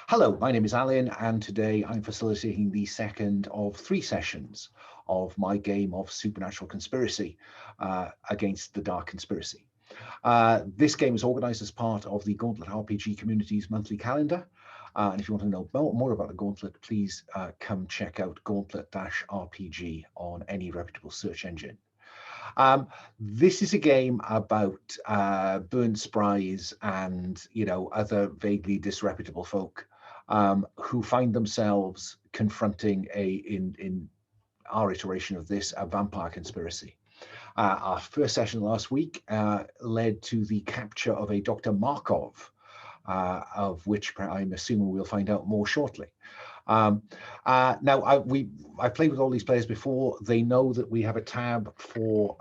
Hello, my name is Alan, and today I'm facilitating the second of 3 sessions of my game of Supernatural Conspiracy against the Dark Conspiracy. This game is organised as part of the Gauntlet RPG community's monthly calendar. And if you want to know more about the Gauntlet, please come check out Gauntlet-RPG on any reputable search engine. This is a game about burnt sprites and other vaguely disreputable folk who find themselves confronting in our iteration of this, a vampire conspiracy. Our first session last week led to the capture of a Dr. Markov, of which I'm assuming we'll find out more shortly. Now, I've played with all these players before. They know that we have a tab for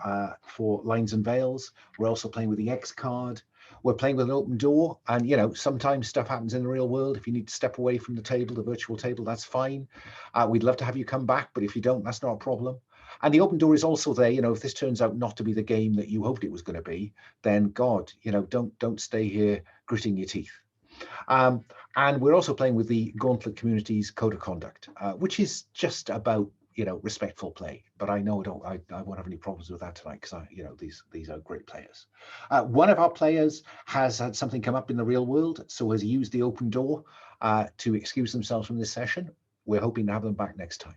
lines and veils. We're also playing with the X card. We're playing with an open door, and sometimes stuff happens in the real world. If you need to step away from the table, the virtual table, that's fine. We'd love to have you come back, but if you don't, that's not a problem. And the open door is also there. If this turns out not to be the game that you hoped it was going to be, then God, don't stay here gritting your teeth. And we're also playing with the Gauntlet community's code of conduct, which is just about respectful play. But I know I won't have any problems with that tonight because these are great players. One of our players has had something come up in the real world, so has used the open door to excuse themselves from this session. We're hoping to have them back next time.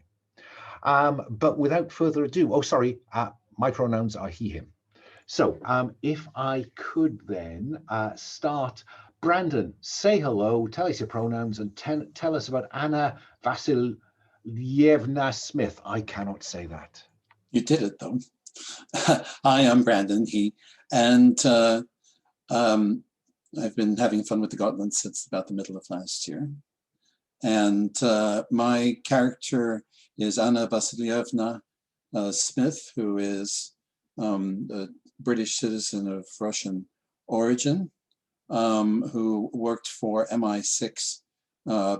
But without further ado, my pronouns are he, him. So if I could then start. Brandon, say hello, tell us your pronouns, and tell us about Anna Vasilyevna Smith. I cannot say that. You did it, though. Hi, I'm Brandon, he. And I've been having fun with the Gauntlet since about the middle of last year. And my character is Anna Vasilyevna Smith, who is a British citizen of Russian origin. Who worked for MI6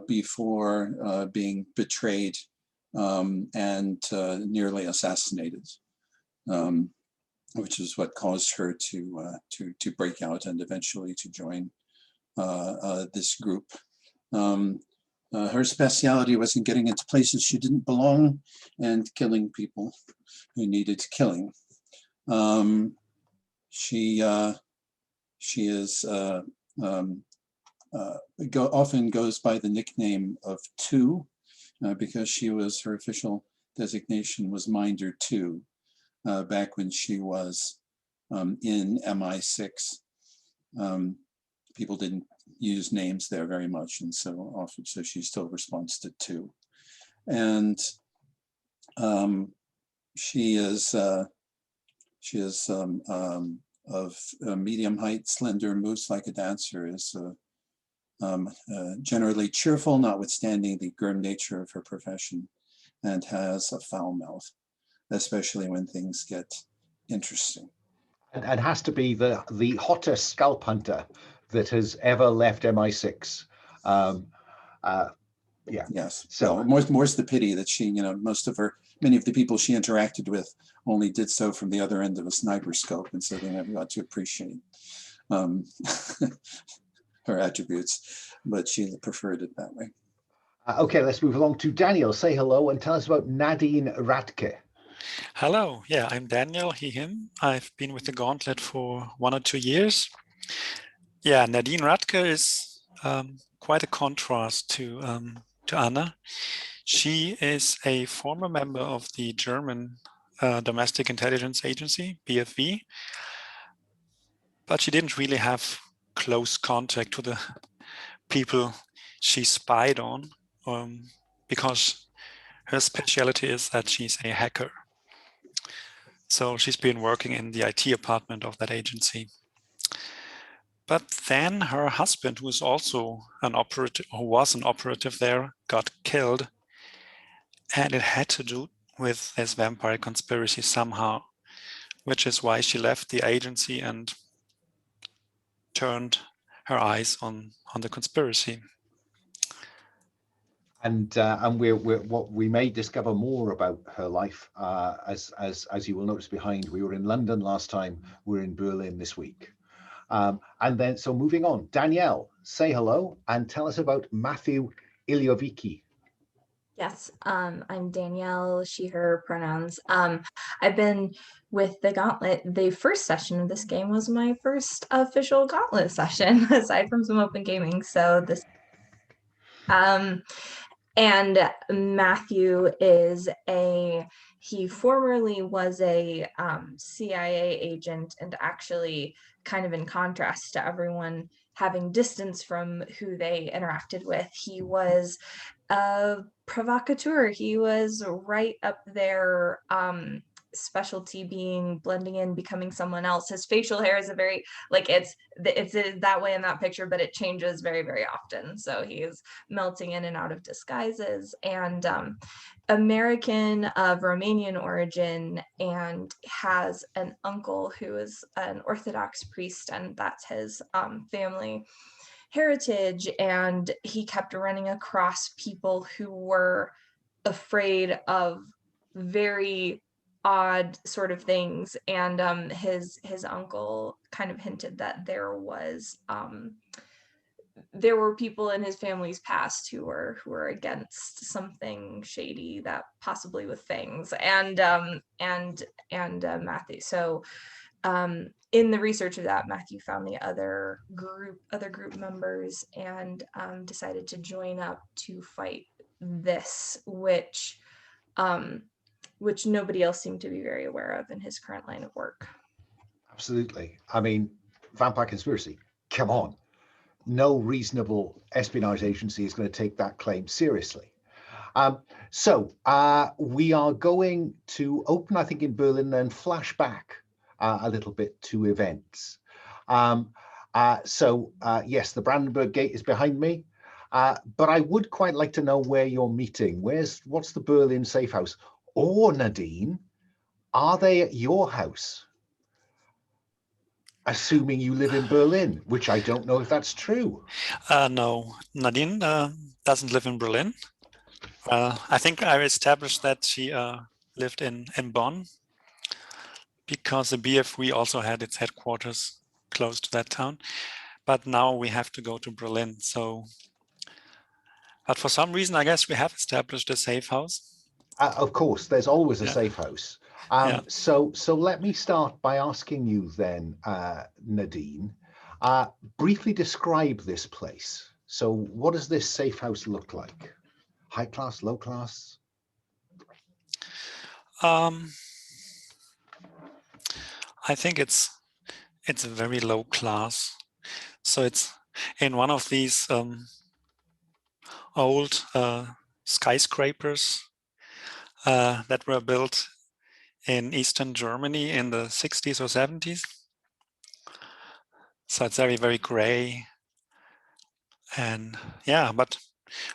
before being betrayed and nearly assassinated, which is what caused her to break out and eventually to join this group. Her speciality was in getting into places she didn't belong and killing people who needed killing. She is often goes by the nickname of Two because her official designation was Minder 2 back when she was in MI6. People didn't use names there very much, and so she still responds to Two. And she is of medium height, slender, moves like a dancer, is generally cheerful, notwithstanding the grim nature of her profession, and has a foul mouth, especially when things get interesting. And has to be the hottest scalp hunter that has ever left MI6. Yeah. Yes. So more's the pity that she, many of the people she interacted with only did so from the other end of a sniper scope, and so they never got to appreciate her attributes, but she preferred it that way. Okay, let's move along to Daniel. Say hello and tell us about Nadine Radke. Hello, yeah, I'm Daniel, he, him. I've been with the Gauntlet for 1 or 2 years. Yeah, Nadine Radke is quite a contrast to Anna. She is a former member of the German Domestic Intelligence Agency, BFV, but she didn't really have close contact to the people she spied on because her specialty is that she's a hacker. So she's been working in the IT department of that agency. But then her husband, who was also an operative there, got killed. And it had to do with this vampire conspiracy somehow, which is why she left the agency and turned her eyes on the conspiracy. And we may discover more about her life as you will notice behind. We were in London last time. We're in Berlin this week. And then, so moving on, Danielle, say hello and tell us about Matthew Ilyovicki. Yes, I'm Danielle, she, her pronouns. I've been with the Gauntlet. The first session of this game was my first official Gauntlet session, aside from some open gaming. So this, and Matthew is he formerly was a CIA agent, and actually, kind of in contrast to everyone having distance from who they interacted with, he was a provocateur. He was right up there, specialty being blending in, becoming someone else. His facial hair is a very, like, it's that way in that picture, but it changes very, very often. So he is melting in and out of disguises, and American of Romanian origin, and has an uncle who is an Orthodox priest, and that's his family heritage. And he kept running across people who were afraid of very odd sort of things, and his uncle kind of hinted that there were people in his family's past who were against something shady, that possibly with things, and Matthew. So in the research of that, Matthew found the other group members, and decided to join up to fight this, which nobody else seemed to be very aware of in his current line of work. Absolutely. I mean, Vampire Conspiracy, come on. No reasonable espionage agency is going to take that claim seriously. So we are going to open, I think, in Berlin, and flash back a little bit to events. Yes, the Brandenburg Gate is behind me, but I would quite like to know where you're meeting. What's the Berlin safe house? Or, Nadine, are they at your house? Assuming you live in Berlin, which I don't know if that's true. No, Nadine doesn't live in Berlin. I think I established that she lived in Bonn, because the BFW also had its headquarters close to that town. But now we have to go to Berlin. So, but for some reason, I guess we have established a safe house. Of course, there's always a safe house. So let me start by asking you then, Nadine, briefly describe this place. So what does this safe house look like? High class, low class? I think it's a very low class. So it's in one of these old skyscrapers that were built in Eastern Germany in the 60s or 70s. So it's very, very gray. And yeah, but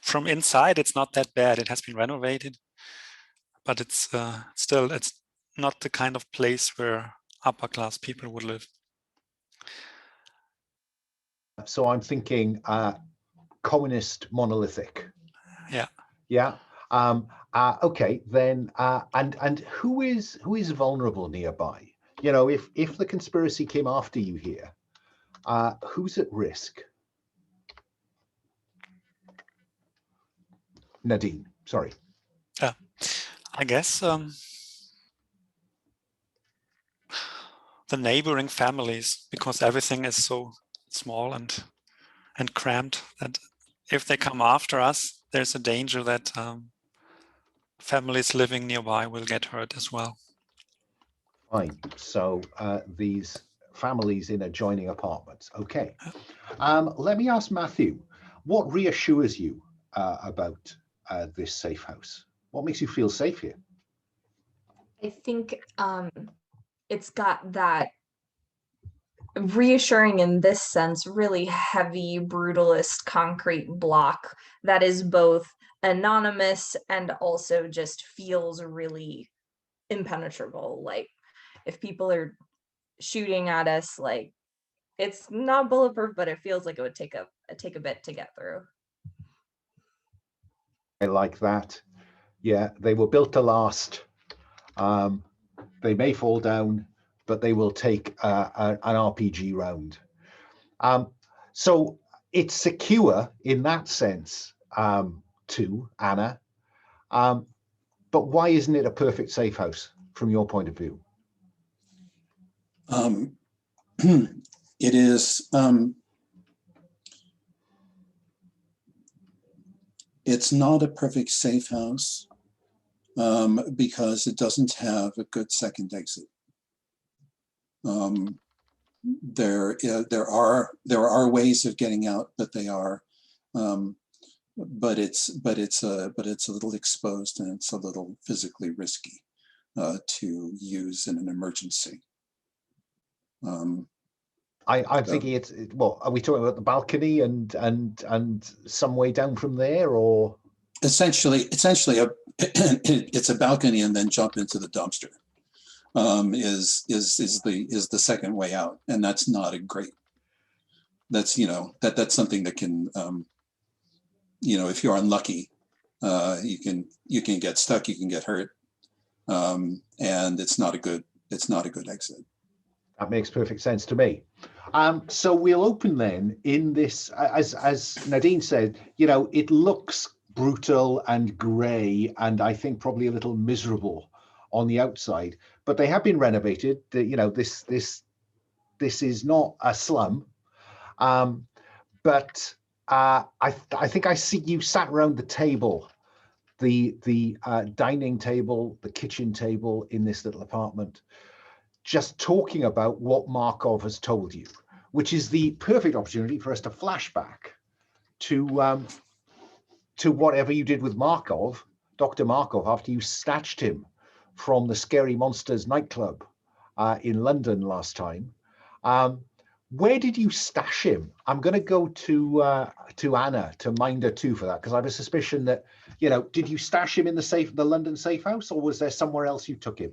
from inside, it's not that bad. It has been renovated, but it's still, it's not the kind of place where upper class people would live. So I'm thinking communist monolithic. Yeah. Yeah. Okay, then, and who is vulnerable nearby? You know, if the conspiracy came after you here, who's at risk? Nadine, sorry. I guess the neighboring families, because everything is so small and cramped, that if they come after us, there's a danger that families living nearby will get hurt as well. Fine. So these families in adjoining apartments. Okay. Let me ask Matthew, what reassures you about this safe house? What makes you feel safe here? I think it's got that reassuring, in this sense, really heavy, brutalist concrete block that is both anonymous and also just feels really impenetrable. Like, if people are shooting at us, like, it's not bulletproof, but it feels like it would take a bit to get through. I like that. Yeah, they were built to last. They may fall down, but they will take an RPG round. So it's secure in that sense to Anna, but why isn't it a perfect safe house from your point of view? It is. It's not a perfect safe house because it doesn't have a good second exit. There are ways of getting out, but they are, but it's a little exposed, and it's a little physically risky to use in an emergency. I'm thinking well, are we talking about the balcony and some way down from there, or essentially it's a balcony and then jump into the dumpster is the second way out, and that's not a great. That's that's something that can if you're unlucky, you can get stuck, you can get hurt, and it's not a good exit. That makes perfect sense to me. So we'll open then in this, as Nadine said, it looks brutal and grey, and I think probably a little miserable on the outside, but they have been renovated. This is not a slum, but I think I see you sat around the table, the dining table, the kitchen table in this little apartment, just talking about what Markov has told you, which is the perfect opportunity for us to flash back to whatever you did with Markov, Dr. Markov, after you snatched him from the Scary Monsters nightclub in London last time. Where did you stash him? I'm going to go to Anna, to Minder too, for that, because I have a suspicion that, did you stash him in the London safe house, or was there somewhere else you took him?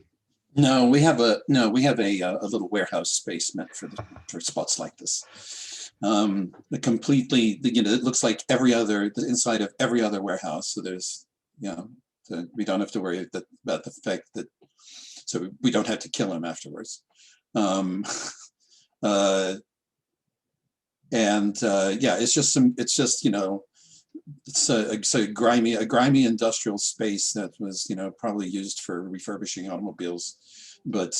No, we have a little warehouse space meant for spots like this. It looks like the inside of every other warehouse. So there's, we don't have to worry about the fact that, so we don't have to kill him afterwards. It's a grimy industrial space that was probably used for refurbishing automobiles, but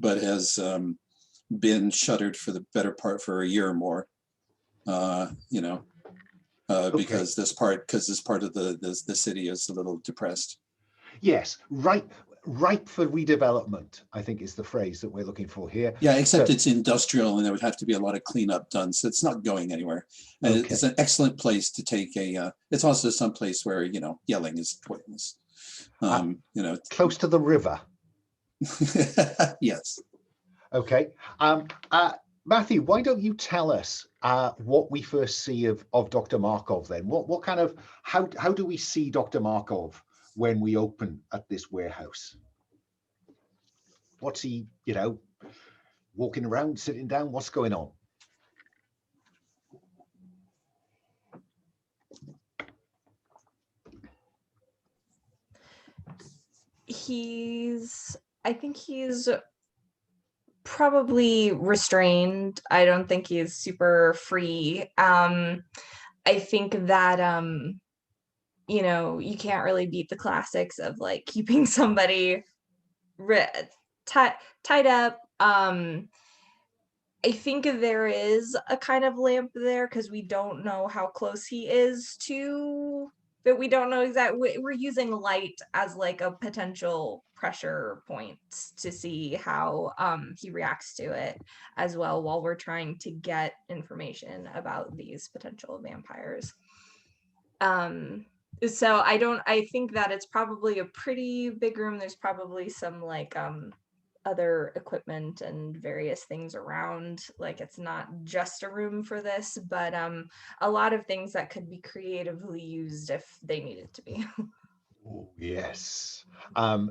has been shuttered for the better part for a year or more. Because this part of the city is a little depressed. Yes, ripe for redevelopment, I think is the phrase that we're looking for here. Yeah, except it's industrial and there would have to be a lot of cleanup done, so it's not going anywhere. And it's an excellent place to take it's also some place where, yelling is pointless. Close to the river. Yes. Okay. Matthew, why don't you tell us what we first see of Dr. Markov then? What kind of, how do we see Dr. Markov when we open at this warehouse? What's he, walking around, sitting down? What's going on? I think he's probably restrained. I don't think he's super free. I think that you can't really beat the classics of like keeping somebody tied up. I think there is a kind of lamp there because we don't know how close he is to, but we don't know exactly. We're using light as like a potential pressure point to see how he reacts to it as well, while we're trying to get information about these potential vampires. So I think that it's probably a pretty big room. There's probably some like other equipment and various things around. Like it's not just a room for this, but a lot of things that could be creatively used if they needed to be. Oh, yes.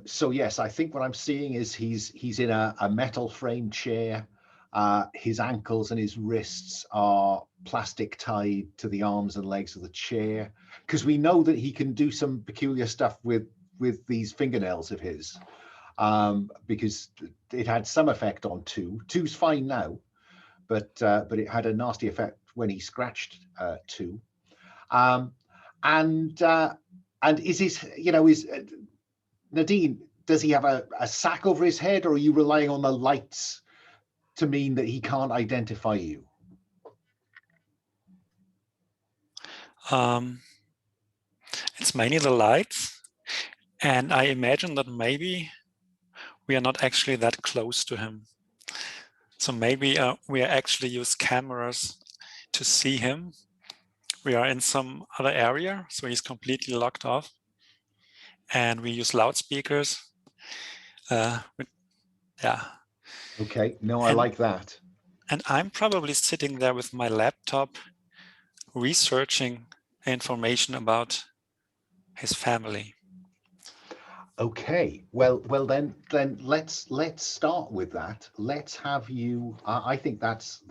So yes, I think what I'm seeing is he's in a metal frame chair. His ankles and his wrists are plastic tied to the arms and legs of the chair, because we know that he can do some peculiar stuff with these fingernails of his, because it had some effect on Two's fine now, but it had a nasty effect when he scratched two. And is his, is Nadine, does he have a sack over his head, or are you relying on the lights to mean that he can't identify you? It's mainly the lights, and I imagine that maybe we are not actually that close to him. So maybe we actually use cameras to see him. We are in some other area, so he's completely locked off. And we use loudspeakers. Yeah. Okay, no, I like that. And I'm probably sitting there with my laptop researching information about his family. Okay, well then let's start with that. Let's have you. I think that's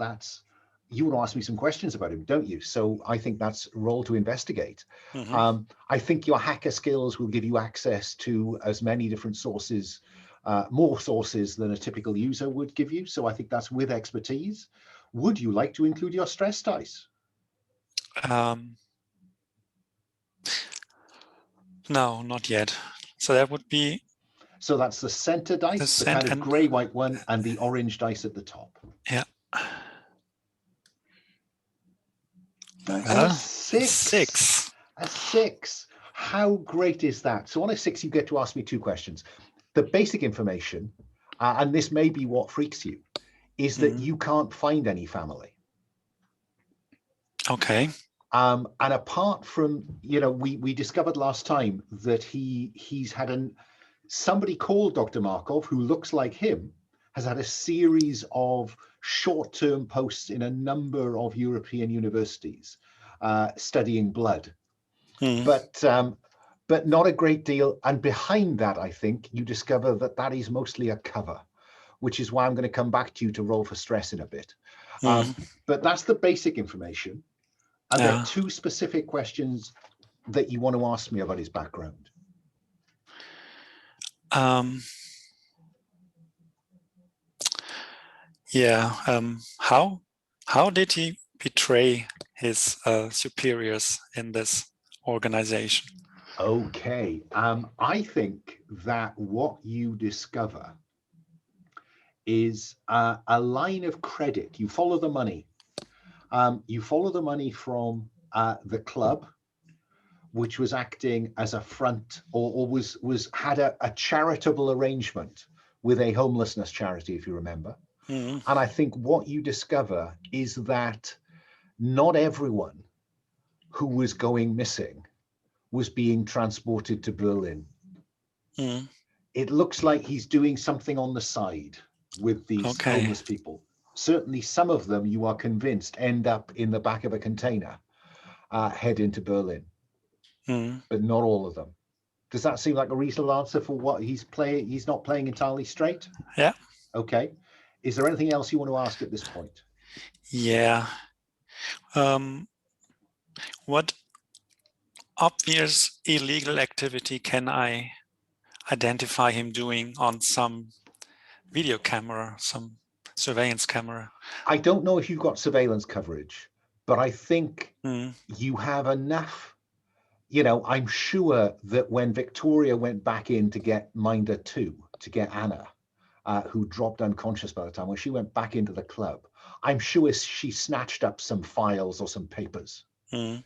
you want to ask me some questions about him, don't you? So I think that's a role to investigate. Mm-hmm. I think your hacker skills will give you access to as many different sources, more sources than a typical user would give you. So I think that's with expertise. Would you like to include your stress dice? No, not yet. So that would be. So that's the center dice, the kind of gray-white one, and the orange dice at the top. Yeah. A six. A six. How great is that? So on a six, you get to ask me two questions. The basic information, and this may be what freaks you, is that you can't find any family. Okay. And apart from, we discovered last time that he's had somebody called Dr. Markov, who looks like him, has had a series of short-term posts in a number of European universities studying blood, but not a great deal. And behind that, I think you discover that is mostly a cover, which is why I'm going to come back to you to roll for stress in a bit. But that's the basic information. And there are two specific questions that you want to ask me about his background. How did he betray his superiors in this organization? Okay, I think that what you discover is a line of credit. You follow the money. You follow the money from the club, which was acting as a front, or had a charitable arrangement with a homelessness charity, if you remember. And I think what you discover is that not everyone who was going missing was being transported to Berlin. It looks like he's doing something on the side with these homeless people. Certainly some of them, you are convinced, end up in the back of a container, head into Berlin, but not all of them. Does that seem like a reasonable answer for what he's playing? He's not playing entirely straight? Yeah. Okay. Is there anything else you want to ask at this point? Yeah. What obvious illegal activity can I identify him doing on some video camera, some surveillance camera? I don't know if you've got surveillance coverage, but I think you have enough. I'm sure that when Victoria went back in to get Minder 2, to get Anna, who dropped unconscious by the time, when she went back into the club, I'm sure she snatched up some files or some papers. And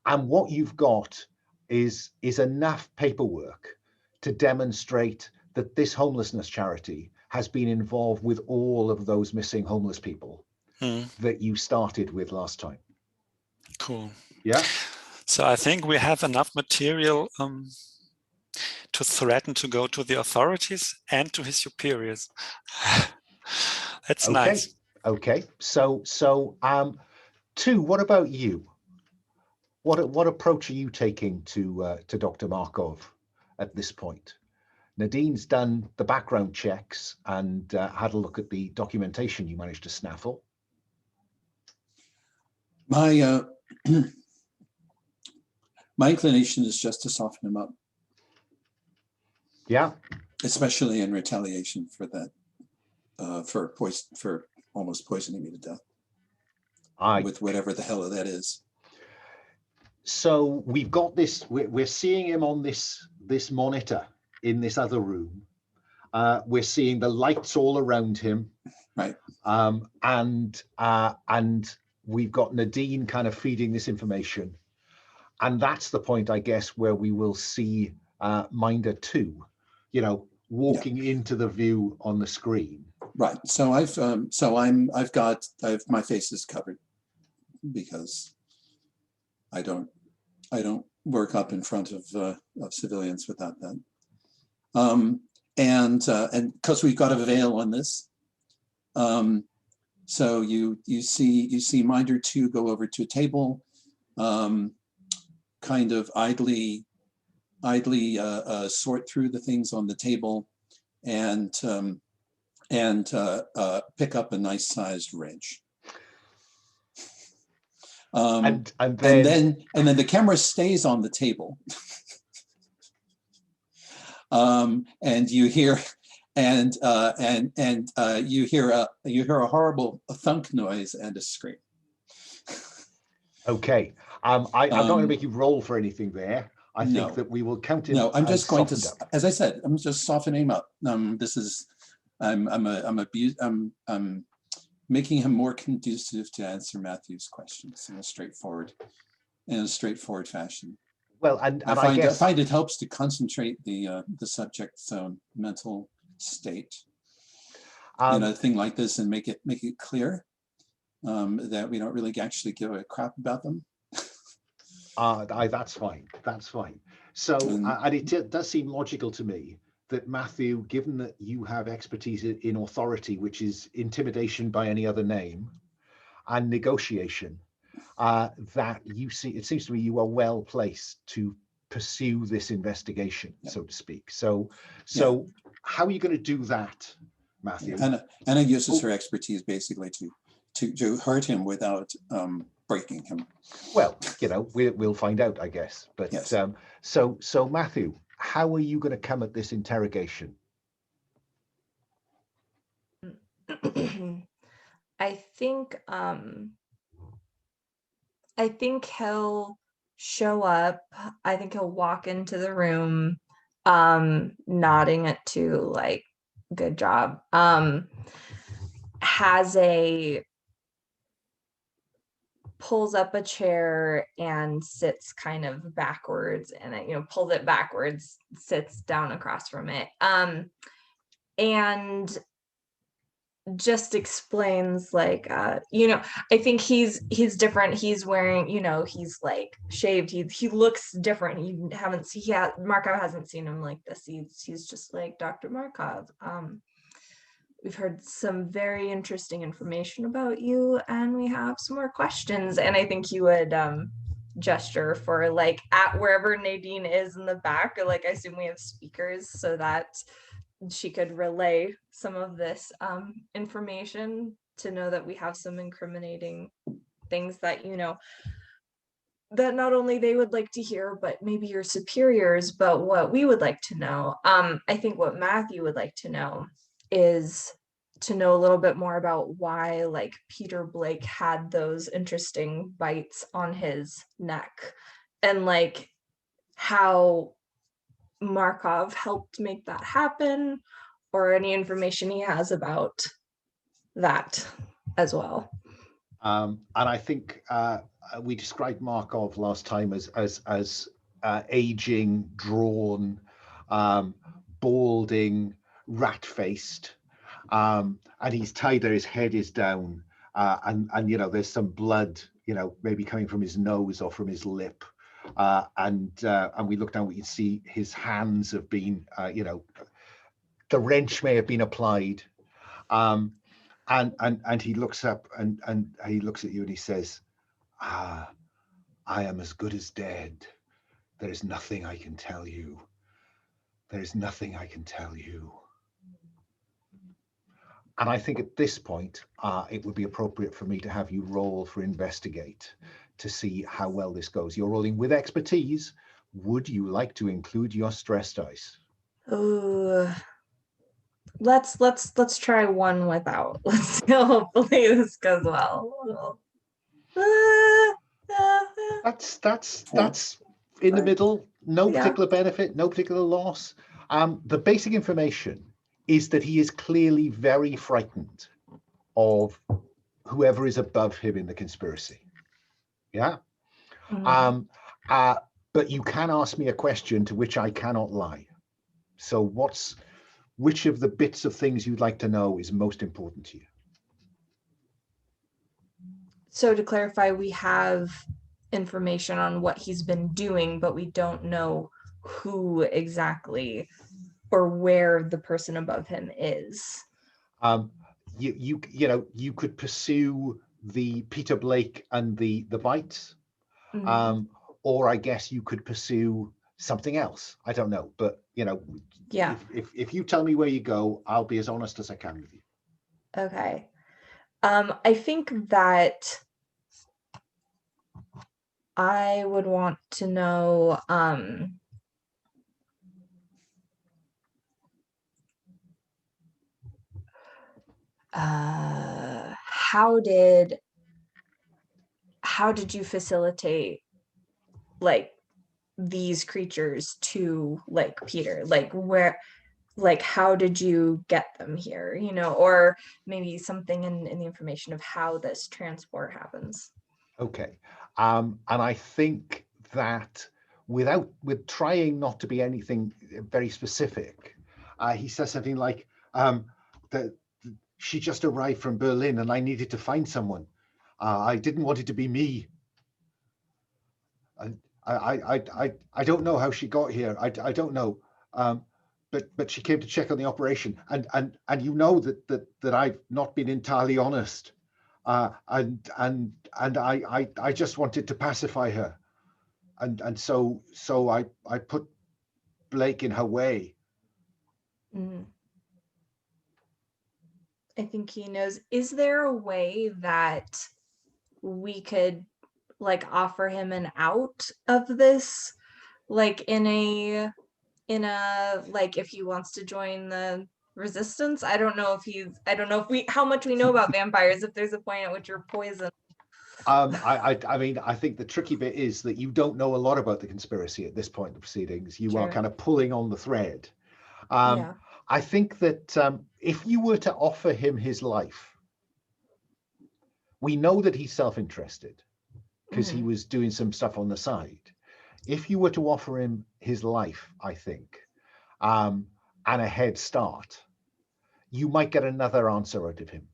what you've got is enough paperwork to demonstrate that this homelessness charity has been involved with all of those missing homeless people that you started with last time. Cool. Yeah. So I think we have enough material to threaten to go to the authorities and to his superiors. That's nice. Okay. So, two, what about you? What approach are you taking to Dr. Markov at this point? Nadine's done the background checks and had a look at the documentation you managed to snaffle. My my inclination is just to soften him up. Yeah. Especially in retaliation for that, for almost poisoning me to death I with whatever the hell that is. So we've got this, we're seeing him on this monitor in this other room. We're seeing the lights all around him. Right. And we've got Nadine kind of feeding this information. And that's the point, I guess, where we will see Minder 2, walking into the view on the screen. Right. So my face is covered because I don't work up in front of civilians without that. And because we've got a veil on this, so you see Minder 2 go over to a table, kind of idly sort through the things on the table, and pick up a nice sized wrench. And then the camera stays on the table, and you hear you hear a horrible thunk noise and a scream. Okay, I'm not going to make you roll for anything there. I think that we will count it. No, I'm just going to, up. as I said, I'm just softening him up. This is, I'm making him more conducive to answer Matthew's questions in a straightforward fashion. Well, and I find it helps to concentrate the subject's mental state in a thing like this and make it clear that we don't really actually give a crap about them. That's fine. That's fine. So, and it does seem logical to me that Matthew, given that you have expertise in authority, which is intimidation by any other name, and negotiation, that it seems to me you are well placed to pursue this investigation, so to speak. So how are you going to do that, Matthew? Anna uses her expertise basically to hurt him without breaking him. Well, we'll find out, I guess. But yes. So Matthew, how are you going to come at this interrogation? I think he'll show up. I think he'll walk into the room, nodding it to like, good job. Pulls up a chair and sits kind of backwards, and pulls it backwards, sits down across from it, and just explains like, I think he's different. He's wearing, he's like shaved. He looks different. Markov hasn't seen him like this. He's just like Dr. Markov. We've heard some very interesting information about you, and we have some more questions. And I think you would gesture for like at wherever Nadine is in the back, or like I assume we have speakers so that she could relay some of this information to know that we have some incriminating things that that not only they would like to hear, but maybe your superiors, but what we would like to know. I think what Matthew would like to know is to know a little bit more about why like Peter Blake had those interesting bites on his neck, and like how Markov helped make that happen, or any information he has about that as well. And I think we described Markov last time as aging, drawn, balding, rat-faced, and he's tied there. His head is down, and there's some blood, maybe coming from his nose or from his lip, and we look down. We can see his hands have been, the wrench may have been applied, and he looks up and he looks at you and he says, I am as good as dead. There is nothing I can tell you. There is nothing I can tell you. And I think at this point, it would be appropriate for me to have you roll for investigate to see how well this goes. You're rolling with expertise. Would you like to include your stress dice? Oh, Let's try one without. Let's see, hopefully this goes well. That's in the middle. No Yeah. particular benefit, no particular loss. The basic information is that he is clearly very frightened of whoever is above him in the conspiracy. Yeah. Mhm. But you can ask me a question to which I cannot lie. So which of the bits of things you'd like to know is most important to you? So to clarify, we have information on what he's been doing, but we don't know who exactly or where the person above him is. You could pursue the Peter Blake and the bites, or I guess you could pursue something else. I don't know, but Yeah. if you tell me where you go, I'll be as honest as I can with you. Okay. I think that I would want to know how did you facilitate like these creatures to like Peter? How did you get them here, or maybe something in the information of how this transport happens. Okay. And I think that with trying not to be anything very specific, he says something like that she just arrived from Berlin and I needed to find someone. I didn't want it to be me. I don't know how she got here. I don't know. But she came to check on the operation, and that I've not been entirely honest, and I just wanted to pacify her, and so I put Blake in her way. Mm. I think he knows. Is there a way that we could like offer him an out of this, like in a like if he wants to join the resistance? I don't know if how much we know about vampires, if there's a point at which you're poisoned. I mean, I think the tricky bit is that you don't know a lot about the conspiracy at this point in the proceedings. You are kind of pulling on the thread. Yeah. I think that if you were to offer him his life, we know that he's self-interested because he was doing some stuff on the side. If you were to offer him his life, I think, and a head start, you might get another answer out of him.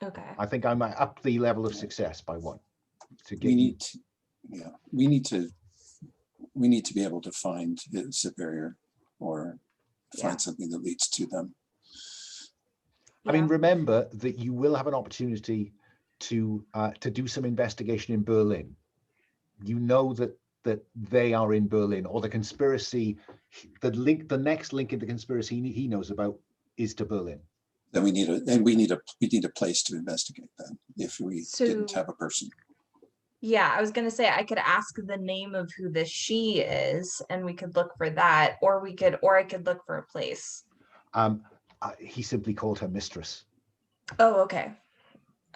Okay. I think I might up the level of success by one. We need to be able to find his superior or find something that leads to them. I mean, remember that you will have an opportunity to do some investigation in Berlin. You know that they are in Berlin, or the conspiracy, the next link in the conspiracy he knows about is to Berlin. Then we need a place to investigate that if we didn't have a person. Yeah, I was gonna say I could ask the name of who the she is, and we could look for that, or I could look for a place. He simply called her mistress. Oh, okay.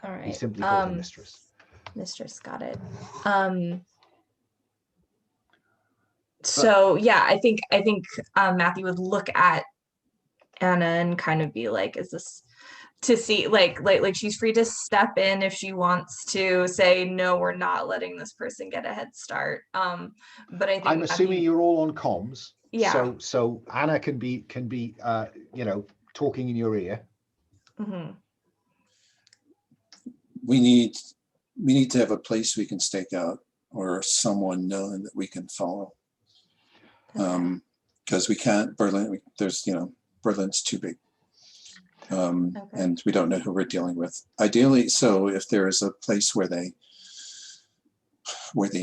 All right. He simply called her mistress. Mistress, got it. So yeah, I think Matthew would look at Anna and kind of be like, is this to see like she's free to step in if she wants to say, no, we're not letting this person get a head start. But I think I'm assuming you're all on comms. Yeah. So Anna can be talking in your ear. Mm-hmm. We need to have a place we can stake out, or someone known that we can follow. Because we can't, Berlin, Berlin's too big. And we don't know who we're dealing with. Ideally, so if there is a place where they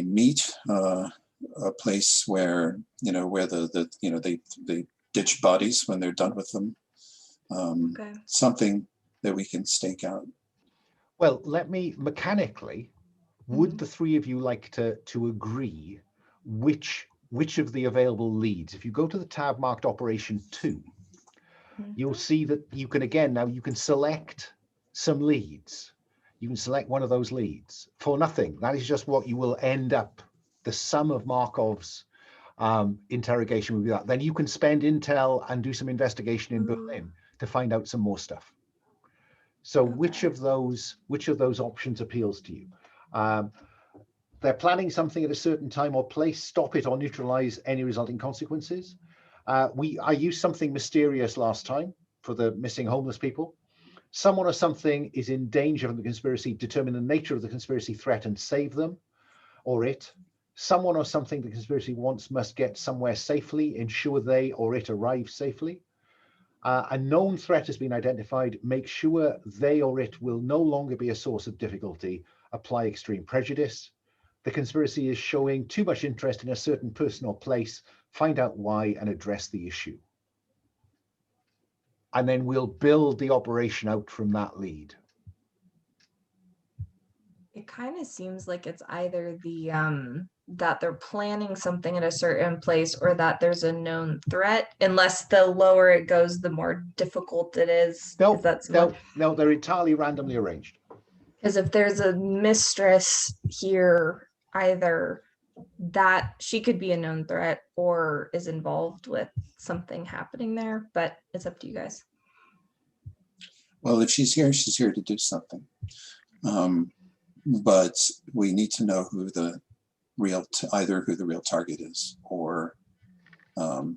meet, a place where they ditch bodies when they're done with them, something that we can stake out. Well, let me mechanically. Would the three of you like to agree which of the available leads? If you go to the tab marked Operation 2, you'll see that you can, again, now you can select some leads. You can select one of those leads for nothing. That is just what you will end up. The sum of Markov's interrogation will be that. Then you can spend intel and do some investigation in Berlin to find out some more stuff. So which of those options appeals to you? They're planning something at a certain time or place. Stop it or neutralize any resulting consequences. I used something mysterious last time for the missing homeless people. Someone or something is in danger from the conspiracy. Determine the nature of the conspiracy threat and save them or it. Someone or something the conspiracy wants must get somewhere safely. Ensure they or it arrive safely. A known threat has been identified. Make sure they or it will no longer be a source of difficulty. Apply extreme prejudice. The conspiracy is showing too much interest in a certain person or place. Find out why and address the issue. And then we'll build the operation out from that lead. It kind of seems like it's either the that they're planning something at a certain place or that there's a known threat, unless the lower it goes, the more difficult it is. No, they're entirely randomly arranged. Because if there's a mistress here, either that she could be a known threat or is involved with something happening there, but it's up to you guys. Well, if she's here to do something. But we need to know who the real, either who the real target is, or, or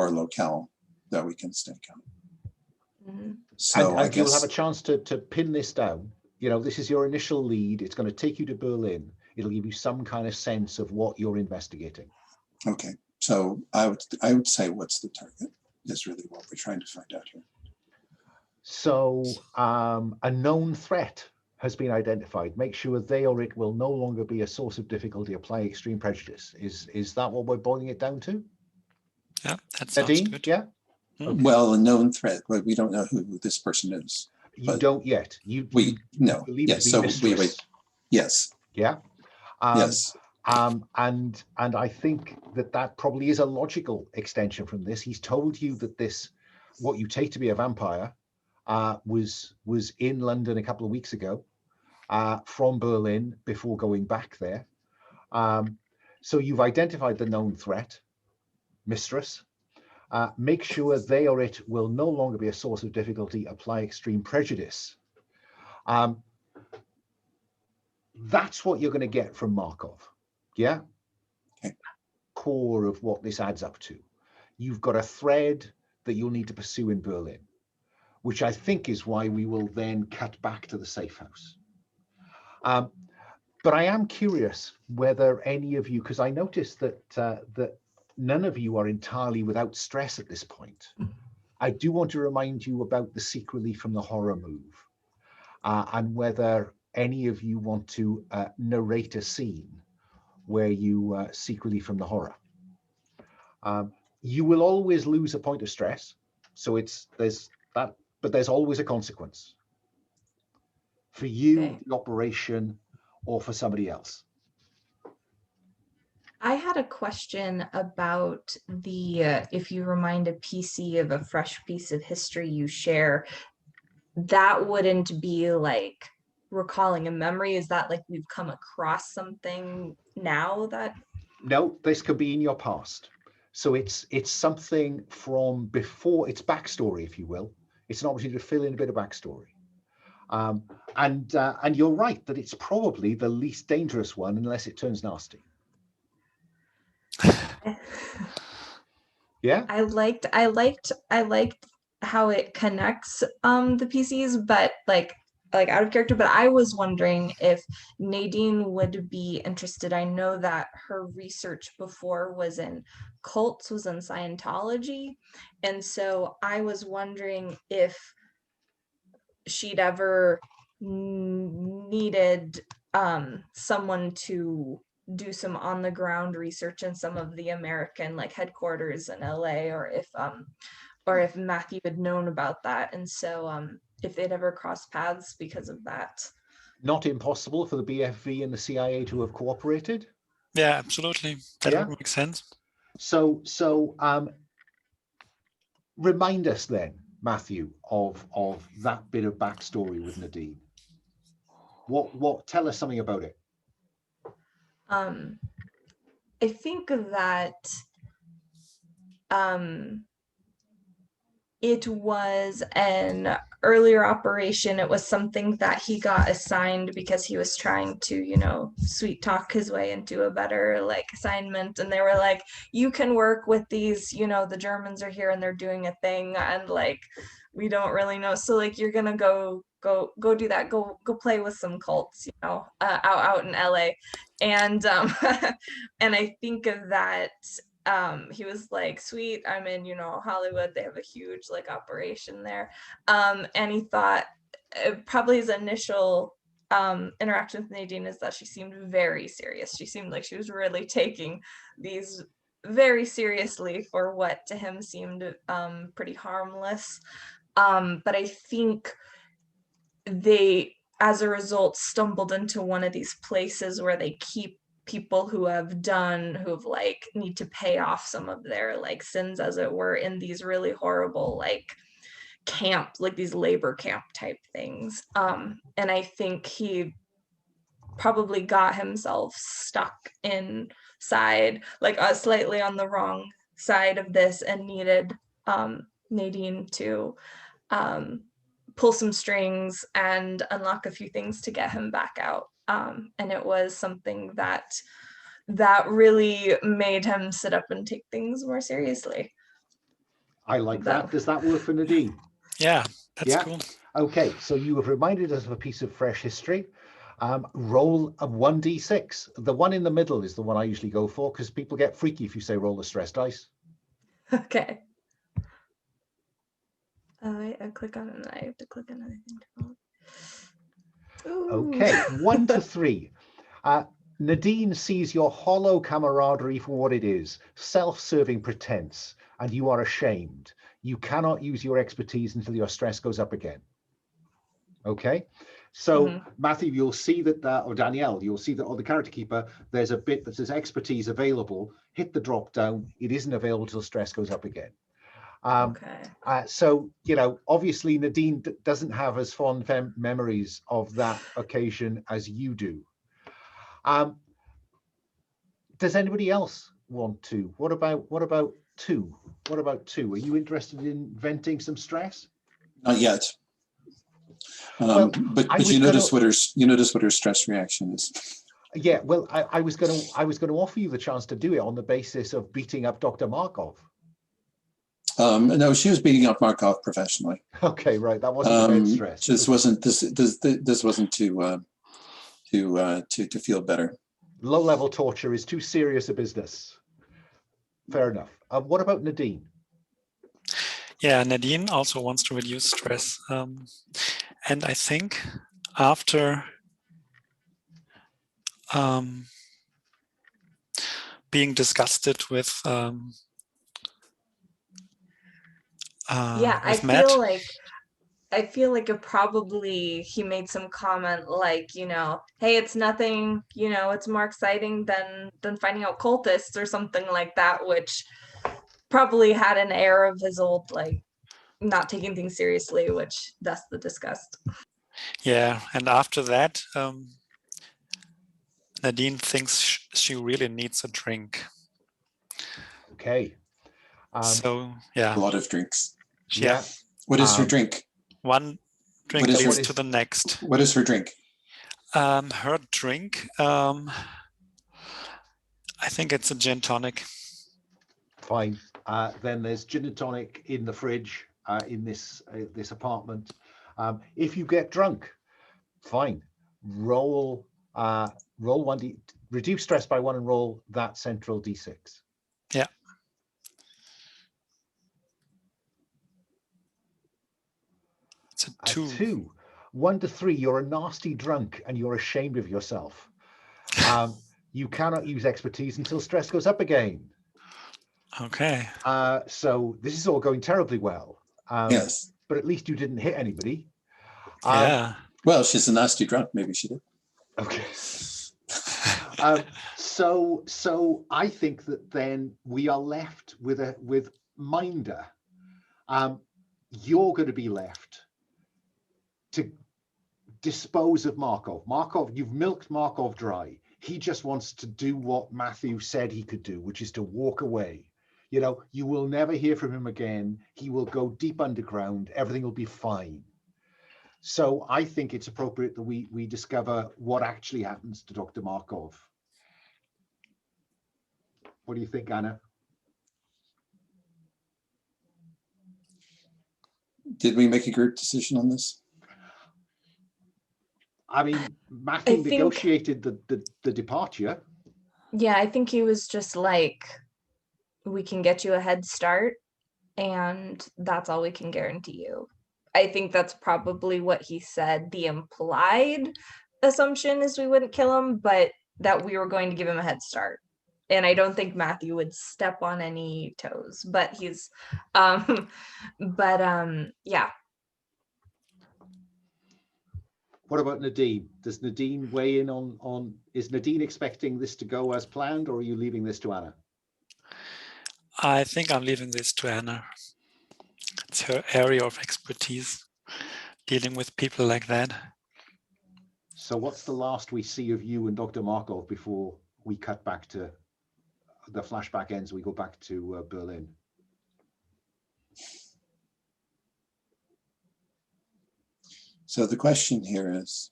a locale that we can stake out. Mm-hmm. So and I guess you'll have a chance to pin this down. This is your initial lead. It's going to take you to Berlin. It'll give you some kind of sense of what you're investigating. Okay, so I would say what's the target is really what we're trying to find out here. So a known threat has been identified. Make sure they or it will no longer be a source of difficulty. Apply extreme prejudice. Is that what we're boiling it down to? Yeah, that sounds Nadine? good. Yeah. Okay. Well, a known threat, but we don't know who this person is. You don't yet. We know. Yes. So we wait. Yes. Yeah. Yes. And I think that probably is a logical extension from this. He's told you that this, what you take to be a vampire, was in London a couple of weeks ago, from Berlin before going back there. So you've identified the known threat, mistress. Make sure they or it will no longer be a source of difficulty. Apply extreme prejudice. That's what you're going to get from Markov. Yeah. Okay. Core of what this adds up to. You've got a thread that you'll need to pursue in Berlin, which I think is why we will then cut back to the safe house. But I am curious whether any of you, because I noticed that none of you are entirely without stress at this point. I do want to remind you about the seek relief from the horror move, and whether any of you want to narrate a scene where you seek relief from the horror. You will always lose a point of stress, so there's that, but there's always a consequence for you, okay, the operation, or for somebody else. I had a question about the, if you remind a PC of a fresh piece of history you share, that wouldn't be like recalling a memory. Is that like we've come across something now that? No, this could be in your past. So it's something from before, it's backstory, if you will. It's an opportunity to fill in a bit of backstory. And you're right that it's probably the least dangerous one unless it turns nasty. Yeah, I liked how it connects the PCs, but like out of character. But I was wondering if Nadine would be interested. I know that her research before was in cults, was in Scientology, and so I was wondering if she'd ever needed someone to do some on the ground research in some of the American like headquarters in LA, or if Matthew had known about that, and so if they'd ever crossed paths because of that. Not impossible for the BFV and the CIA to have cooperated. Yeah, absolutely. That would make sense. So remind us then, Matthew, of that bit of backstory with Nadine. Tell us something about it. I think that it was an earlier operation. It was something that he got assigned because he was trying to, you know, sweet talk his way into a better like assignment. And they were like, you can work with these, you know, the Germans are here and they're doing a thing, and like we don't really know. So like you're gonna go do that, go play with some cults, you know, out in LA. And and I think of that he was like, sweet, I'm in, you know, Hollywood, they have a huge like operation there. And he thought probably his initial interaction with Nadine is that she seemed very serious. She seemed like she was really taking these very seriously for what to him seemed pretty harmless. But I think they, as a result, stumbled into one of these places where they keep people who've like need to pay off some of their like sins, as it were, in these really horrible like camp, like these labor camp type things. And I think he probably got himself stuck inside, like slightly on the wrong side of this, and needed Nadine to pull some strings and unlock a few things to get him back out. And it was something that really made him sit up and take things more seriously. I like that. Does that work for Nadine? Yeah, that's cool. Okay, so you have reminded us of a piece of fresh history. Roll a 1d6. The one in the middle is the one I usually go for because people get freaky if you say roll the stress dice. Okay. I click on it and I have to click on anything. Okay, 1 to 3. Nadine sees your hollow camaraderie for what it is, self-serving pretense, and you are ashamed. You cannot use your expertise until your stress goes up again. Okay, so Matthew, you'll see that, or Danielle, you'll see that on the character keeper, there's a bit that says expertise available. Hit the drop down. It isn't available until stress goes up again. So, you know, obviously Nadine doesn't have as fond memories of that occasion as you do. Does anybody else want to? What about two? What about two? Are you interested in venting some stress? Not yet. Well, but you notice what her stress reaction is. Yeah, well, I was going to offer you the chance to do it on the basis of beating up Dr. Markov. No, she was beating up Markov professionally. Okay, right. That wasn't vent stress. This wasn't to feel better. Low-level torture is too serious a business. Fair enough. What about Nadine? Yeah, Nadine also wants to reduce stress. And I think after being disgusted with I feel like it probably, he made some comment like, you know, hey, it's nothing, you know, it's more exciting than finding out cultists or something like that, which probably had an air of his old, like, not taking things seriously, which that's the disgust. Yeah, and after that, Nadine thinks she really needs a drink. Okay. So, yeah. A lot of drinks. Yeah. What is her drink? One drink leads to the next. What is her drink? Her drink, I think it's a gin tonic. Fine. Then there's gin and tonic in the fridge in this apartment. If you get drunk, fine. Roll 1d, reduce stress by 1 and roll that central d6. Yeah. It's a 2. 2. 1 to 3. You're a nasty drunk and you're ashamed of yourself. You cannot use expertise until stress goes up again. Okay. So this is all going terribly well. Yes. But at least you didn't hit anybody. Yeah. Well, she's a nasty drunk. Maybe she did. Okay. So I think that then we are left with Minder. You're going to be left to dispose of Markov. Markov, you've milked Markov dry. He just wants to do what Matthew said he could do, which is to walk away. You know, you will never hear from him again. He will go deep underground. Everything will be fine. So I think it's appropriate that we discover what actually happens to Dr. Markov. What do you think, Anna? Did we make a group decision on this? I mean, Matthew negotiated the departure. Yeah, I think he was just like, we can get you a head start, and that's all we can guarantee you. I think that's probably what he said. The implied assumption is we wouldn't kill him, but that we were going to give him a head start. And I don't think Matthew would step on any toes, but he's, yeah. What about Nadine? Does Nadine weigh in on, is Nadine expecting this to go as planned, or are you leaving this to Anna? I think I'm leaving this to Anna. It's her area of expertise, dealing with people like that. So what's the last we see of you and Dr. Markov before we cut back to the flashback ends, we go back to Berlin? So the question here is,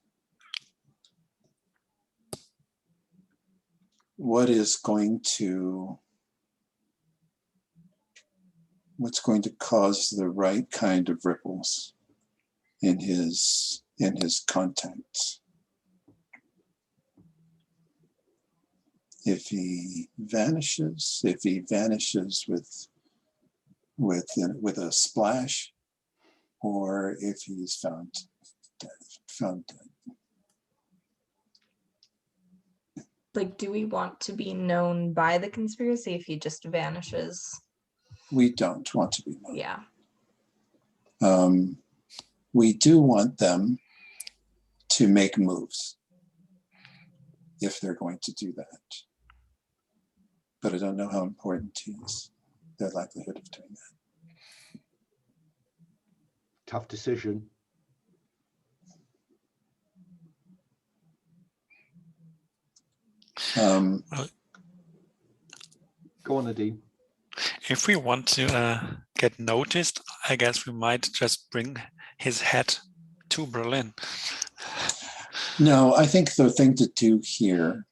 what's going to cause the right kind of ripples in his contacts? If he vanishes with a splash, or if he's found dead. Like, do we want to be known by the conspiracy if he just vanishes? We don't want to be known. Yeah. We do want them to make moves if they're going to do that. But I don't know how important is their likelihood of doing that. Tough decision. Go on, Nadine. If we want to get noticed, I guess we might just bring his head to Berlin. No, I think the thing to do here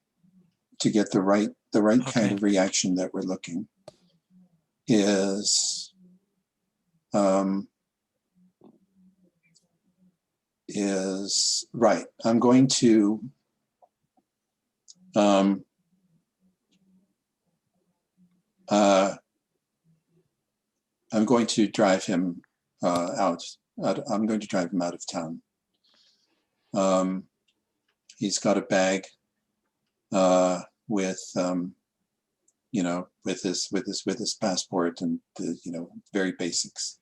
to get the right kind of reaction that we're looking is right. I'm going to drive him out. I'm going to drive him out of town. He's got a bag with his passport and the very basics.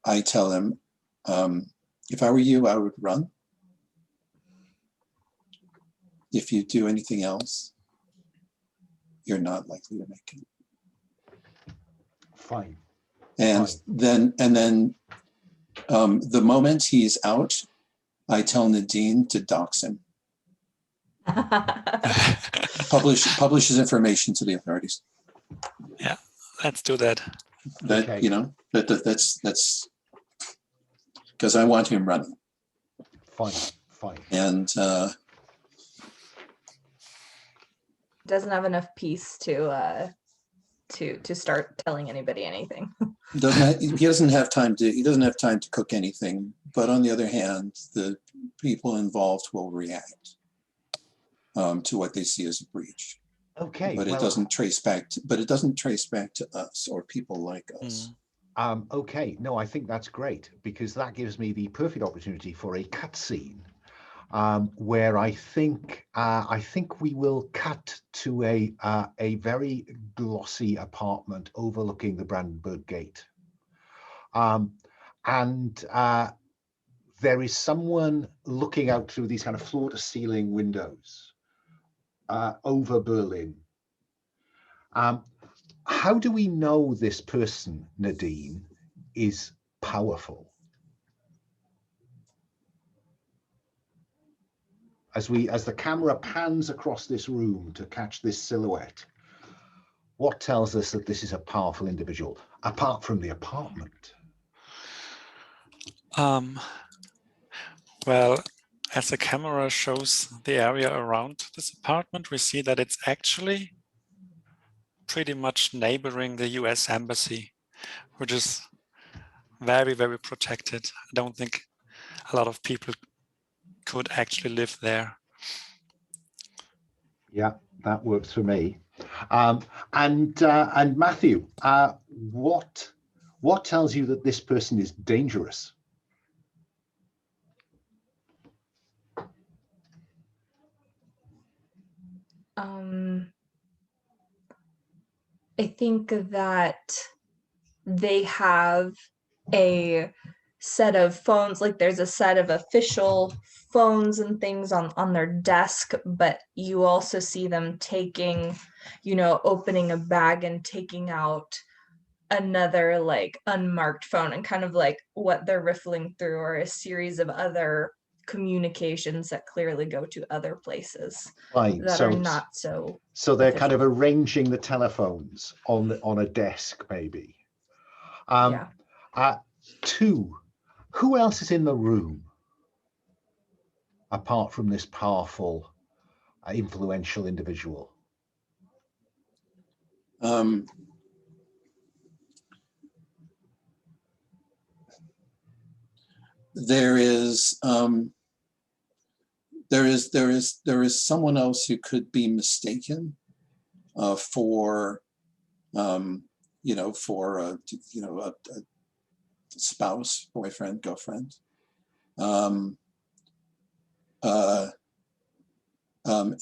I tell him, if I were you, I would run. If you do anything else, you're not likely to make it. Fine. And Fine. then the moment he's out, I tell Nadine to dox him. Publish his information to the authorities. Yeah, let's do that. That Okay. That's because I want him running. Fine. And Doesn't have enough peace to start telling anybody anything. he doesn't have time to cook anything. But on the other hand, the people involved will react to what they see as a breach. Okay. But it doesn't trace back to us or people like us. Okay. No, I think that's great, because that gives me the perfect opportunity for a cutscene where I think we will cut to a very glossy apartment overlooking the Brandenburg Gate, and there is someone looking out through these kind of floor-to-ceiling windows over Berlin. How do we know this person, Nadine, is powerful? As the camera pans across this room to catch this silhouette, what tells us that this is a powerful individual, apart from the apartment? Well, as the camera shows the area around this apartment, we see that it's actually pretty much neighboring the US Embassy, which is very, very protected. I don't think a lot of people could actually live there. Yeah, that works for me. And Matthew, what tells you that this person is dangerous? I think that they have a set of phones, like there's a set of official phones and things on their desk, but you also see them taking, opening a bag and taking out another like unmarked phone, and kind of like what they're riffling through are a series of other communications that clearly go to other places that are not so. So they're official. kind of arranging the telephones on a desk, maybe. Yeah. 2, who else is in the room apart from this powerful, influential individual? There is someone else who could be mistaken for a spouse, boyfriend, girlfriend,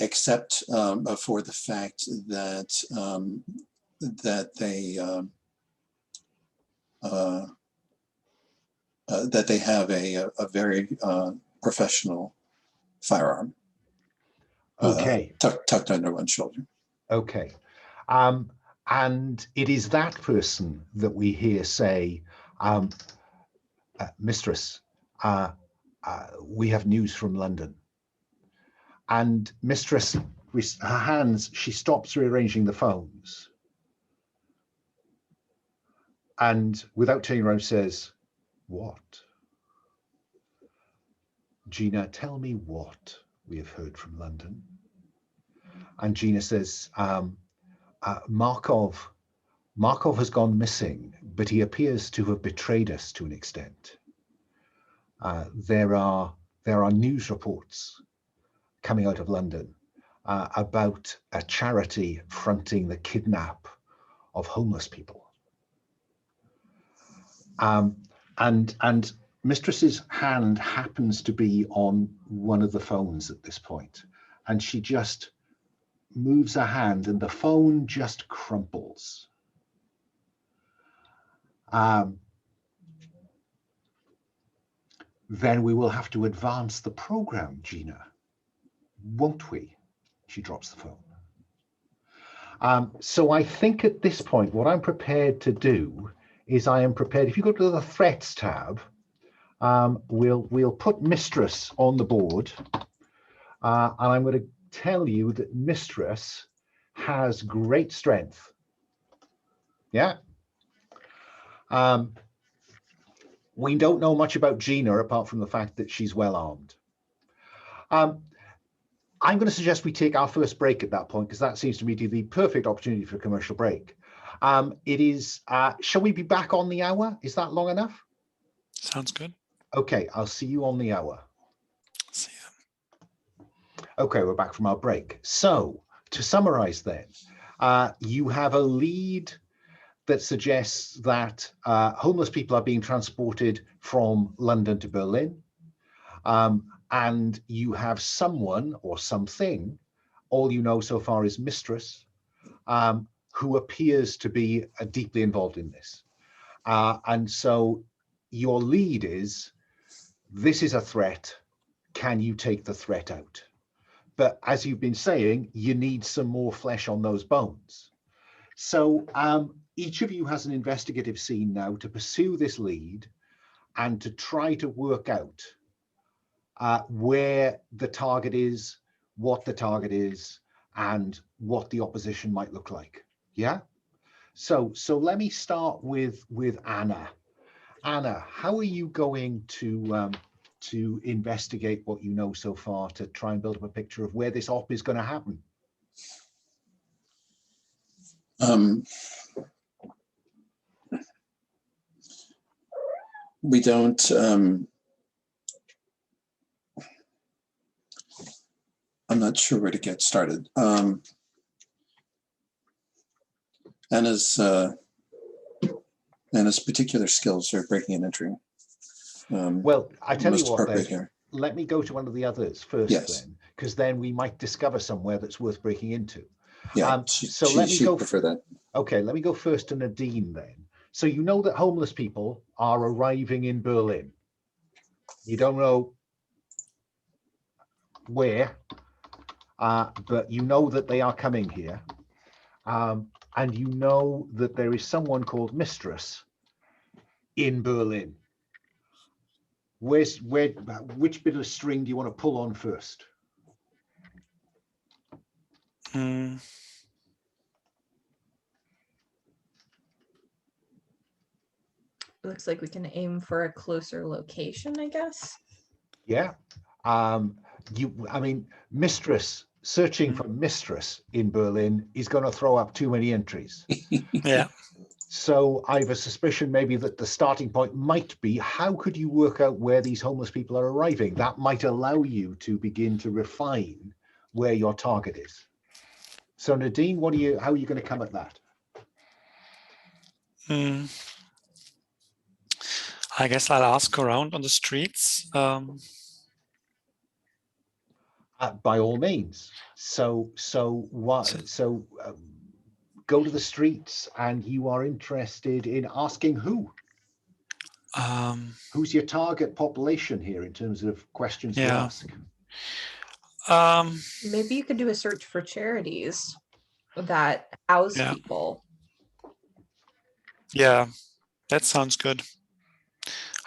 except for the fact that they have a very professional firearm. Okay. Tucked under one shoulder. Okay. And it is that person that we hear say, Mistress, we have news from London. And Mistress, her hands, she stops rearranging the phones. And without turning around says, what? Gina, tell me what we have heard from London. And Gina says, Markov has gone missing, but he appears to have betrayed us to an extent. There are news reports coming out of London about a charity fronting the kidnap of homeless people. And Mistress's hand happens to be on one of the phones at this point, and she just moves her hand and the phone just crumples. Then we will have to advance the program, Gina, won't we? She drops the phone. So I think at this point, what I'm prepared to do is if you go to the threats tab, we'll put Mistress on the board, and I'm going to tell you that Mistress has great strength. Yeah. We don't know much about Gina apart from the fact that she's well armed. I'm going to suggest we take our first break at that point, because that seems to me to be the perfect opportunity for a commercial break. It is, shall we be back on the hour? Is that long enough? Sounds good. Okay, I'll see you on the hour. See ya. Okay, we're back from our break. So to summarize then, you have a lead that suggests that homeless people are being transported from London to Berlin. And you have someone or something, all you know so far is Mistress, who appears to be deeply involved in this. And so your lead is this is a threat. Can you take the threat out? But as you've been saying, you need some more flesh on those bones. So each of you has an investigative scene now to pursue this lead and to try to work out where the target is, what the target is, and what the opposition might look like. Yeah? So let me start with Anna. Anna, how are you going to investigate what you know so far to try and build up a picture of where this op is going to happen? We don't, I'm not sure where to get started. Anna's particular skills are breaking and entering. Well, I tell you what, then, here. Let me go to one of the others first, then, because then we might discover somewhere that's worth breaking into. Yeah, let me go prefer that. Okay, let me go first to Nadine then. So you know that homeless people are arriving in Berlin. You don't know where, but you know that they are coming here. And you know that there is someone called Mistress in Berlin. Which bit of string do you want to pull on first? Looks like we can aim for a closer location, I guess. Yeah. I mean, Mistress, searching for Mistress in Berlin is going to throw up too many entries. Yeah. So I have a suspicion maybe that the starting point might be, how could you work out where these homeless people are arriving? That might allow you to begin to refine where your target is. So Nadine, how are you going to come at that? I guess I'll ask around on the streets. By all means. So go to the streets, and you are interested in asking who? Who's your target population here in terms of questions to ask? Maybe you could do a search for charities that house people. Yeah, that sounds good.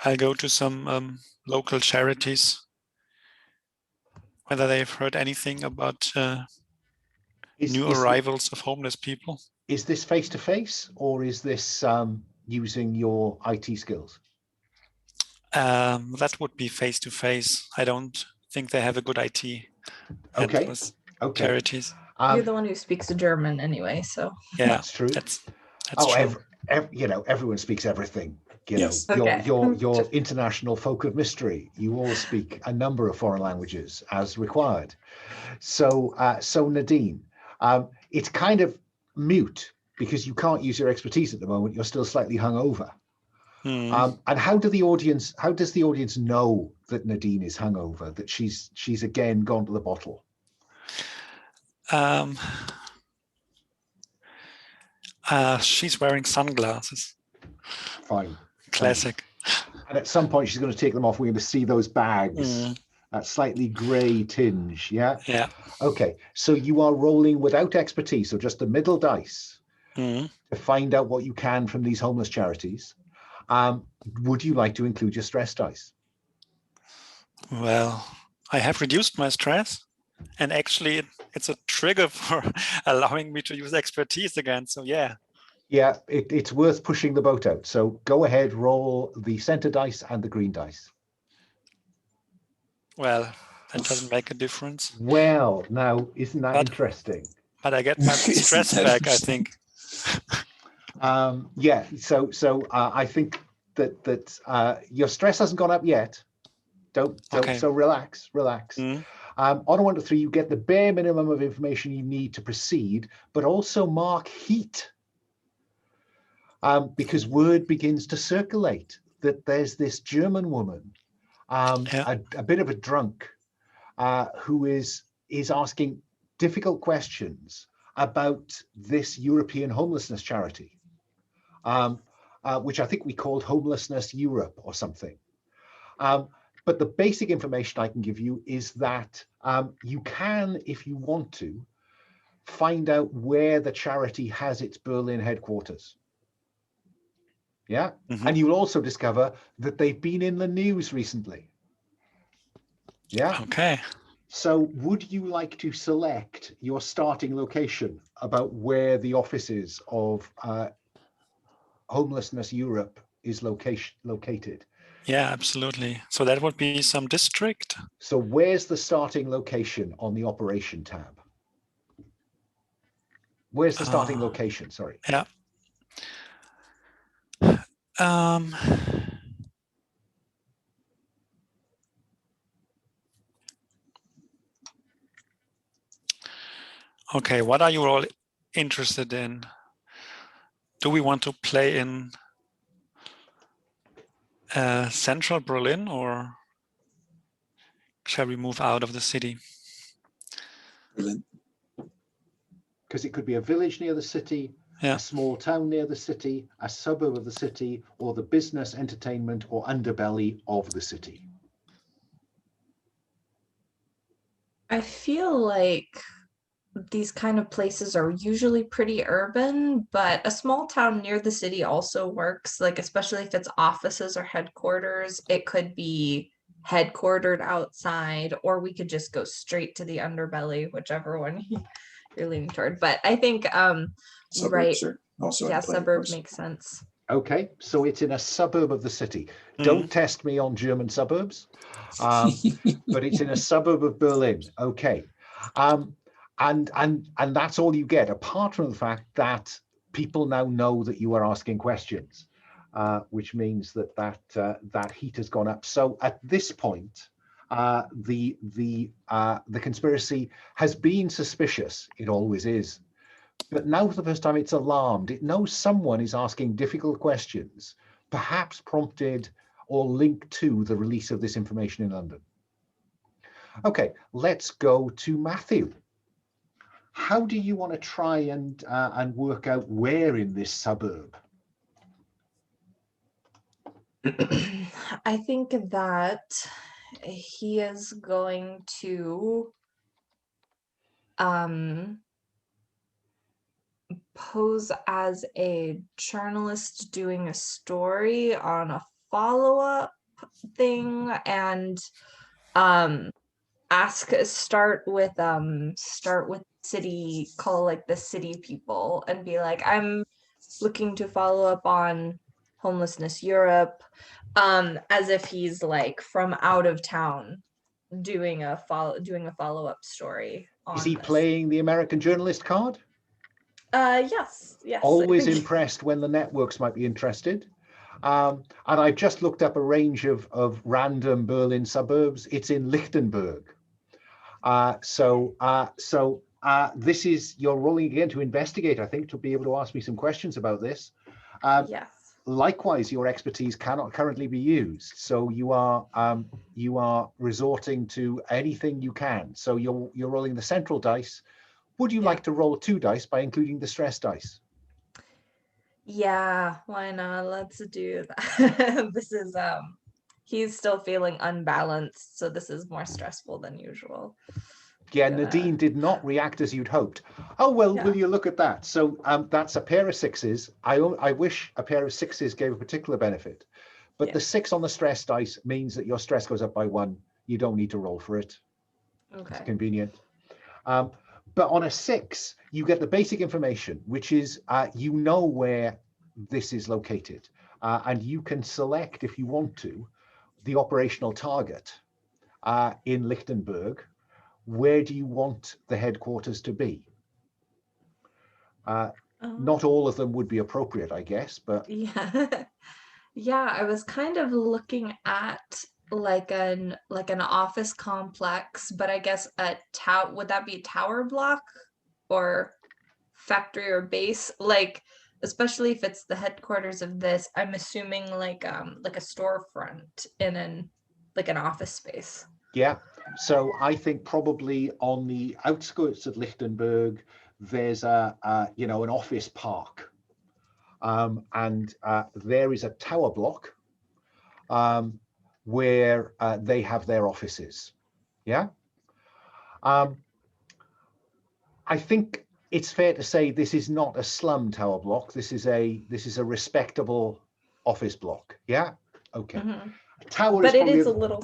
I'll go to some local charities, whether they've heard anything about new arrivals of homeless people. Is this face-to-face, or is this using your IT skills? That would be face-to-face. I don't think they have a good IT. Okay. Charities. You're the one who speaks German anyway, so. Yeah, that's true. That's true. Everyone speaks everything. Yes. Your international folk of mystery. You all speak a number of foreign languages as required. So Nadine, it's kind of mute because you can't use your expertise at the moment. You're still slightly hungover. And how does the audience know that Nadine is hungover? That she's again gone to the bottle? She's wearing sunglasses. Fine. Classic. And at some point she's going to take them off. We're going to see those bags, that slightly grey tinge. Yeah. Yeah. Okay. So you are rolling without expertise, so just the middle dice to find out what you can from these homeless charities. Would you like to include your stress dice? Well, I have reduced my stress, and actually it's a trigger for allowing me to use expertise again. So yeah. Yeah, it's worth pushing the boat out. So go ahead, roll the center dice and the green dice. Well, that doesn't make a difference. Well, now, isn't that interesting? But I get my stress back, I think. Yeah, so I think that your stress hasn't gone up yet. Don't. So relax. On a 1 to 3, you get the bare minimum of information you need to proceed, but also mark heat. Because word begins to circulate that there's this German woman, a bit of a drunk, who is asking difficult questions about this European homelessness charity, which I think we called Homelessness Europe or something. But But the basic information I can give you is that you can, if you want to, find out where the charity has its Berlin headquarters. Yeah. And you'll also discover that they've been in the news recently. Yeah. Okay. So would you like to select your starting location about where the offices of Homelessness Europe is located? Yeah, absolutely. So that would be some district. So where's the starting location on the operation tab? Where's the starting location? Sorry. Yeah. Okay, what are you all interested in? Do we want to play in central Berlin, or shall we move out of the city? Berlin. Because it could be a village near the city, Yeah. a small town near the city, a suburb of the city, or the business, entertainment, or underbelly of the city. I feel like these kind of places are usually pretty urban, but a small town near the city also works, like especially if it's offices or headquarters. It could be headquartered outside, or we could just go straight to the underbelly, whichever one you're leaning toward. But I think Suburbs are also yeah, at play, of suburb course. makes sense. Okay, so it's in a suburb of the city. Don't test me on German suburbs, but it's in a suburb of Berlin. Okay, and that's all you get, apart from the fact that people now know that you are asking questions, which means that heat has gone up. So at this point, the conspiracy has been suspicious. It always is. But now for the first time, it's alarmed. It knows someone is asking difficult questions, perhaps prompted or linked to the release of this information in London. Okay, let's go to Matthew. How do you want to try and work out where in this suburb? I think that he is going to pose as a journalist doing a story on a follow-up thing, and start with city, call like the city people and be like, I'm looking to follow up on Homelessness Europe, as if he's like from out of town doing a follow-up story on Is he this. playing the American journalist card? Yes. Always impressed when the networks might be interested. And I've just looked up a range of random Berlin suburbs. It's in Lichtenberg. So this is, you're rolling again to investigate, I think, to be able to ask me some questions about this. Yes. Likewise, your expertise cannot currently be used, so you are resorting to anything you can. So you're rolling the central dice. Would you like to roll 2 dice by including the stress dice? Yeah, why not? Let's do that. This is he's still feeling unbalanced, so this is more stressful than usual. Yeah, Nadine did not react as you'd hoped. Oh, well, Yeah. will you look at that? So that's a pair of 6s. I wish a pair of 6s gave a particular benefit, but the 6 on the stress dice means that your stress goes up by 1. You don't need to roll for it. Okay. It's convenient. But on a 6, you get the basic information, which is you know where this is located, and you can select, if you want to, the operational target in Lichtenberg. Where do you want the headquarters to be? Not all of them would be appropriate, I guess, but yeah. Yeah, I was kind of looking at like an office complex, but I guess would that be a tower block or factory or base? Like, especially if it's the headquarters of this, I'm assuming like a storefront in an office space. yeah. So I think probably on the outskirts of Lichtenberg, there's an office park, and there is a tower block. where they have their offices. Yeah. I think it's fair to say this is not a slum tower block. This is a respectable office block. Yeah. Okay. Tower But is it is a probably little,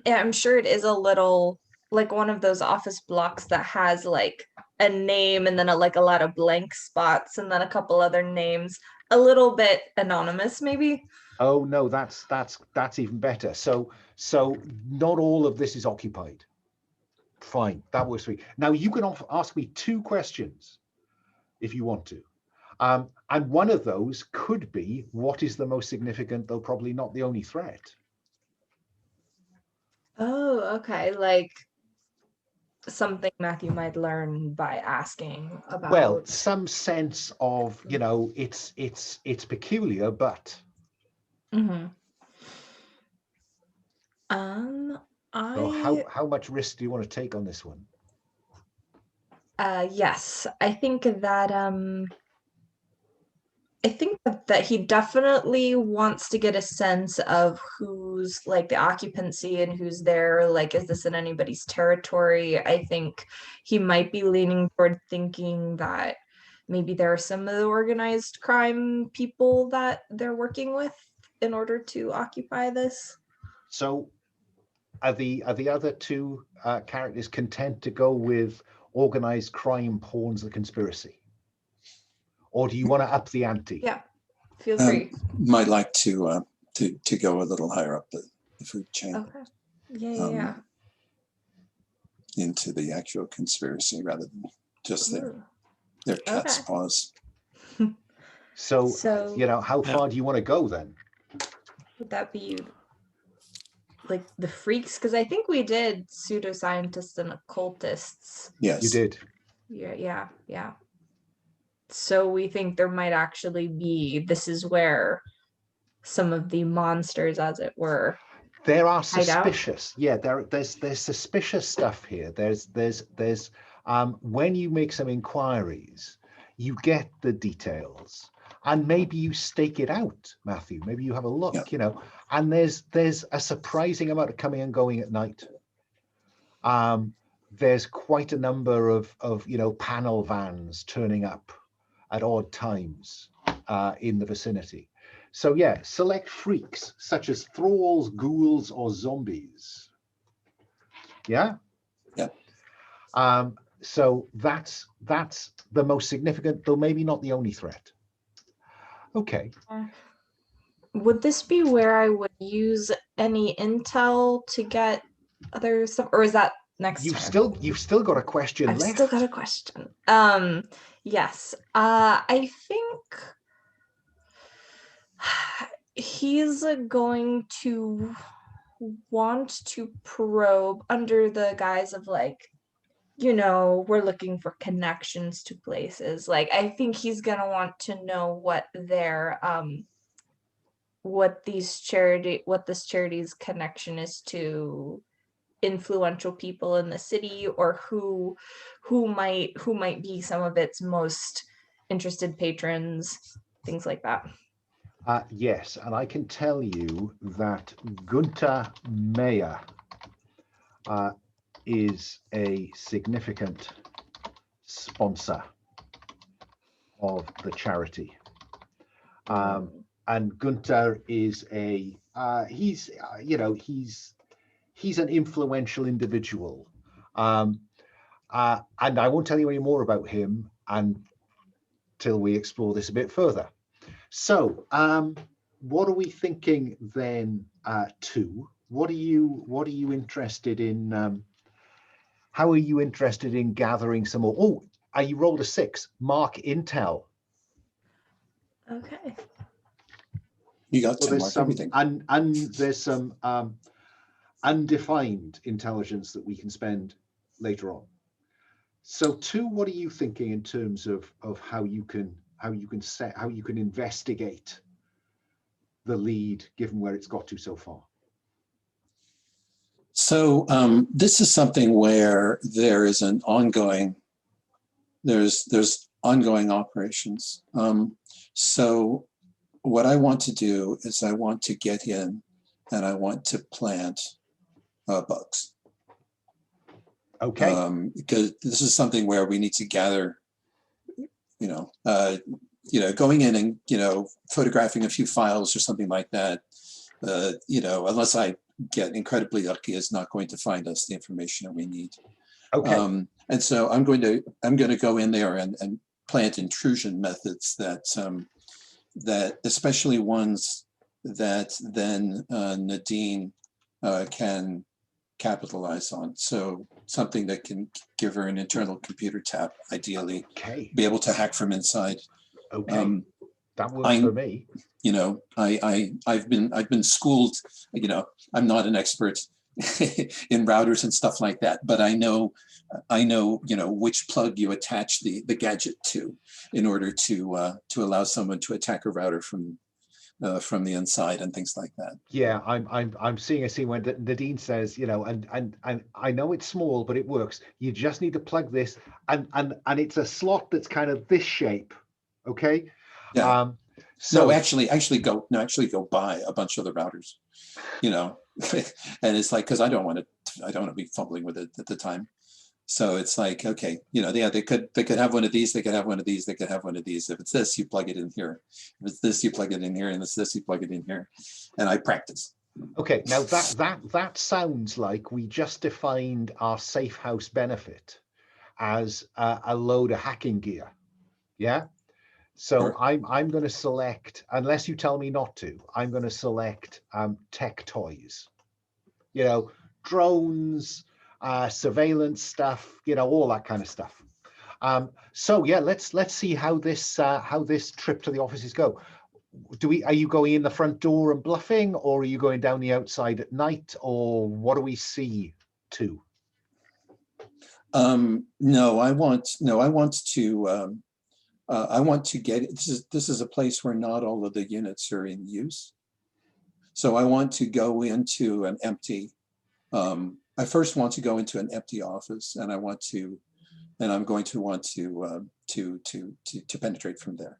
yeah, I'm sure it is a little like one of those office blocks that has like a name and then like a lot of blank spots and then a couple other names, a little bit anonymous maybe. Oh no, that's even better. So not all of this is occupied. Fine, that works for me. Now you can ask me 2 questions if you want to. And one of those could be, what is the most significant, though probably not the only threat? Oh, okay. Like something Matthew might learn by asking about. Well, some sense of, you know, it's peculiar, but. Mm-hmm. So how much risk do you want to take on this one? Yes, I think that he definitely wants to get a sense of who's like the occupancy and who's there. Like, is this in anybody's territory? I think he might be leaning toward thinking that maybe there are some of the organized crime people that they're working with in order to occupy this. So are the other 2 characters content to go with organized crime pawns the conspiracy? Or do you want to up the ante? Yeah, feel free. Might like to go a little higher up the food chain. Okay. Yeah. Into the actual conspiracy rather than just their cat's Okay. paws. So you know, how far do you want to go then? Would that be like the freaks? Because I think we did pseudoscientists and occultists. Yes, you did. Yeah. So we think there might actually be, this is where some of the monsters, as it were, there are suspicious. Yeah, there's suspicious stuff here. There's when you make some inquiries, you get the details, and maybe you stake it out, Matthew. Maybe you have a look, you know, and there's a surprising amount of coming and going at night. There's quite a number of you know, panel vans turning up at odd times in the vicinity. So yeah, select freaks such as thralls, ghouls, or zombies. Yeah. So that's the most significant, though maybe not the only threat. Okay. Would this be where I would use any intel to get other stuff, or is that next time? You've still got a question left. I've still got a question. Yes. I think he's going to want to probe under the guise of like, you know, we're looking for connections to places. Like, I think he's gonna want to know what their what this charity's connection is to influential people in the city, or who might be some of its most interested patrons, things like that. Yes, and I can tell you that Gunther Meyer is a significant sponsor of the charity. And Gunther is he's an influential individual. And I won't tell you any more about him until we explore this a bit further. So what are we thinking then, 2? What are you interested in? How are you interested in gathering some more? Oh, you rolled a 6. Mark intel. Okay. You got to there's mark some everything. there's some undefined intelligence that we can spend later on. So 2, what are you thinking in terms of how you can investigate the lead given where it's got to so far? So this is something where there is an ongoing, there's ongoing operations. So what I want to do is I want to get in and I want to plant bugs. Okay. Because this is something where we need to gather, going in and, photographing a few files or something like that, unless I get incredibly lucky, is not going to find us the information that we need. Okay. And so I'm going to go in there and plant intrusion methods that especially ones that then Nadine can capitalize on. So something that can give her an internal computer tap, ideally, Okay. be able to hack from inside. Okay. That works for me. I've been schooled. I'm not an expert in routers and stuff like that, but I know which plug you attach the gadget to in order to allow someone to attack a router from the inside and things like that. Yeah, I'm seeing a scene when Nadine says, and I know it's small, but it works. You just need to plug this, and it's a slot that's kind of this shape. Okay. Yeah. So actually go buy a bunch of the routers, and it's like, because I don't want to be fumbling with it at the time. So it's like, okay, they could have one of these, they could have one of these, they could have one of these. If it's this, you plug it in here. If it's this, you plug it in here, and it's this, you plug it in here. And I practice. Okay, now that sounds like we just defined our safe house benefit as a load of hacking gear. Yeah. So Sure. I'm going to select, unless you tell me not to, I'm going to select tech toys, drones, surveillance stuff, all that kind of stuff. So yeah, let's see how this trip to the offices go. Are you going in the front door and bluffing, or are you going down the outside at night, or what do we see to? No, I want to get, this is a place where not all of the units are in use. So I want to go into an empty, I first want to go into an empty office, and I'm going to want to penetrate from there.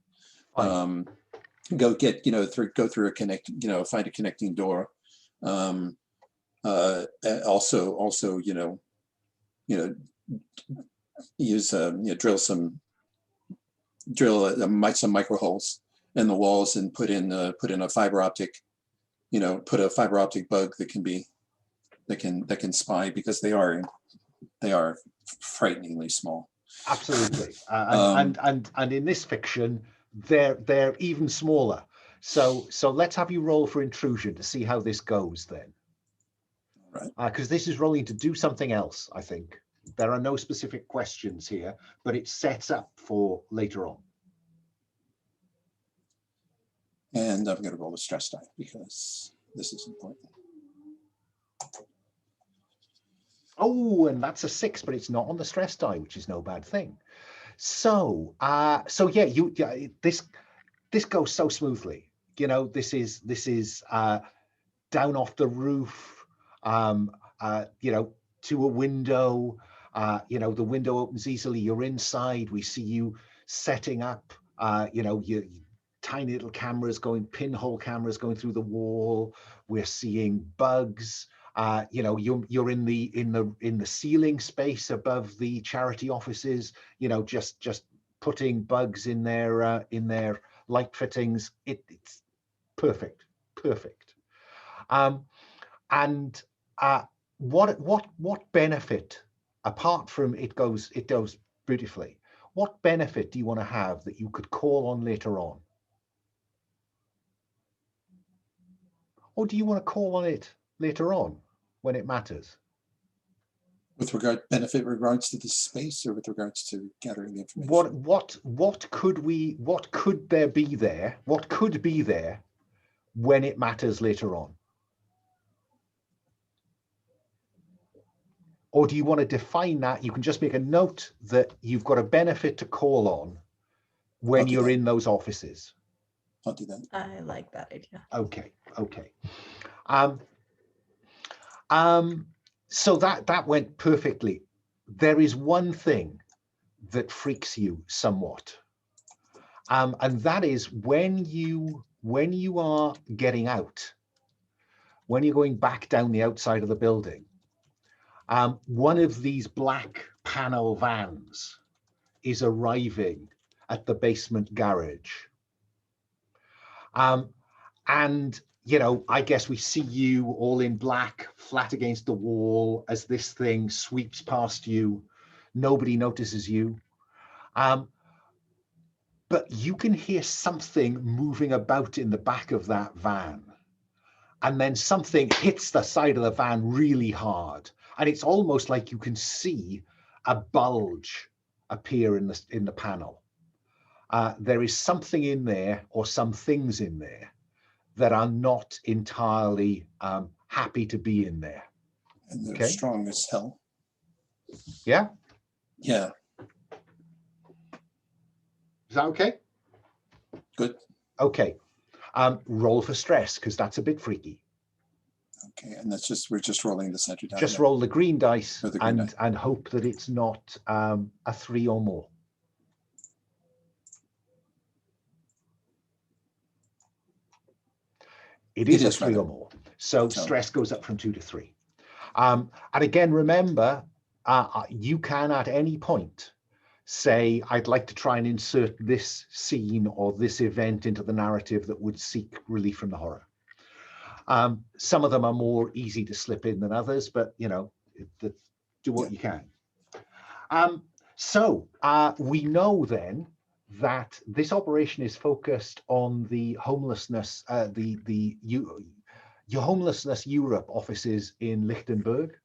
Go get, go through a find a connecting door. Also, use, drill some micro holes in the walls and put in a fiber optic, put a fiber optic bug that can spy, because they are frighteningly small. Absolutely. And in this fiction, they're even smaller. So let's have you roll for intrusion to see how this goes then. Right. Because this is rolling to do something else, I think. There are no specific questions here, but it sets up for later on. And I'm going to roll a stress die because this is important. Oh, and that's a 6, but it's not on the stress die, which is no bad thing. So yeah, this goes so smoothly. This is down off the roof, to a window. The window opens easily. You're inside. We see you setting up, your tiny little cameras pinhole cameras going through the wall. We're seeing bugs. You're in the ceiling space above the charity offices. Just putting bugs in their light fittings. It's perfect. And what benefit, apart from it goes beautifully, what benefit do you want to have that you could call on later on? Or do you want to call on it later on when it matters? With regards to the space, or with regards to gathering the information? What could be there when it matters later on? Or do you want to define that? You can just make a note that you've got a benefit to call on when you're in those offices. I'll do that. I like that idea. Okay. So that went perfectly. There is one thing that freaks you somewhat, and that is when you are getting out. when you're going back down the outside of the building, one of these black panel vans is arriving at the basement garage. And, you know, I guess we see you all in black, flat against the wall as this thing sweeps past you. Nobody notices you. But you can hear something moving about in the back of that van. And then something hits the side of the van really hard. And it's almost like you can see a bulge appear in the panel. There is something in there, or some things in there, that are not entirely happy to be in there. And they're strong as hell. Yeah? Yeah. Is that okay? Good. Okay. Roll for stress, because that's a bit freaky. Okay, and that's just, we're just rolling the center die. Just roll the green dice die. And hope that it's not a 3 or more. It is a 3 or more. So stress goes up from 2 to 3. And again, remember, you can at any point say, I'd like to try and insert this scene or this event into the narrative that would seek relief from the horror. Some of them are more easy to slip in than others, but, you know, do what you can. So we know then that this operation is focused on the homelessness, your Homelessness Europe offices in Lichtenberg.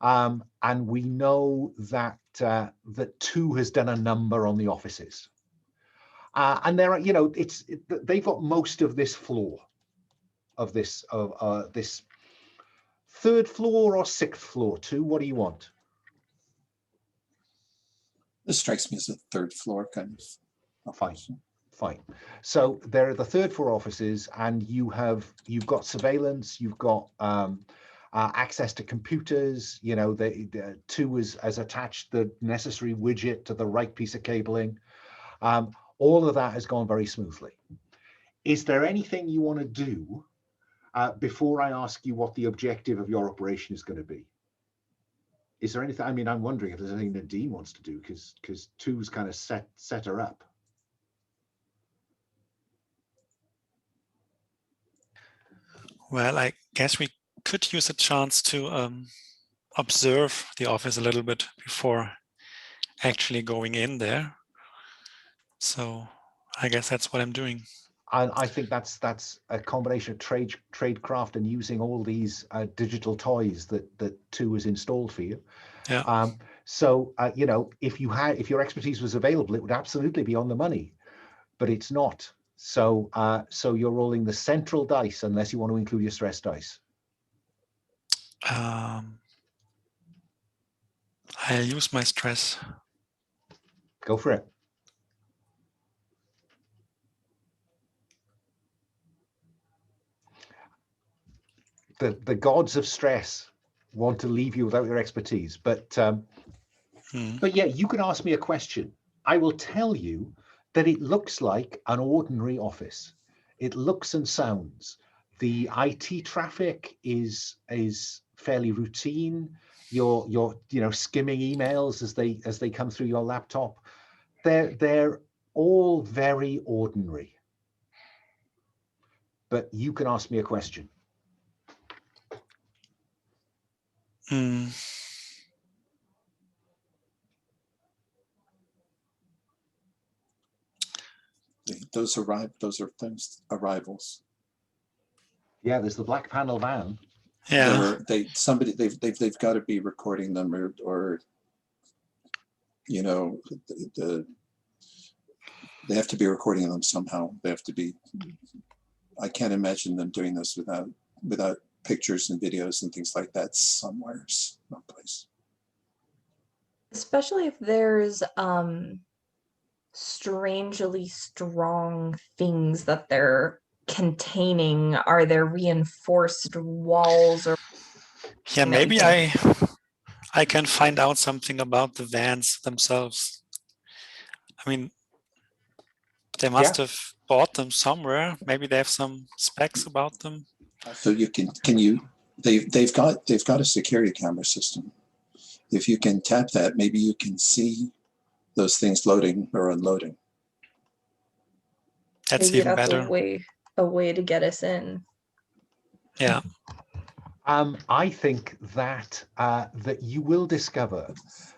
And we know that that 2 has done a number on the offices. And there are, you know, they've got most of this floor of this this 3rd floor or 6th floor, 2. What do you want? This strikes me as a 3rd floor kind of. Fine. So there are the 3rd floor offices, and you've got surveillance, you've got access to computers. You know, the 2 has attached the necessary widget to the right piece of cabling. All of that has gone very smoothly. Is there anything you want to do before I ask you what the objective of your operation is going to be? Is there anything? I mean, I'm wondering if there's anything Nadine wants to do, because 2's kind of set her up. Well, I guess we could use a chance to observe the office a little bit before actually going in there. So I guess that's what I'm doing. And I think that's a combination of tradecraft and using all these digital toys that 2 has installed for you. Yeah. So you know, if your expertise was available, it would absolutely be on the money, but it's not. So so you're rolling the central dice, unless you want to include your stress dice. I'll use my stress. Go for it. The gods of stress want to leave you without your expertise, but yeah, you can ask me a question. I will tell you that it looks like an ordinary office. It looks and sounds. The IT traffic is fairly routine. You're you know, skimming emails as they come through your laptop. They're all very ordinary. But you can ask me a question. Those are things, arrivals. Yeah, there's the black panel van. Yeah. They've got to be recording them, or you know, they have to be recording them somehow. They have to be. I can't imagine them doing this without pictures and videos and things like that somewhere, someplace. Especially if there's strangely strong things that they're containing. Are there reinforced walls or? Yeah, maybe I can find out something about the vans themselves. I mean, they must have bought them somewhere. Maybe they have some specs about them. So they've got a security camera system. If you can tap that, maybe you can see those things loading or unloading. That's Maybe even that's better. a way to get us in. Yeah. I think that that you will discover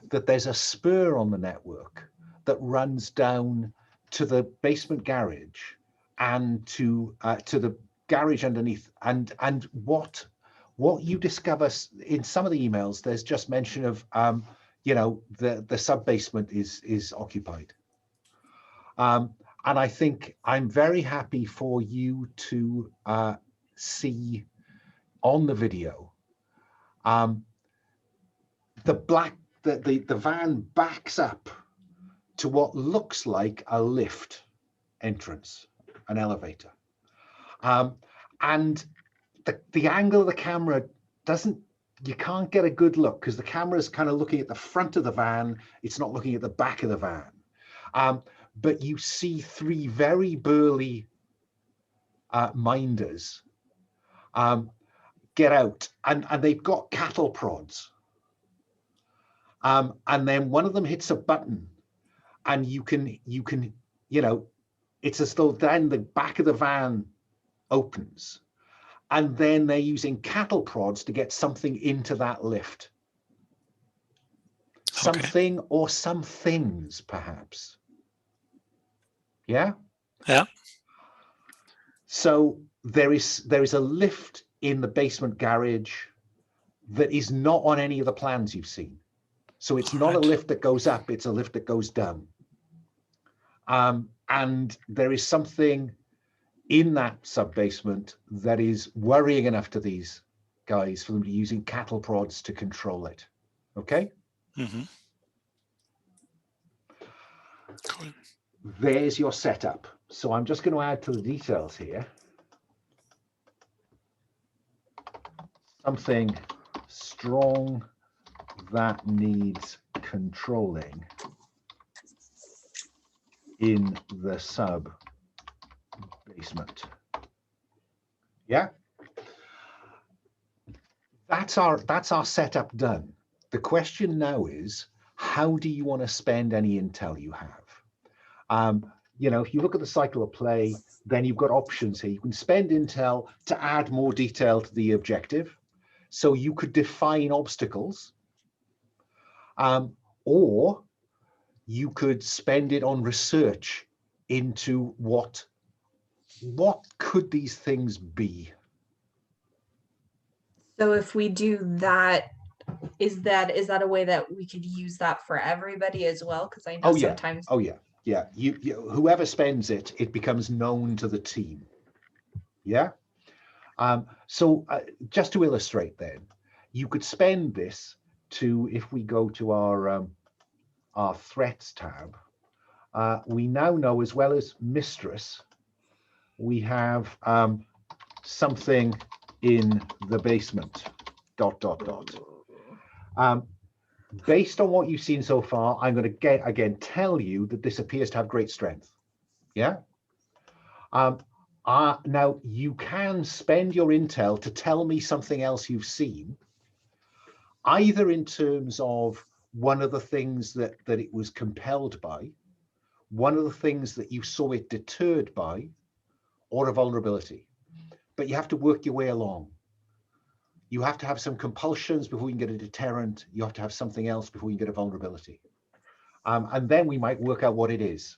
that there's a spur on the network that runs down to the basement garage and to the garage underneath. And what you discover in some of the emails, there's just mention of the sub basement is occupied. And I think I'm very happy for you to see on the video the van backs up to what looks like a lift entrance, an elevator, and the angle of the camera you can't get a good look because the camera is kind of looking at the front of the van. It's not looking at the back of the van. But you see three very burly minders get out, and they've got cattle prods. And then one of them hits a button, and you can it's as though then the back of the van opens, and then they're using cattle prods to get something into that lift. Something or some things, perhaps. Yeah. Yeah. So there is a lift in the basement garage that is not on any of the plans you've seen. So it's not a lift that goes up, it's a lift that goes down. And there is something in that sub-basement that is worrying enough to these guys for them to be using cattle prods to control it. Okay? Mm-hmm. Cool. There's your setup. So I'm just going to add to the details here. Something strong that needs controlling in the sub basement. Yeah, that's our setup done. The question now is, how do you want to spend any intel you have? If you look at the cycle of play, then you've got options here. You can spend intel to add more detail to the objective. So you could define obstacles, or you could spend it on research into what could these things be. So if we do that, is that a way that we could use that for everybody as well? Because I know sometimes. Yeah. You whoever spends it, it becomes known to the team. Yeah. So just to illustrate, then you could spend this to, if we go to our threats tab, we now know, as well as mistress, we have something in the basement, ... Based on what you've seen so far, I'm going to tell you that this appears to have great strength. Yeah. Now you can spend your intel to tell me something else you've seen, either in terms of one of the things that it was compelled by, one of the things that you saw it deterred by, or a vulnerability. But you have to work your way along. You have to have some compulsions before you can get a deterrent. You have to have something else before you can get a vulnerability. And then we might work out what it is.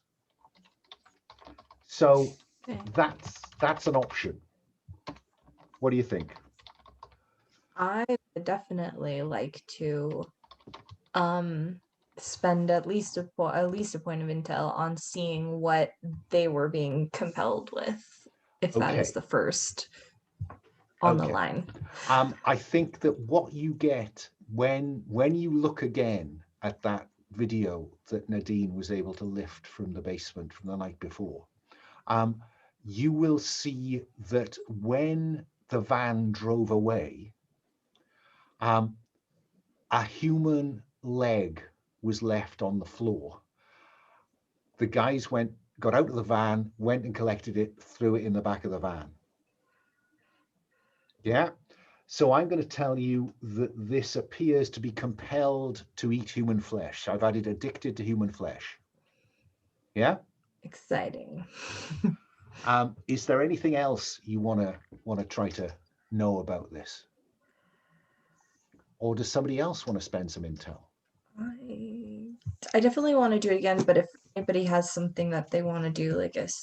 So that's an option. What do you think? I would definitely like to spend at least a point of intel on seeing what they were being compelled with, if that is the first on the line. I think that what you get when you look again at that video that Nadine was able to lift from the basement from the night before, you will see that when the van drove away, a human leg was left on the floor. The guys got out of the van, went and collected it, threw it in the back of the van. Yeah. So I'm going to tell you that this appears to be compelled to eat human flesh. I've added addicted to human flesh. Yeah. Exciting. Is there anything else you want to try to know about this? Or does somebody else want to spend some intel? I definitely want to do it again, but if anybody has something that they want to do, like if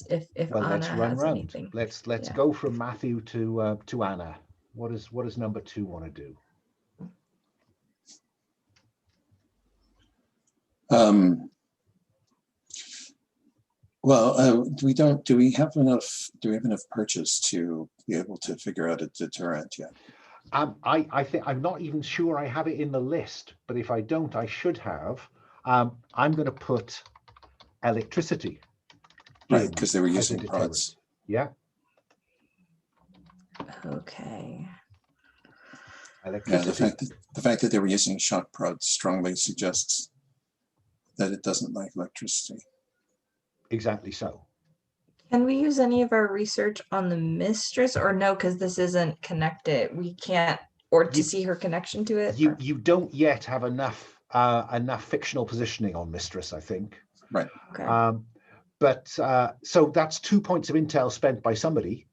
Well, Anna let's run has round. anything. Let's Yeah. go from Matthew to Anna. What does number 2 want to do? Well, do we have enough purchase to be able to figure out a deterrent yet? I think I'm not even sure I have it in the list, but if I don't, I should have. I'm going to put electricity. Right, because they were using deterrent. prods. Yeah. Okay. Yeah, the fact that they were using shock prods strongly suggests that it doesn't like electricity. Exactly so. Can we use any of our research on the mistress, or no, because this isn't connected? We can't, or to see her connection to it? You don't yet have enough fictional positioning on mistress, I think. Right. Okay. But so that's 2 points of intel spent by somebody.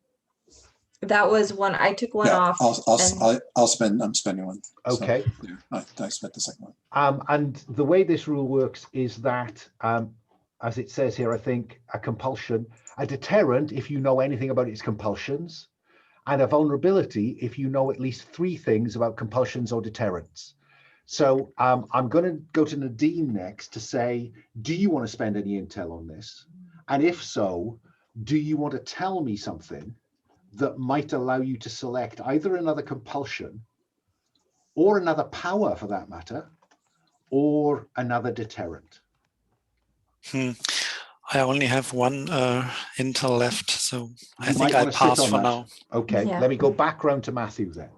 That was one. I took one off. I'm spending one. Okay. So, yeah, I spent the second one. And the way this rule works is that, as it says here, I think a compulsion, a deterrent if you know anything about its compulsions, and a vulnerability if you know at least 3 things about compulsions or deterrents. So I'm going to go to Nadine next to say, do you want to spend any intel on this? And if so, do you want to tell me something that might allow you to select either another compulsion or another power for that matter, or another deterrent? I only have one intel left, so I You think I'll pass for now. Okay, Yeah. let me go back round to Matthew then.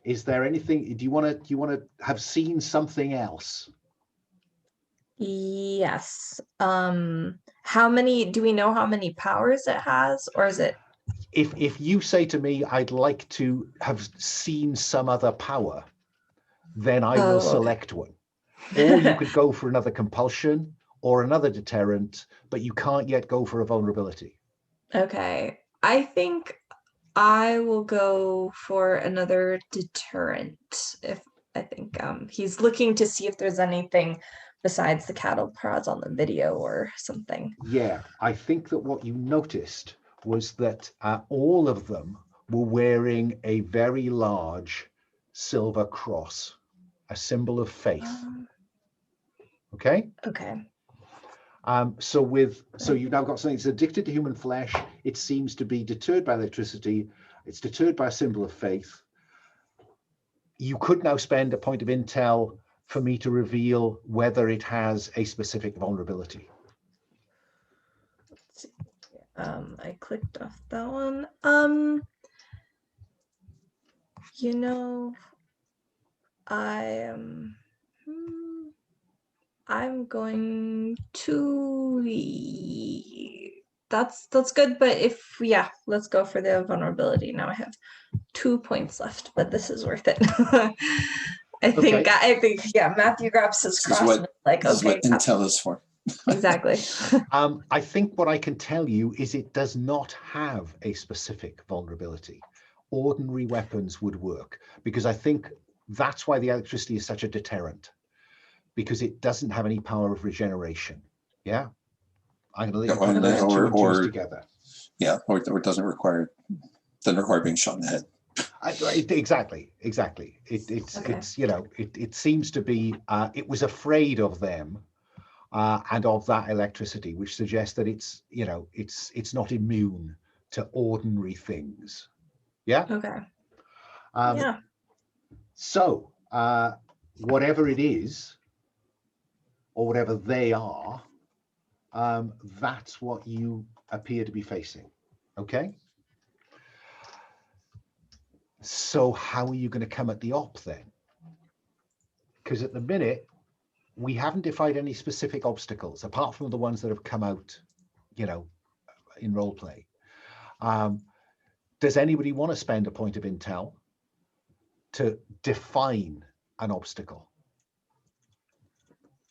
Is there anything, do you want to have seen something else? Yes. How many, do we know how many powers it has, or is it? If you say to me, I'd like to have seen some other power, then I will select one. Or you could go for another compulsion or another deterrent, but you can't yet go for a vulnerability. Okay. I think I will go for another deterrent. I think he's looking to see if there's anything besides the cattle prods on the video or something. Yeah, I think that what you noticed was that all of them were wearing a very large silver cross, a symbol of faith. Okay. Okay. So you've now got something that's addicted to human flesh. It seems to be deterred by electricity. It's deterred by a symbol of faith. You could now spend a point of intel for me to reveal whether it has a specific vulnerability. Let's see. I clicked off that one. You know, I'm going to, that's good, but let's go for the vulnerability. Now I have 2 points left, but this is worth it. I think Matthew grabs his cross and like, this is what intel is for. Exactly. I think what I can tell you is it does not have a specific vulnerability. Ordinary weapons would work, because I think that's why the electricity is such a deterrent, because it doesn't have any power of regeneration. Yeah, I'm going to let you put those 2 and 2s together. Yeah, or it doesn't require being shot in the head. Exactly. It's it seems to be it was afraid of them and of that electricity, which suggests that it's not immune to ordinary things. Yeah. Okay. Yeah. So whatever it is, or whatever they are, that's what you appear to be facing. Okay. So how are you going to come at the op then? Because at the minute, we haven't defined any specific obstacles apart from the ones that have come out, in role play. Does anybody want to spend a point of intel to define an obstacle?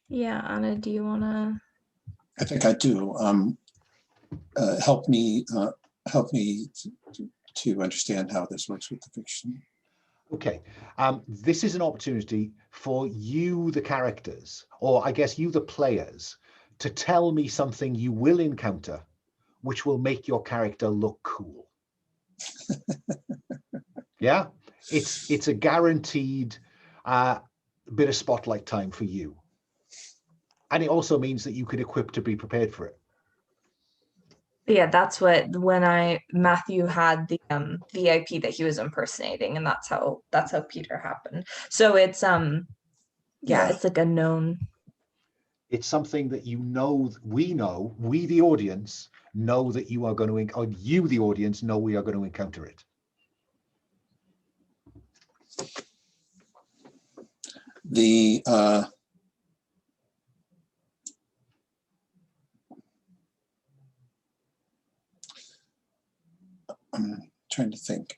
Yeah, Anna, do you want to? I think I do. Help me to understand how this works with the fiction. Okay, this is an opportunity for you, the characters, or I guess you, the players, to tell me something you will encounter which will make your character look cool. Yeah, it's a guaranteed bit of spotlight time for you. And it also means that you could equip to be prepared for it. Yeah, that's what Matthew had the VIP that he was impersonating, and that's how Peter happened. So it's it's like a known. It's something that we the audience know that you are going to, or you the audience know we are going to encounter it. I'm trying to think.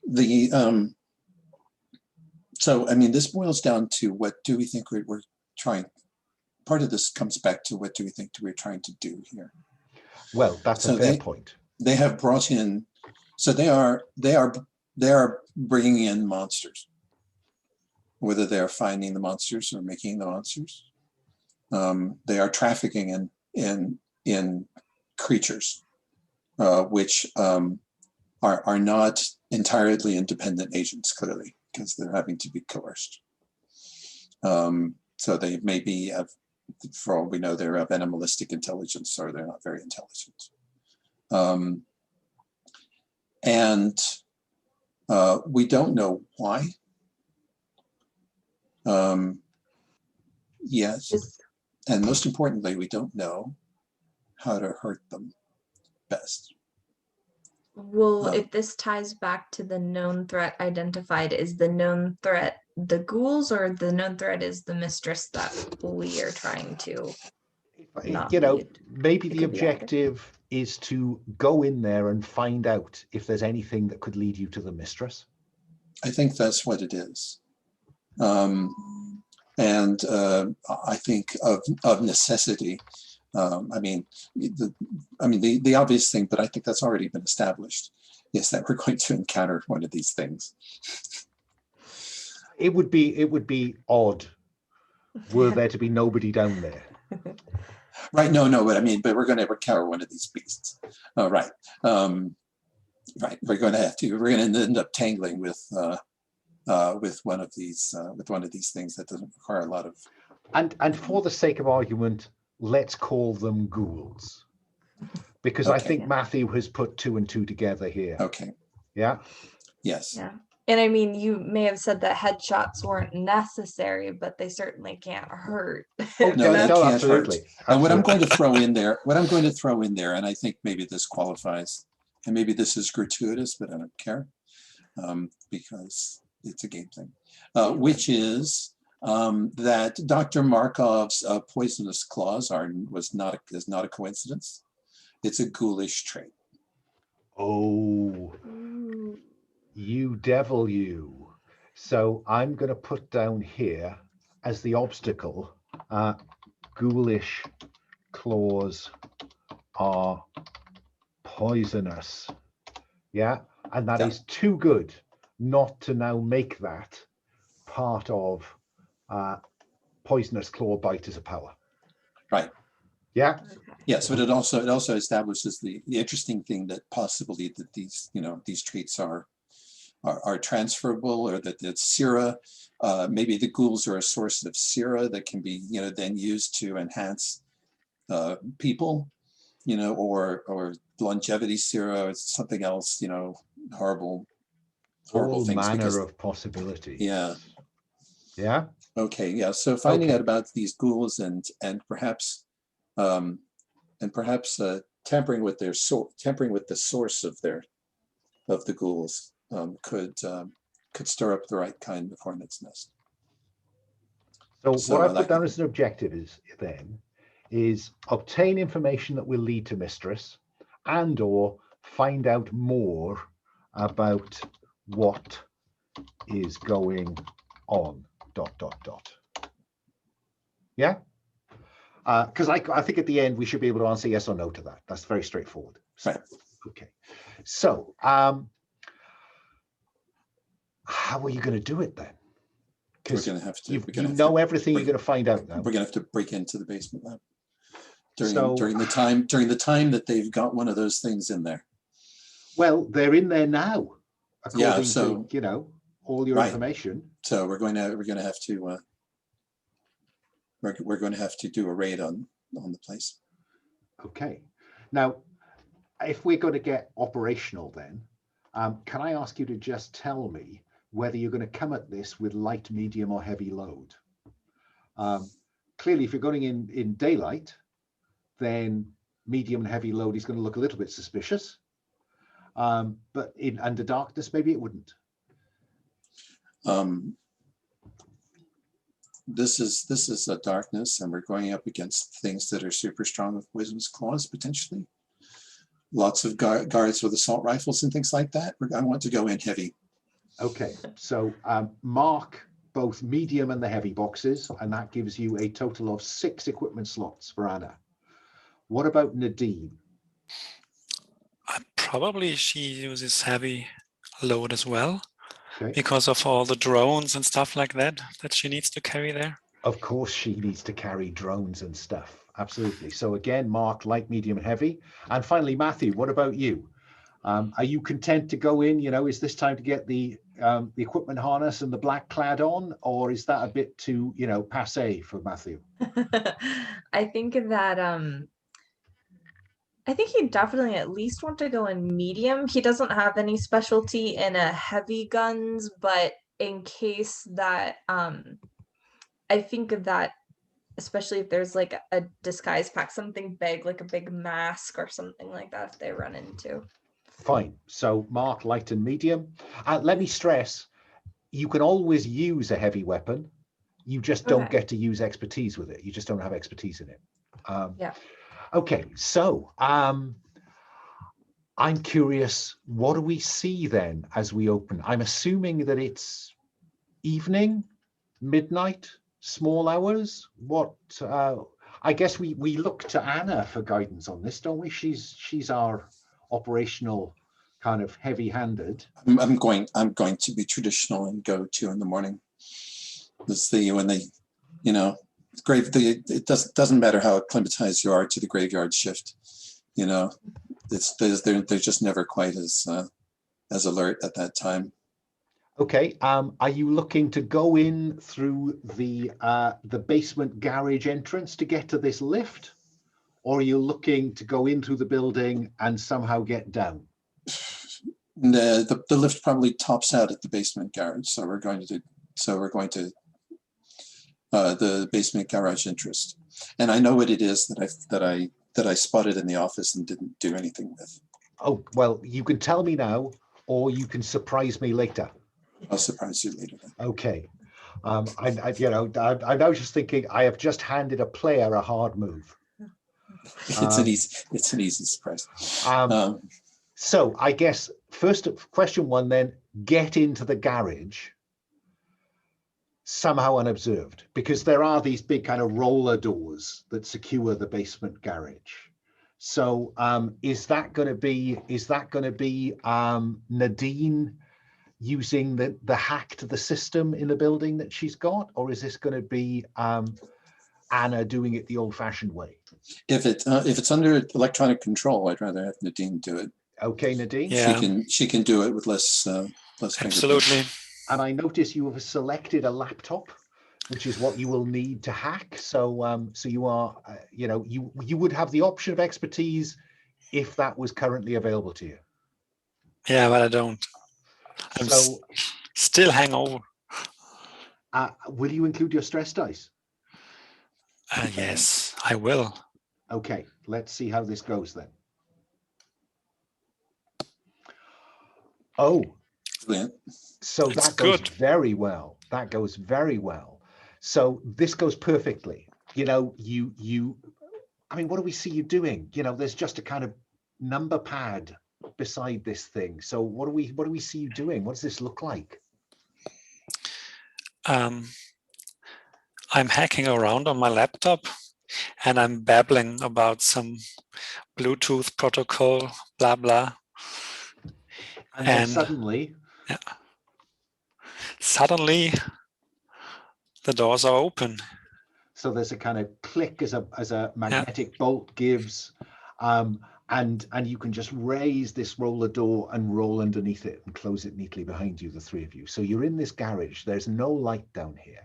So, I mean, this boils down to what do we think we're trying. Part of this comes back to what do we think we're trying to do here. Well, that's a fair point. They have brought in, so they are bringing in monsters, whether they are finding the monsters or making the monsters. They are trafficking in creatures, which are not entirely independent agents, clearly, because they're having to be coerced. So they maybe have, for all we know, they're of animalistic intelligence, or they're not very intelligent. And we don't know why. Yes. And most importantly, we don't know how to hurt them best. Well, if this ties back to the known threat identified, is the known threat the ghouls, or the known threat is the mistress that we are trying to maybe the objective is to go in there and find out if there's anything that could lead you to the mistress. I think that's what it is. And I think of necessity, the obvious thing, but I think that's already been established, is that we're going to encounter one of these things. It would be odd were there to be nobody down there. Right. No, but we're going to encounter one of these beasts. Right. Right. We're going to end up tangling with one of these things that doesn't require a lot of. And for the sake of argument, let's call them ghouls, because okay. I think Matthew has put 2 and 2 together here. Okay. Yeah. Yes. Yeah. And I mean, you may have said that headshots weren't necessary, but they certainly can't hurt. No, they can't absolutely. hurt. And what I'm going to throw in there, and I think maybe this qualifies, and maybe this is gratuitous, but I don't care, because it's a game thing, which is that Dr. Markov's poisonous claws is not a coincidence. It's a ghoulish trait. Oh. You devil you. So I'm going to put down here as the obstacle, ghoulish claws are poisonous. Yeah, and that is too good not to now make that part of poisonous claw bite as a power. Right. Yeah. Yes, but it also establishes the interesting thing that possibly that these traits are transferable, or that it's sera. Maybe the ghouls are a source of sera that can be then used to enhance people, or longevity sera, or something else, horrible all things. Manner of possibilities. Yeah. Yeah. Okay. Yeah. So finding out about these ghouls and perhaps tampering with the source of the ghouls could stir up the right kind of hornet's nest. So what I put down as an objective is obtain information that will lead to mistress, and/or find out more about what is going on, ... Yeah? Because I think at the end we should be able to answer yes or no to that. That's very straightforward. So, Right. okay. So how are you going to do it then? We're Because going to have to. you know everything you're going to find out now. We're going to have to break into the basement lab So, during the time that they've got one of those things in there. well, they're in there now, according so, to all your right. information. So we're going to have to we're going to have to do a raid on the place. Okay. Now, if we're going to get operational, then can I ask you to just tell me whether you're going to come at this with light, medium, or heavy load? Clearly, if you're going in daylight, then medium and heavy load is going to look a little bit suspicious. But in under darkness, maybe it wouldn't. This is a darkness, and we're going up against things that are super strong with poisonous claws, potentially. Lots of guards with assault rifles and things like that. I want to go in heavy. Okay, so mark both medium and the heavy boxes, and that gives you a total of 6 equipment slots for Anna. What about Nadine? Probably she uses heavy load as well, Okay. because of all the drones and stuff like that she needs to carry there. Of course she needs to carry drones and stuff. Absolutely. So again, mark light, medium, and heavy. And finally, Matthew, what about you? Are you content to go in? Is this time to get the equipment harness and the black clad on, or is that a bit too, passé for Matthew? I think that I think he'd definitely at least want to go in medium. He doesn't have any specialty in a heavy guns, but in case that I think that especially if there's like a disguise pack, something big, like a big mask or something like that, if they run into. Fine. So mark light and medium. Let me stress, you can always use a heavy weapon. You just don't get to use expertise with it. You just don't have expertise in it. Yeah. Okay, so I'm curious, what do we see then as we open? I'm assuming that it's evening, midnight, small hours. What? I guess we look to Anna for guidance on this, don't we? She's our operational kind of heavy-handed. I'm going to be traditional and go 2 in the morning. It's it doesn't matter how acclimatized you are to the graveyard shift. They're just never quite as alert at that time. Okay. Are you looking to go in through the basement garage entrance to get to this lift, or are you looking to go in through the building and somehow get down? The lift probably tops out at the basement garage, so we're going to the basement garage entrance, and I know what it is that I spotted in the office and didn't do anything with. Oh, well, you can tell me now, or you can surprise me later. I'll surprise you later. Okay. I'm now just thinking I have just handed a player a hard move. It's an easy surprise. So I guess first question 1 then, get into the garage somehow unobserved, because there are these big kind of roller doors that secure the basement garage. So is that going to be Nadine using the hack to the system in the building that she's got, or is this going to be Anna doing it the old-fashioned way? If it's under electronic control, I'd rather have Nadine do it. Okay, Nadine. Yeah. She can do it with less Absolutely. And I notice you have selected a laptop, which is what you will need to hack. So so you are you would have the option of expertise if that was currently available to you. Yeah, but I don't. I'm still hangover. Will you include your stress dice? Yes, I will. Okay, let's see how this goes then. Oh, brilliant. So that goes very well. That goes very well. So this goes perfectly. I mean, what do we see you doing? There's just a kind of number pad beside this thing. So what do we see you doing? What does this look like? I'm hacking around on my laptop and I'm babbling about some Bluetooth protocol, blah, blah. And then And suddenly, yeah, suddenly the doors are open. so there's a kind of click as a magnetic bolt gives, and you can just raise this roller door and roll underneath it and close it neatly behind you, the three of you. So you're in this garage. There's no light down here.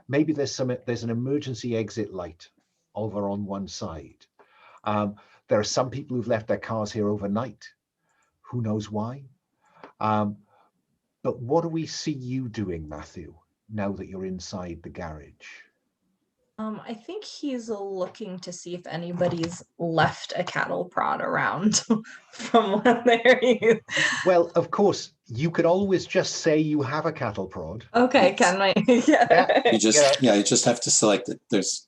Maybe there's an emergency exit light over on one side. There are some people who've left their cars here overnight. Who knows why? But what do we see you doing, Matthew, now that you're inside the garage? I think he's looking to see if anybody's left a cattle prod around from when they're used. Well, of course, you could always just say you have a cattle prod. Okay, Yes. can I? Yeah. You just you just have to select it. There's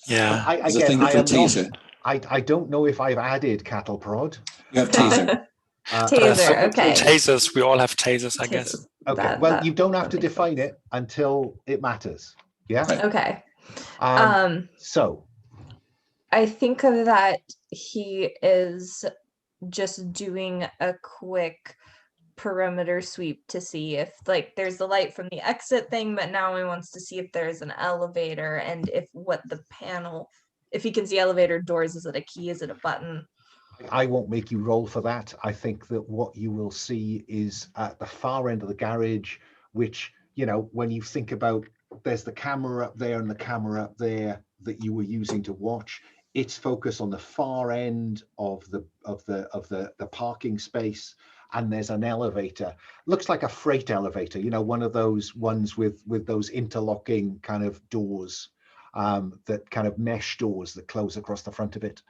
Yeah. a thing for taser. I don't know if I've added cattle prod. You have taser. Taser, okay. Tasers, we all have tasers, I guess. Okay, well, you don't have to define it until it matters. Yeah. Right. Okay. So I think that he is just doing a quick perimeter sweep to see if like there's the light from the exit thing, but now he wants to see if there's an elevator and if if he can see elevator doors. Is it a key? Is it a button? I won't make you roll for that. I think that what you will see is at the far end of the garage, which, you know, when you think about, there's the camera up there and the camera up there that you were using to watch. It's focused on the far end of the parking space, and there's an elevator. Looks like a freight elevator, you know, one of those ones with those interlocking kind of doors, that kind of mesh doors that close across the front of it.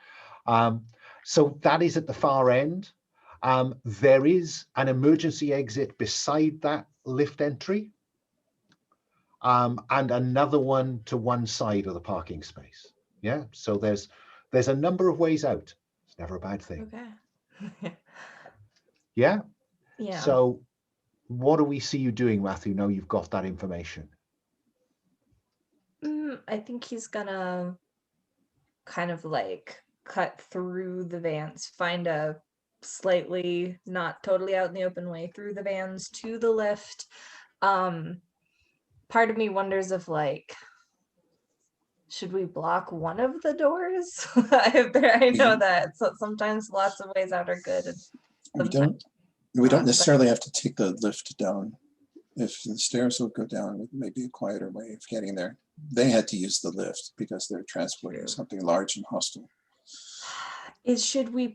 So that is at the far end. There is an emergency exit beside that lift entry, and another one to one side of the parking space. Yeah, so there's a number of ways out. It's never a bad thing. Okay. Yeah. Yeah. So what do we see you doing, Matthew? Now you've got that information. I think he's gonna kind of like cut through the vans, find a slightly not totally out in the open way through the vans to the lift. Part of me wonders if like, should we block one of the doors? I know that sometimes lots of ways out are good. We don't necessarily have to take the lift down. If the stairs will go down, it may be a quieter way of getting there. They had to use the lift because they're transporting something large and hostile. Should we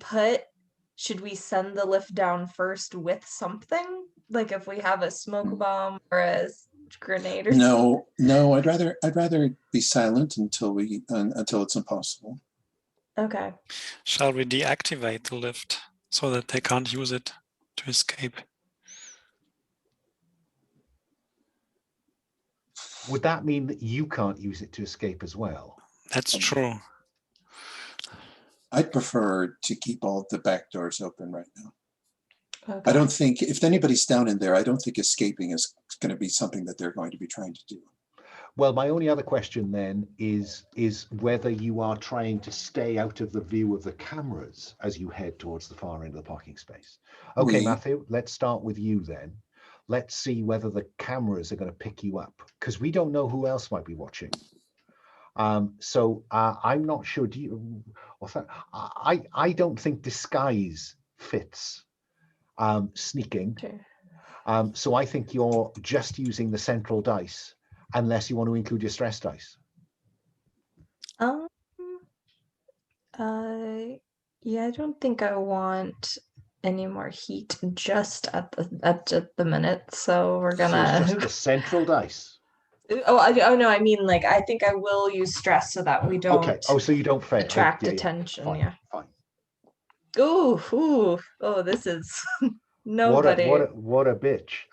send the lift down first with something? Like if we have a smoke bomb or a grenade or something? No, I'd rather be silent until it's impossible. Okay. Shall we deactivate the lift so that they can't use it to escape? Would that mean that you can't use it to escape as well? That's true. I'd prefer to keep all of the back doors open right now. Okay. I don't think, if anybody's down in there, I don't think escaping is going to be something that they're going to be trying to do. Well, my only other question then is whether you are trying to stay out of the view of the cameras as you head towards the far end of the parking space. Okay, Matthew, let's start with you then. Let's see whether the cameras are going to pick you up, because we don't know who else might be watching. So I'm not sure. I don't think disguise fits sneaking. Okay. So I think you're just using the central dice, unless you want to include your stress dice. Yeah, I don't think I want any more heat just at the minute. So we're gonna. So it's just the central dice. Oh no, I mean like I think I will use stress so that we don't. Okay. Oh, so you don't fail. Attract Yeah, attention. Fine, Yeah. Fine. Ooh. Oh, this is nobody. What a bitch.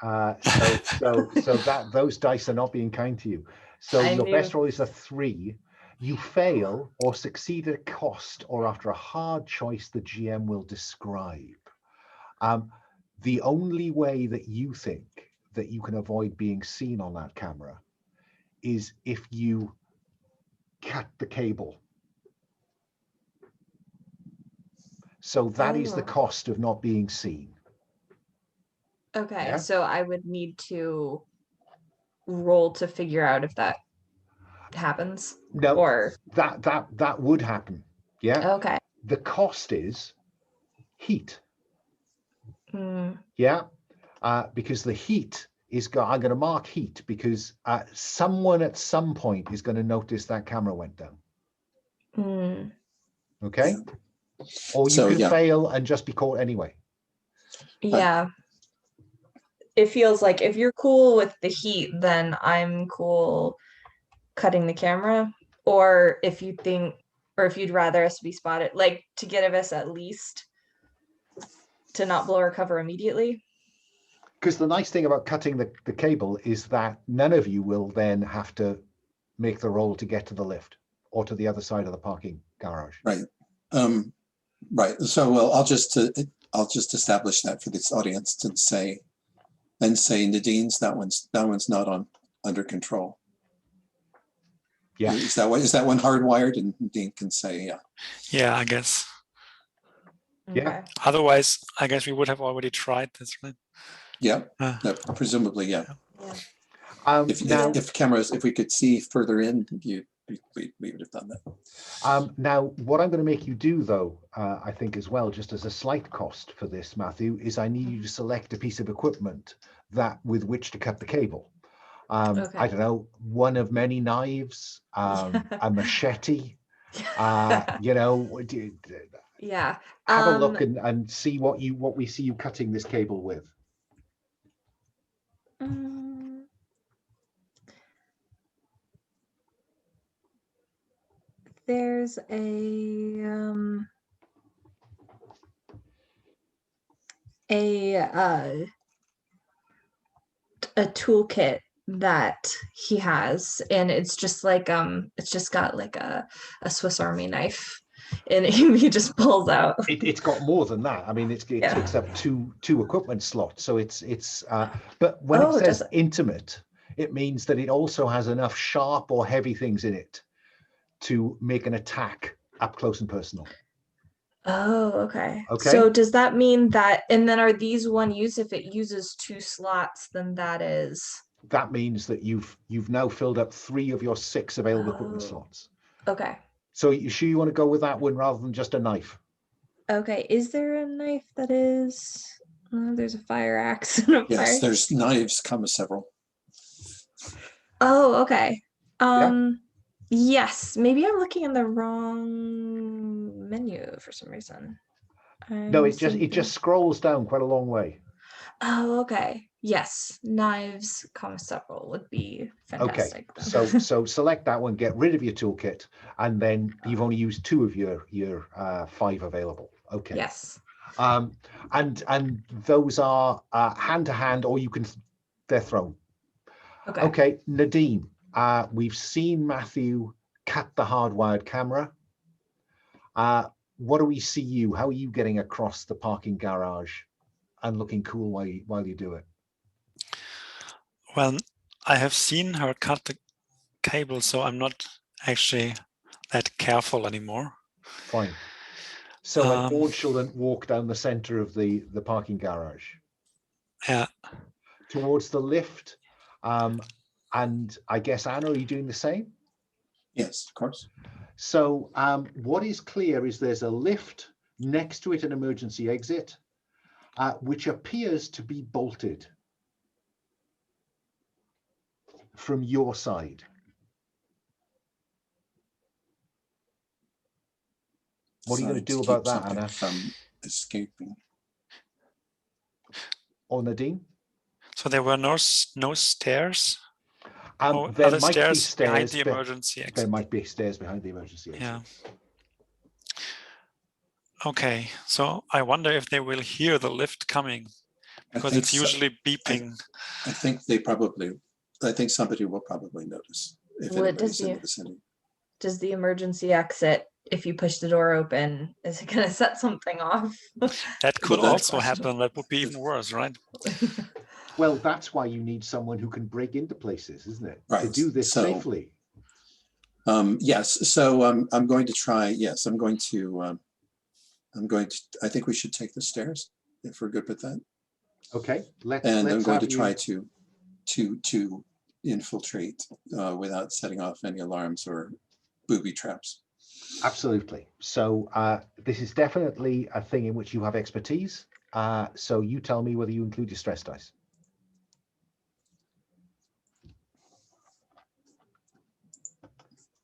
So that those dice are not being kind to you. So your best roll is a 3. You fail or succeed at a cost or after a hard choice the GM will describe. The only way that you think that you can avoid being seen on that camera is if you cut the cable. So that is the Oh. cost of not being seen. Okay, Yeah. so I would need to roll to figure out if that happens. No, Or that would happen. Yeah. okay. The cost is heat. Mm, Yeah. Because the heat is I'm going to mark heat because someone at some point is going to notice that camera went down. mm. Okay. Or you So, can yeah. fail and just be caught anyway. Yeah. It feels like if you're cool with the heat, then I'm cool cutting the camera. Or if you think, or if you'd rather us be spotted, like to get us at least to not blow our cover immediately. Because the nice thing about cutting the cable is that none of you will then have to make the roll to get to the lift or to the other side of the parking garage. Right. Right. So, well, I'll just establish that for this audience to say, Nadine's that one's not under control. Yeah. Is that one hardwired? And Nadine can say, yeah. Yeah, I guess. Yeah. Okay. Otherwise, I guess we would have already tried this, right? Yeah. Uh, No, presumably, yeah. Yeah. If we could see further in, we would have done that. Now, what I'm going to make you do, though, I think as well, just as a slight cost for this, Matthew, is I need you to select a piece of equipment with which to cut the cable. Okay. I don't know, one of many knives, a machete, you know, Yeah. have a look and see what we see you cutting this cable with. There's a toolkit that he has, and it's just like it's just got like a Swiss Army knife, and he just pulls out. It's got more than that. I mean, it takes up two equipment slots. So it's but when it says intimate, it means that it also has enough sharp or heavy things in it to make an attack up close and personal. Oh, okay. Okay. So does that mean that, and then are these one use if it uses 2 slots, then that means that you've now filled up 3 of your 6 available equipment slots. Okay. So you sure you want to go with that one rather than just a knife? Okay. Is there a knife that is there's a fire axe and a Yes, fire... there's knives come several. Oh, okay. Yeah. Yes, maybe I'm looking in the wrong menu for some reason. No, it just scrolls down quite a long way. Oh, okay. Yes, knives, several would be fantastic. Okay, so select that one, get rid of your toolkit, and then you've only used 2 of your 5 available. Okay. Yes. And those are hand to hand, or they're thrown. Okay. Okay, Nadine. We've seen Matthew cut the hardwired camera. What do we see you? How are you getting across the parking garage and looking cool while you do it? Well, I have seen her cut the cable, so I'm not actually that careful anymore. Fine. So an odd shouldn't walk down the center of the parking garage. Yeah. Towards the lift. And I guess, Anna, are you doing the same? Yes, of course. So what is clear is there's a lift, next to it an emergency exit, which appears to be bolted from your side. What are you going to do about that, Anna? From escaping. Or Nadine? So there were no stairs? There might be stairs behind the emergency exit. There might be stairs behind the emergency exit. Yeah. Okay, so I wonder if they will hear the lift coming, because it's usually beeping. I think somebody will probably notice if anybody's in the vicinity. Does the emergency exit, if you push the door open, is it going to set something off? That could also happen. That would be even worse, right? Well, that's why you need someone who can break into places, isn't it? Right. To do this safely. Yes. So I'm going to try. Yes, I'm going to. I think we should take the stairs if we're good with that. Okay. And I'm going to you... try to infiltrate without setting off any alarms or booby traps. Absolutely. So this is definitely a thing in which you have expertise. So you tell me whether you include your stress dice.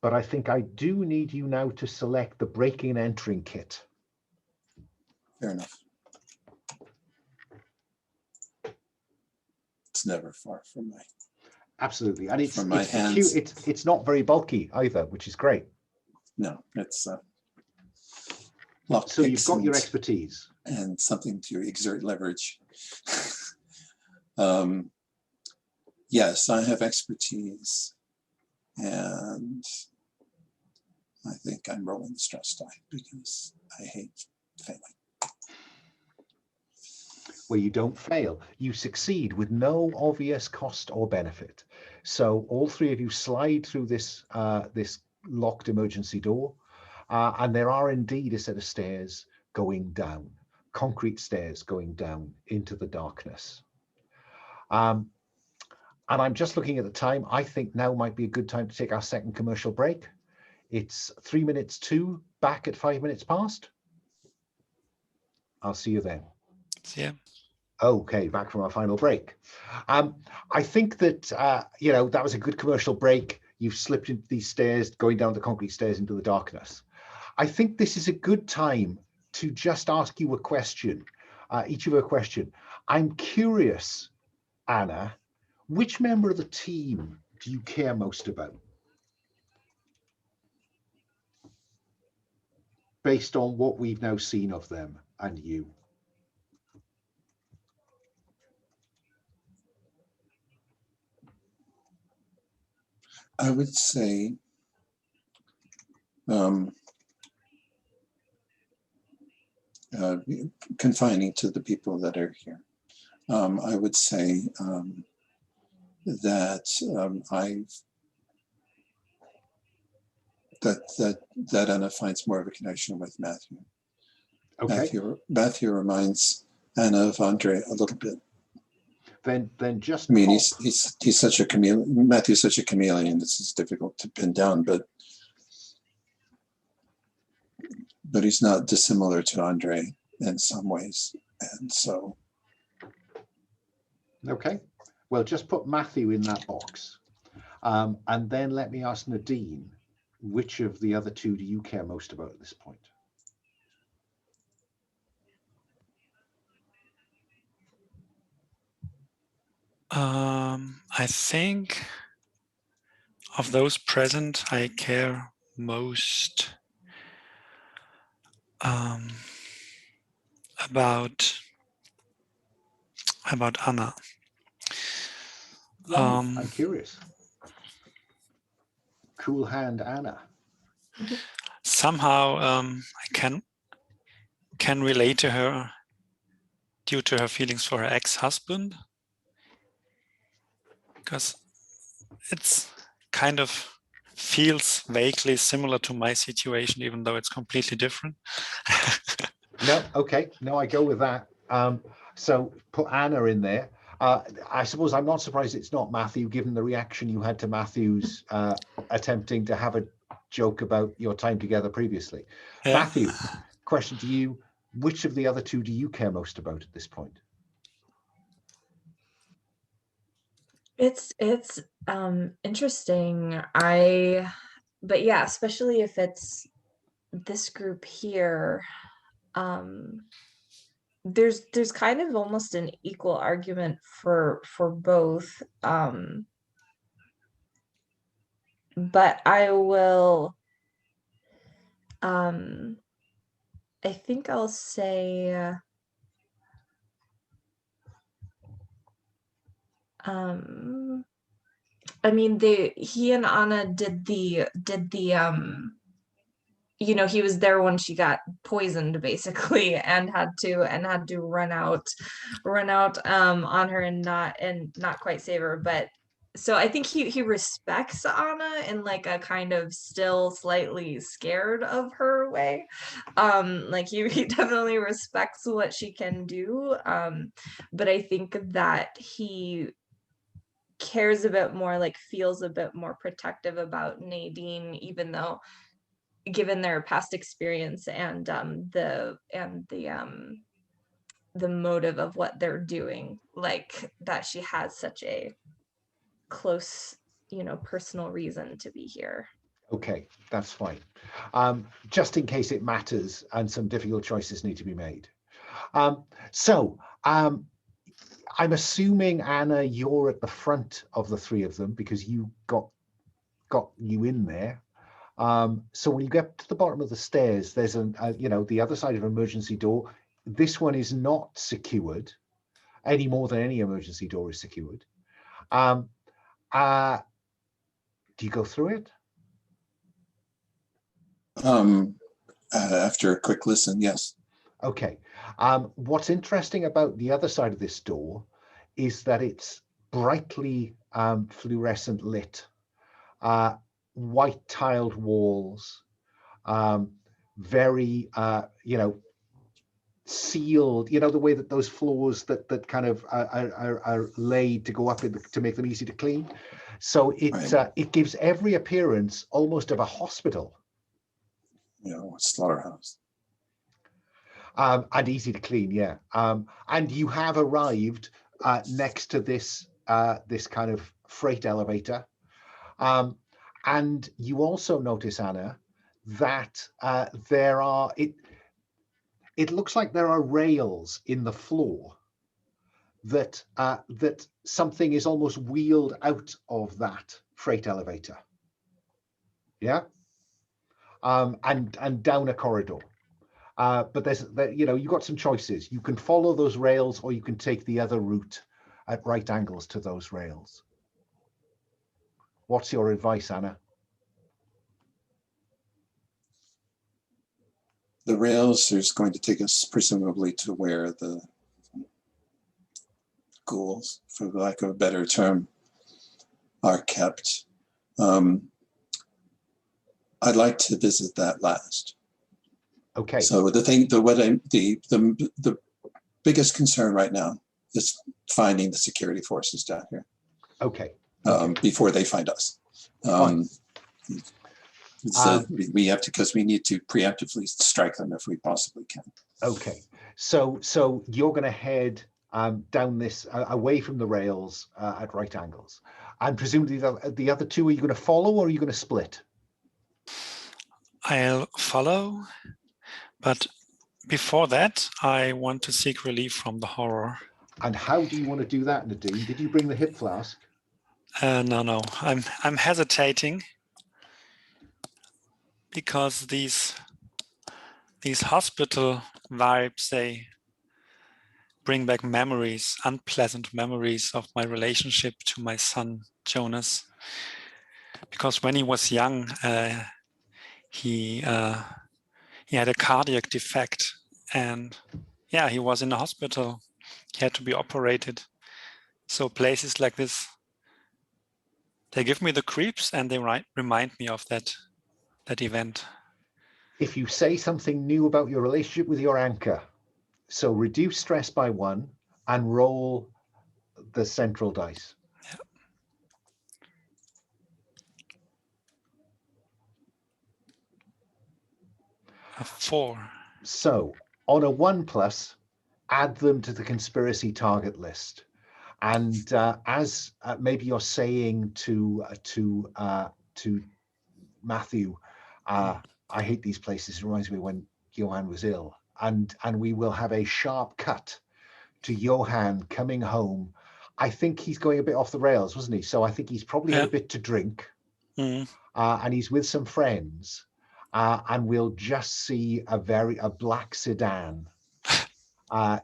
But I think I do need you now to select the breaking and entering kit. Fair enough. It's never far from my. Absolutely, and it's hands. Cute. It's not very bulky either, which is great. No, it's so you've got your expertise and something to exert leverage. Yes, I have expertise, and I think I'm rolling the stress die because I hate failing. Where you don't fail, you succeed with no obvious cost or benefit. So all three of you slide through this this locked emergency door, and there are indeed a set of stairs going down, concrete stairs going down into the darkness. And I'm just looking at the time. I think now might be a good time to take our second commercial break. It's 3 minutes to, back at 5 minutes past. I'll see you then. See ya. Okay, back from our final break. I think that, that was a good commercial break. You've slipped into these stairs, going down the concrete stairs into the darkness. I think this is a good time to just ask you a question, each of you a question. I'm curious, Anna, which member of the team do you care most about? Based on what we've now seen of them and you. I would say confining to the people that are here. I would say that that Anna finds more of a connection with Matthew. Okay. Matthew reminds Anna of Andre a little bit. Then just. I mean, he's such a chameleon. Matthew's such a chameleon. This is difficult to pin down, but he's not dissimilar to Andre in some ways, and so. Okay, well, just put Matthew in that box, and then let me ask Nadine, which of the other two do you care most about at this point? I think of those present, I care most about Anna. I'm curious. Cool hand, Anna. Somehow I can relate to her due to her feelings for her ex-husband, because it's kind of feels vaguely similar to my situation, even though it's completely different. No, okay, no, I go with that. So put Anna in there. I suppose I'm not surprised it's not Matthew, given the reaction you had to Matthew's attempting to have a joke about your time together previously. Yeah. Matthew, question to you: which of the other two do you care most about at this point? It's interesting. But yeah, especially if it's this group here, there's kind of almost an equal argument for both. But I will, I think I'll say, I mean, he and Anna did the you know, he was there when she got poisoned basically, and had to run out on her and not quite save her. But so I think he respects Anna in like a kind of still slightly scared of her way. Like he definitely respects what she can do. But I think that he cares a bit more, like feels a bit more protective about Nadine, even though given their past experience and the motive of what they're doing, like that she has such a close, you know, personal reason to be here. Okay, that's fine. Just in case it matters and some difficult choices need to be made. I'm assuming, Anna, you're at the front of the three of them because you got you in there. So when you get to the bottom of the stairs, there's you know, the other side of emergency door. This one is not secured any more than any emergency door is secured. Do you go through it? After a quick listen, yes. Okay. What's interesting about the other side of this door is that it's brightly fluorescent lit, white tiled walls, very, you know, sealed, you know, the way that those floors that kind of are laid to go up to make them easy to clean. So it gives every appearance almost of a hospital. You know, slaughterhouse. And easy to clean, yeah. And you have arrived next to this this kind of freight elevator. And you also notice, Anna, that it looks like there are rails in the floor that that something is almost wheeled out of that freight elevator. Yeah. And down a corridor. But you know, you've got some choices. You can follow those rails, or you can take the other route at right angles to those rails. What's your advice, Anna? The rails is going to take us presumably to where the ghouls, for lack of a better term, are kept. I'd like to visit that last. Okay. So the biggest concern right now is finding the security forces down here. Okay. Before they find us. We have to, because we need to preemptively strike them if we possibly can. Okay. So you're going to head down this away from the rails at right angles, and presumably the other two, are you going to follow or are you going to split? I'll follow, but before that, I want to seek relief from the horror. And how do you want to do that, Nadine? Did you bring the hip flask? No. I'm hesitating because these hospital vibes, they bring back memories, unpleasant memories of my relationship to my son Jonas. Because when he was young, he had a cardiac defect, and yeah, he was in the hospital. He had to be operated. So places like this, they give me the creeps, and they remind me of that event. If you say something new about your relationship with your anchor, so reduce stress by 1 and roll the central dice. Yeah. A 4. So on a 1+, add them to the conspiracy target list. And as maybe you're saying to Matthew, I hate these places. It reminds me when Johan was ill. And we will have a sharp cut to Johan coming home. I think he's going a bit off the rails, wasn't he? So I think he's probably had a bit to drink. And he's with some friends. And we'll just see a black sedan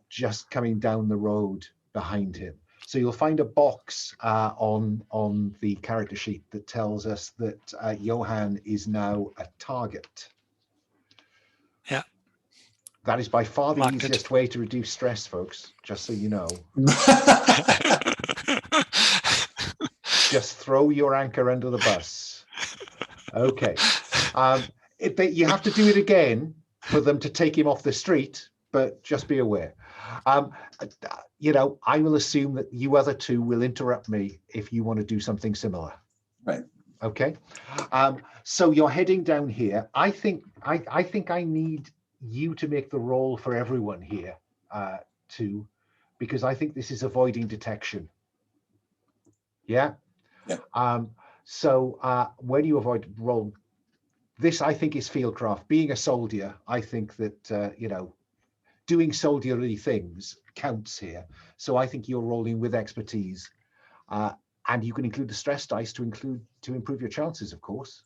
just coming down the road behind him. So you'll find a box on the character sheet that tells us that Johan is now a target. That is by far the Marked it. easiest way to reduce stress, folks, just so you know. Just throw your anchor under the bus. Okay. You have to do it again for them to take him off the street, but just be aware. You know, I will assume that you other two will interrupt me if you want to do something similar. Right. Okay. So you're heading down here. I think I need you to make the roll for everyone here, too, because I think this is avoiding detection. Yeah. Yeah. So when you avoid roll, this I think is fieldcraft. Being a soldier, I think that you know, doing soldierly things counts here. So I think you're rolling with expertise, and you can include the stress dice to improve your chances, of course.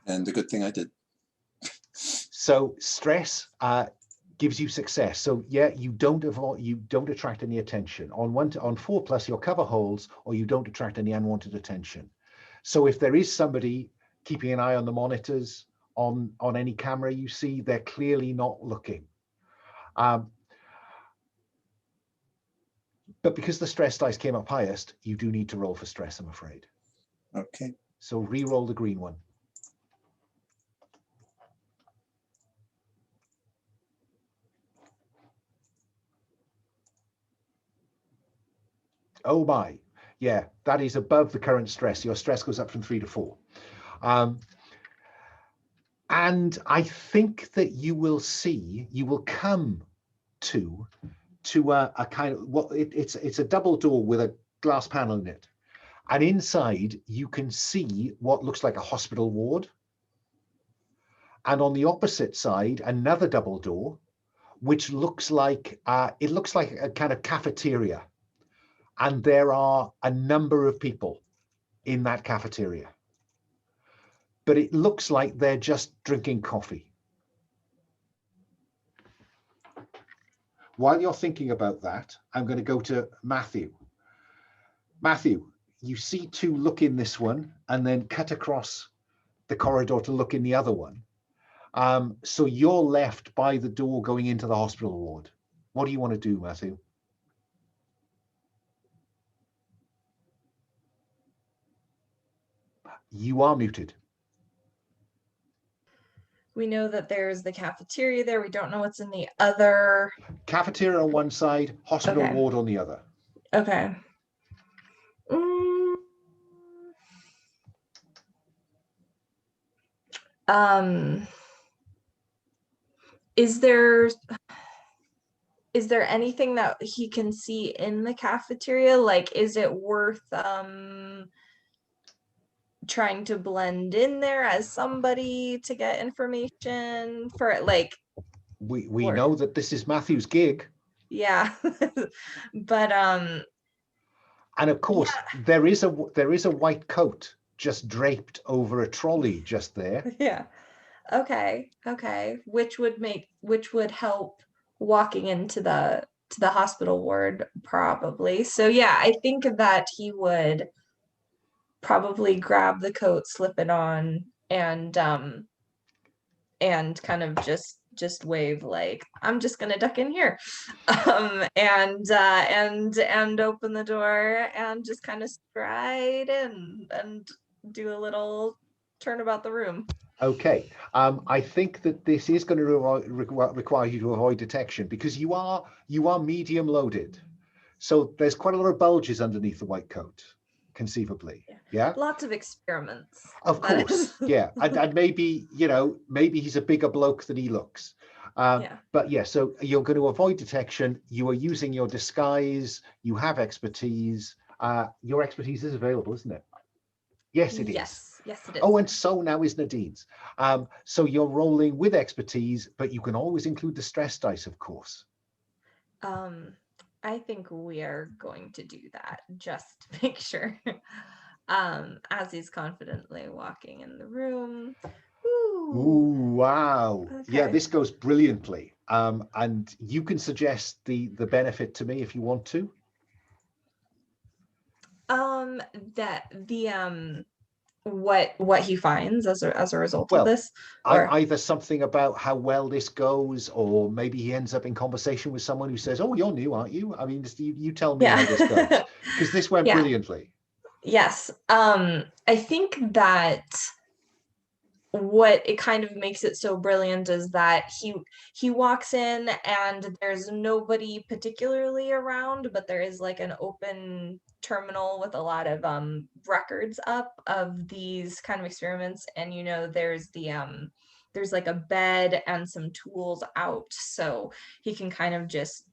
And the good thing I did. So stress gives you success. So yeah, you don't attract any attention. On 4+, your cover holds, or you don't attract any unwanted attention. So if there is somebody keeping an eye on the monitors, on any camera you see, they're clearly not looking. But because the stress dice came up highest, you do need to roll for stress, I'm afraid. Okay. So re-roll the green one. Oh my, yeah, that is above the current stress. Your stress goes up from 3 to 4. And I think that you will come to a kind of, it's a double door with a glass panel in it. And inside you can see what looks like a hospital ward. And on the opposite side, another double door, which looks like, it looks like a kind of cafeteria. And there are a number of people in that cafeteria. But it looks like they're just drinking coffee. While you're thinking about that, I'm going to go to Matthew. Matthew, you see two look in this one and then cut across the corridor to look in the other one. So you're left by the door going into the hospital ward. What do you want to do, Matthew? You are muted. We know that there's the cafeteria there. We don't know what's in the other. Cafeteria on one side, hospital Okay. ward on the other. Okay. Is there anything that he can see in the cafeteria? Like, is it worth trying to blend in there as somebody to get information for, like, we know that this is Matthew's gig. Yeah. But and of course, yeah, there is a white coat just draped over a trolley just there. Yeah. Okay. Which would help walking into the hospital ward, probably. So yeah, I think that he would probably grab the coat, slip it on, and kind of just wave, like, I'm just gonna duck in here, and open the door and just kind of stride in and do a little turnabout the room. Okay, I think that this is going to require you to avoid detection because you are medium loaded, so there's quite a lot of bulges underneath the white coat, conceivably. Yeah. Lots of experiments. Of course, yeah, and maybe, you know, maybe he's a bigger bloke than he looks. Yeah. But yeah, so you're going to avoid detection. You are using your disguise. You have expertise. Your expertise is available, isn't it? Yes, it is. Yes, it is. Oh, and so now is Nadine's. So you're rolling with expertise, but you can always include the stress dice, of course. I think we are going to do that just to make sure. As he's confidently walking in the room. Ooh, wow. Okay. Yeah, this goes brilliantly. And you can suggest the benefit to me if you want to. That what he finds as a result Well, of this, or either something about how well this goes, or maybe he ends up in conversation with someone who says, "Oh, you're new, aren't you? I mean, you tell me how this goes," because this went Yeah. brilliantly. Yes. I think that what it kind of makes it so brilliant is that he walks in and there's nobody particularly around, but there is like an open terminal with a lot of records up of these kind of experiments, and there's like a bed and some tools out, so he can kind of just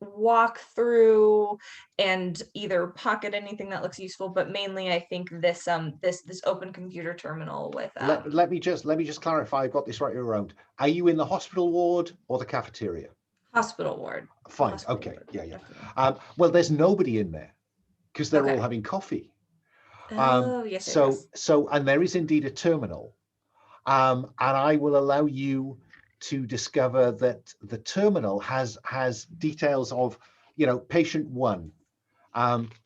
walk through and either pocket anything that looks useful, but mainly I think this open computer terminal with Let me just clarify I've got this right around. Are you in the hospital ward or the cafeteria? hospital ward. Fine. Hospital Okay. ward, Yeah. Well, there's nobody in there because they're all having coffee. Oh, yes. And there is indeed a terminal, and I will allow you to discover that the terminal has details of, patient 1,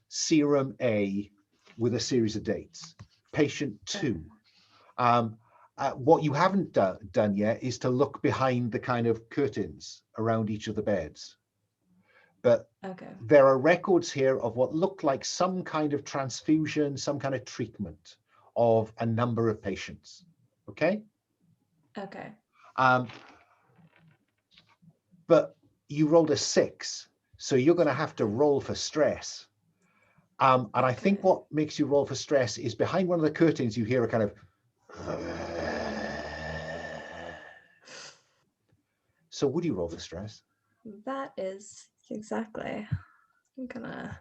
serum A with a series of dates. Patient 2. What you haven't done yet is to look behind the kind of curtains around each of the beds. But there are records here of what looked like some kind of transfusion, some kind of treatment of a number of patients. Okay. But you rolled a 6, so you're going to have to roll for stress. And I think what makes you roll for stress is behind one of the curtains, you hear a kind of. So would you roll for stress? That is exactly. I'm gonna.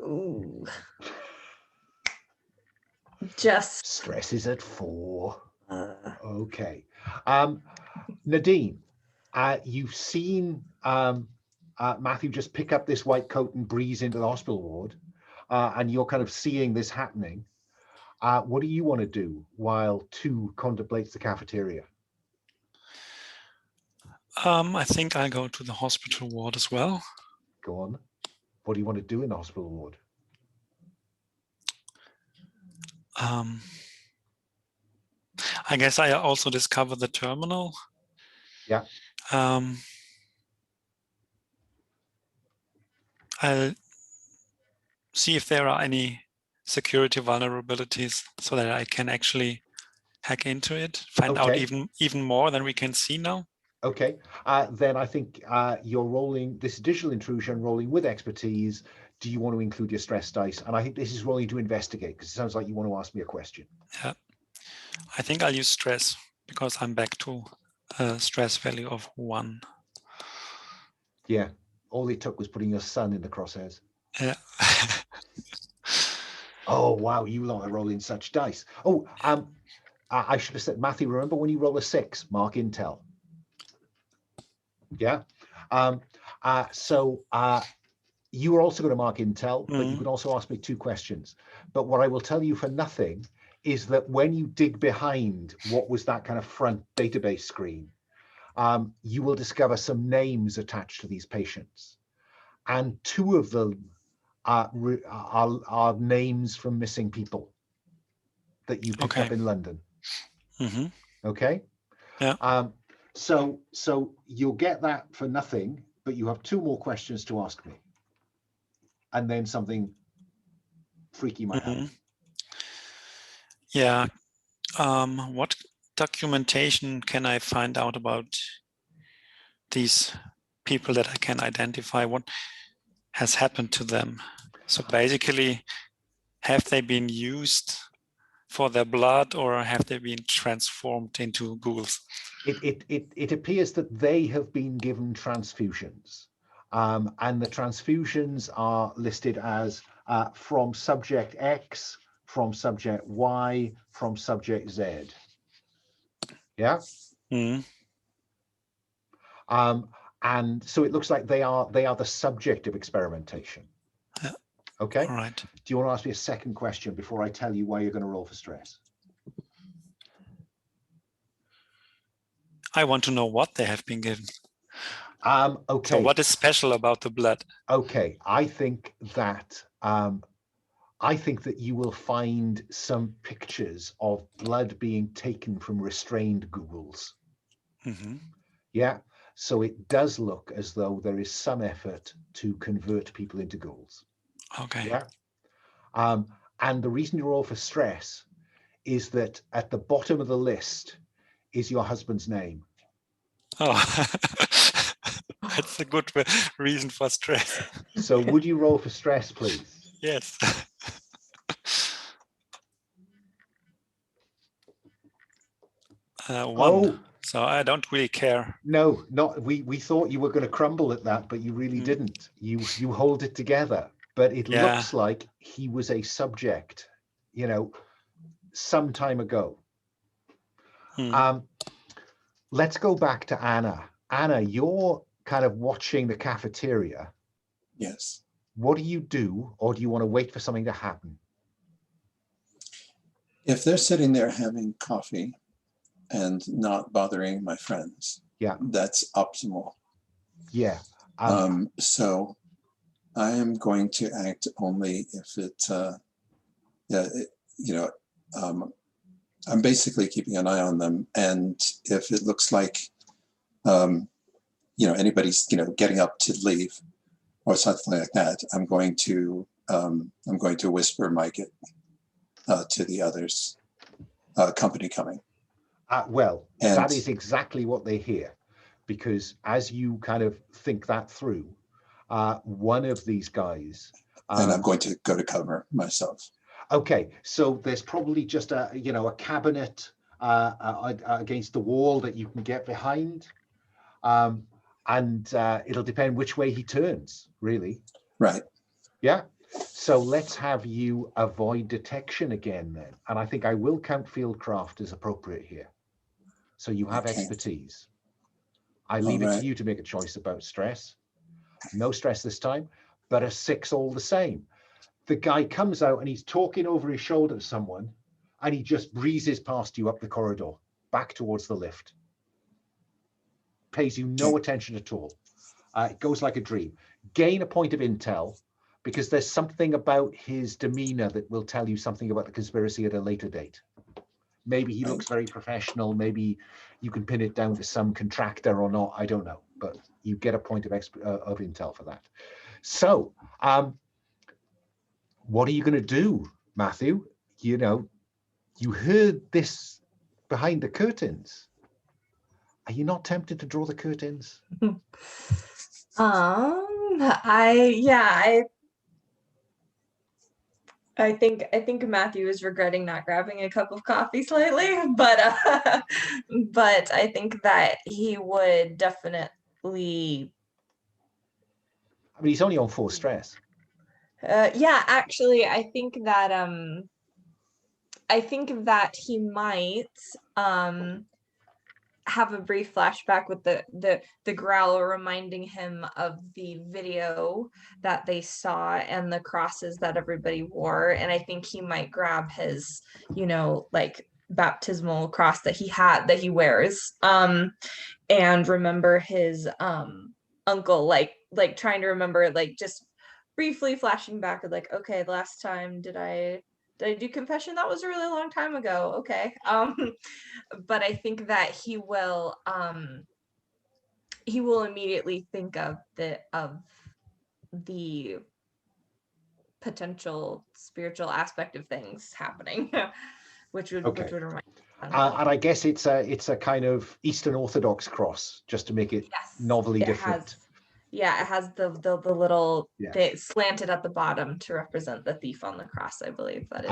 Ooh. Just stress is at 4. Okay. Nadine, you've seen Matthew just pick up this white coat and breeze into the hospital ward, and you're kind of seeing this happening. What do you want to do while 2 contemplates the cafeteria? I think I'll go to the hospital ward as well. Go on. What do you want to do in the hospital ward? I guess I also discovered the terminal. Yeah. I'll see if there are any security vulnerabilities so that I can actually hack into it, find out even more than we can see now. Okay, then I think you're rolling this digital intrusion, rolling with expertise. Do you want to include your stress dice? And I think this is rolling to investigate, because it sounds like you want to ask me a question. Yeah, I think I'll use stress because I'm back to a stress value of 1. Yeah, all it took was putting your son in the crosshairs. Yeah. Oh, wow, you lot are rolling such dice. Oh, I should have said, Matthew, remember when you roll a 6, mark intel. Yeah. So you are also going to mark intel, but you can also ask me 2 questions. But what I will tell you for nothing is that when you dig behind what was that kind of front database screen, you will discover some names attached to these patients. And 2 of them are names from missing people that you picked up in London. Okay. Yeah. So you'll get that for nothing, but you have 2 more questions to ask me. And then something freaky might happen. Yeah. What documentation can I find out about these people that I can identify? What has happened to them? So basically, have they been used for their blood, or have they been transformed into ghouls? It appears that they have been given transfusions, and the transfusions are listed as from subject X, from subject Y, from subject Z. Yeah. And so it looks like they are the subject of experimentation. Yeah. Okay. All right. Do you want to ask me a second question before I tell you why you're going to roll for stress? I want to know what they have been given. Okay. So what is special about the blood? Okay, I think that I think that you will find some pictures of blood being taken from restrained ghouls. Mm-hmm. Yeah. So it does look as though there is some effort to convert people into ghouls. Okay. Yeah. And the reason you roll for stress is that at the bottom of the list is your husband's name. Oh, that's a good reason for stress. So would you roll for stress, please? Yes. One. Oh, so I don't really care. no, not we thought you were going to crumble at that, but you really didn't. You hold it together. But it looks like he was a subject, you know, some time ago. Let's go back to Anna. Anna, you're kind of watching the cafeteria. Yes. What do you do, or do you want to wait for something to happen? If they're sitting there having coffee and not bothering my friends, Yeah, that's optimal. Yeah. So I am going to act only if I'm basically keeping an eye on them, and if it looks like anybody's getting up to leave or something like that, I'm going to whisper Mike to the others, company coming. Well, that is exactly what they hear, because as you kind of think that through, one of these guys, and I'm going to go to cover myself. Okay, so there's probably just a cabinet against the wall that you can get behind, and it'll depend which way he turns, really. Right. Yeah. So let's have you avoid detection again then, and I think I will count fieldcraft as appropriate here. So you have expertise. I leave it to you to make a choice about stress. No stress this time, but a 6 all the same. The guy comes out and he's talking over his shoulder to someone, and he just breezes past you up the corridor, back towards the lift. Pays you no attention at all. It goes like a dream. Gain a point of intel, because there's something about his demeanor that will tell you something about the conspiracy at a later date. Maybe he looks very professional. Maybe you can pin it down to some contractor or not. I don't know, but you get a point of intel for that. So, what are you going to do, Matthew? You heard this behind the curtains. Are you not tempted to draw the curtains? I think Matthew is regretting not grabbing a cup of coffee slightly, but I think that he would definitely. I mean, he's only on 4 stress. Yeah, actually, I think that he might have a brief flashback with the growler reminding him of the video that they saw and the crosses that everybody wore, and I think he might grab his like baptismal cross that he wears and remember his uncle, like trying to remember, like just briefly flashing back of like, okay, the last time did I do confession? That was a really long time ago. Okay. But I think that he will immediately think of the potential spiritual aspect of things happening, which would remind. And I guess it's a kind of Eastern Orthodox cross, just to make it novelly different. It has the little slanted at the bottom to represent the thief on the cross, I believe that is.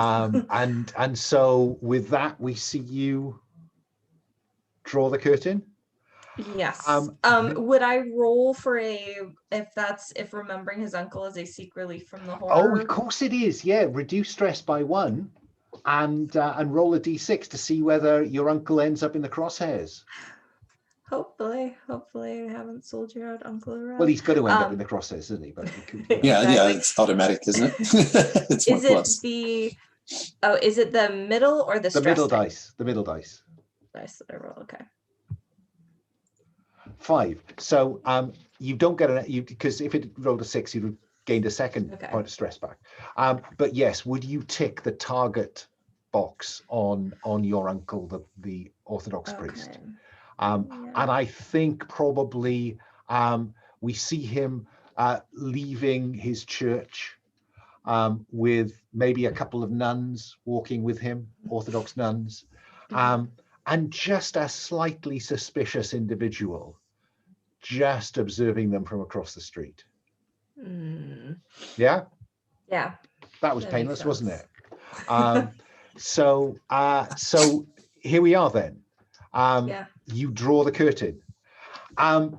And so with that, we see you draw the curtain. Yes. Would I roll for if remembering his uncle is a seek relief from the horror? Oh, of course it is. Yeah, reduce stress by 1, and roll a d6 to see whether your uncle ends up in the crosshairs. Hopefully, I haven't sold you out, Uncle Around. Well, he's got to end up in the crosshairs, isn't he? But yeah, it's automatic, isn't it? It's is it is it the middle or the middle dice? The middle dice. Dice that I roll. Okay. 5. So you don't get because if it rolled a 6, you'd gained a second Okay. point of stress back. But yes, would you tick the target box on your uncle, the Orthodox priest? Yeah. And I think probably we see him leaving his church with maybe a couple of nuns walking with him, Orthodox nuns, and just a slightly suspicious individual just observing them from across the street. Yeah? Yeah. That was That makes painless, wasn't sense. it? So here we are then. Yeah. You draw the curtain. And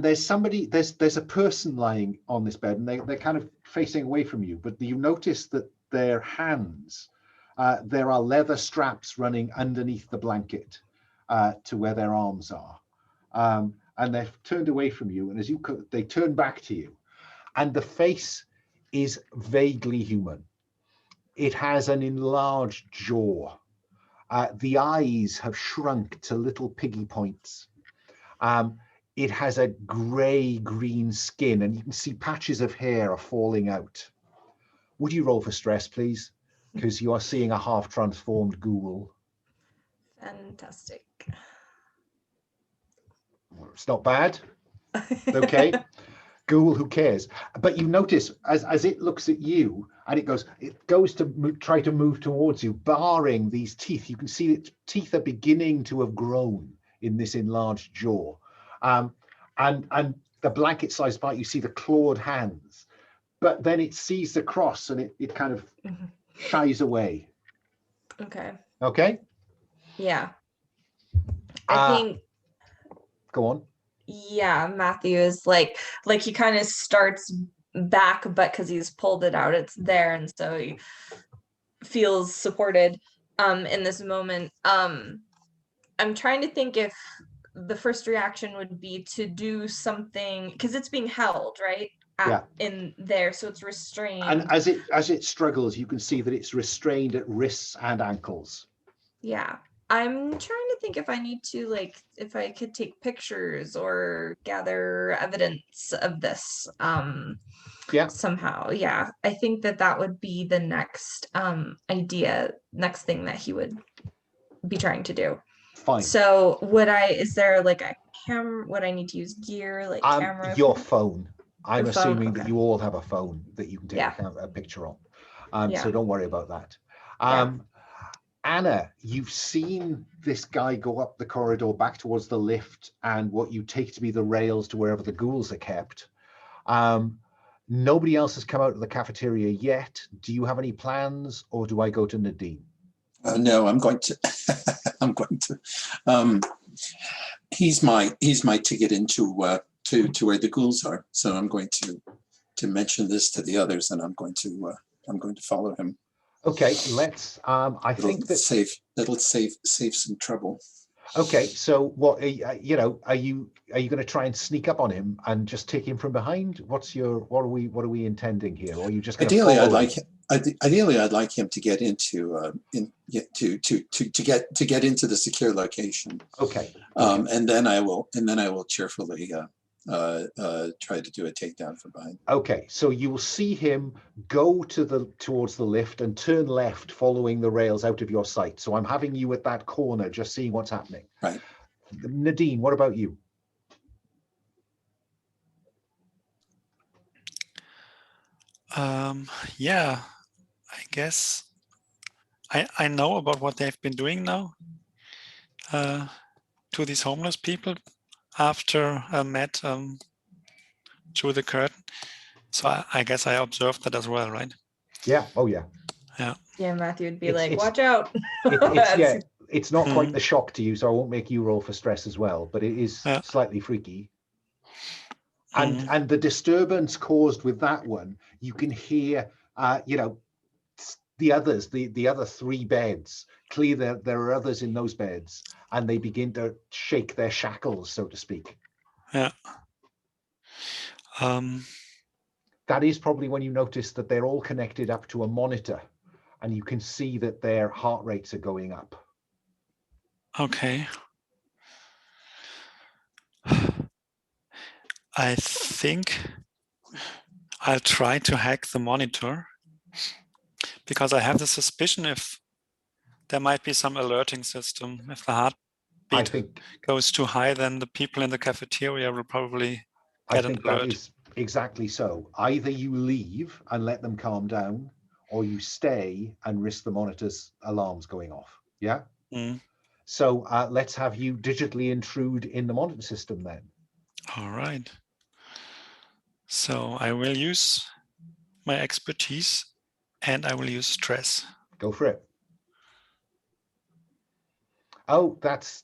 there's somebody, there's a person lying on this bed, and they're kind of facing away from you, but you notice that their hands, there are leather straps running underneath the blanket to where their arms are. And they've turned away from you, and as they turn back to you, and the face is vaguely human. It has an enlarged jaw. The eyes have shrunk to little piggy points. It has a grey-green skin, and you can see patches of hair are falling out. Would you roll for stress, please? Because you are seeing a half-transformed ghoul. Fantastic. It's not bad. Okay. Ghoul, who cares? But you notice as it looks at you, and it goes to try to move towards you, barring these teeth. You can see its teeth are beginning to have grown in this enlarged jaw. And the blanket-sized bite, you see the clawed hands, but then it sees the cross and it kind of shies away. Okay. Okay? Yeah. I think, go on. yeah, Matthew is like he kind of starts back, but because he's pulled it out, it's there, and so he feels supported in this moment. I'm trying to think if the first reaction would be to do something, because it's being held, right? In there, so it's restrained. And as it struggles, you can see that it's restrained at wrists and ankles. Yeah. I'm trying to think if I need to, like, if I could take pictures or gather evidence of this somehow. Yeah, I think that would be the next next thing that he would be trying to do. Fine. So is there like a camera? Would I need to use gear, like camera? Your phone. I'm assuming okay. that you all have a phone that you can take a picture on. So don't worry about that. Anna, you've seen this guy go up the corridor back towards the lift and what you take to be the rails to wherever the ghouls are kept. Nobody else has come out of the cafeteria yet. Do you have any plans, or do I go to Nadine? No, I'm going to. I'm going to. He's my ticket into to where the ghouls are. So I'm going to mention this to the others, and I'm going to follow him. Okay, let's. It'll save some trouble. Okay, so what are you going to try and sneak up on him and just take him from behind? What are we intending here? Or are you just going ideally I'd like him to get into to get into the secure location. Okay. And then I will cheerfully try to do a takedown from behind. Okay, so you will see him go towards the lift and turn left, following the rails out of your sight. So I'm having you at that corner, just seeing what's happening. Right. Nadine, what about you? Yeah, I guess I know about what they've been doing now to these homeless people after Matt through the curtain. So I guess I observed that as well, right? Yeah. Oh, yeah. Yeah. Yeah, Matthew would be watch out. It's not quite the shock to you, so I won't make you roll for stress as well, but it is slightly freaky. And the disturbance caused with that one, you can hear, the others, the other three beds. Clearly, there are others in those beds, and they begin to shake their shackles, so to speak. Yeah. That is probably when you notice that they're all connected up to a monitor, and you can see that their heart rates are going up. Okay. I think I'll try to hack the monitor, because I have the suspicion if there might be some alerting system. If the heartbeat goes too high, then the people in the cafeteria will probably get an alert. That is exactly so. Either you leave and let them calm down, or you stay and risk the monitor's alarms going off. Yeah? Mm. So let's have you digitally intrude in the monitor system then. All right. So I will use my expertise and I will use stress. Go for it. Oh, that's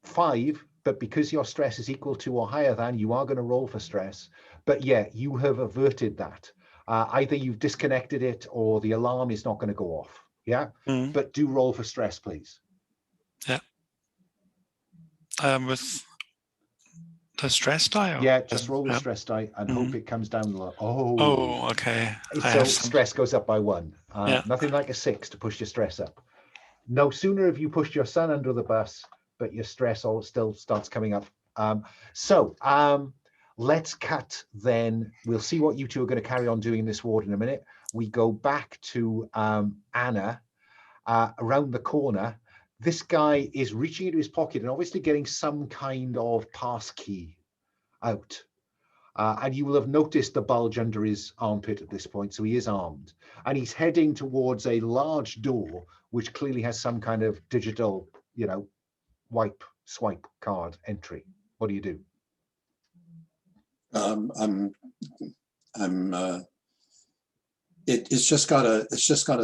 5, but because your stress is equal to or higher than, you are going to roll for stress. But yeah, you have averted that. Either you've disconnected it or the alarm is not going to go off. Yeah, but do roll for stress, please. Yeah. With the stress die? Or? Yeah, just roll the stress die and hope it comes down low. Oh, okay. So stress goes up by 1. Nothing like a 6 to push your stress up. No sooner have you pushed your son under the bus, but your stress all still starts coming up. Let's cut then. We'll see what you two are going to carry on doing in this ward in a minute. We go back to Anna around the corner. This guy is reaching into his pocket and obviously getting some kind of pass key out. And you will have noticed the bulge under his armpit at this point, so he is armed. And he's heading towards a large door, which clearly has some kind of digital, swipe card entry. What do you do? It's just got a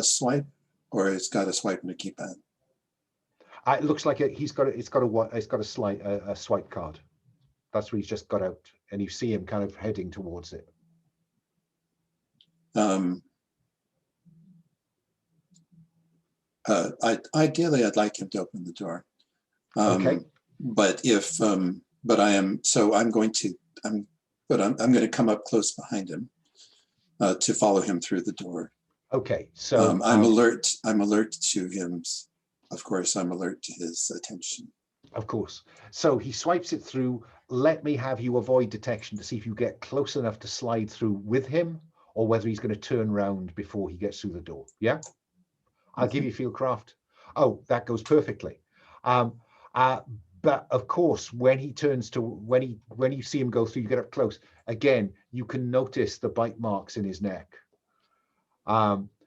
swipe, or it's got a swipe and a keypad. It looks like it's got a swipe card. That's what he's just got out, and you see him kind of heading towards it. Ideally, I'd like him to open the door. Okay. But I'm going to come up close behind him to follow him through the door. Okay. So I'm alert to him. Of course, I'm alert to his attention. Of course. So he swipes it through. Let me have you avoid detection to see if you get close enough to slide through with him, or whether he's going to turn around before he gets through the door. Yeah? I'll give you fieldcraft. Oh, that goes perfectly. But of course, when he turns to, when you see him go through, you get up close. Again, you can notice the bite marks in his neck.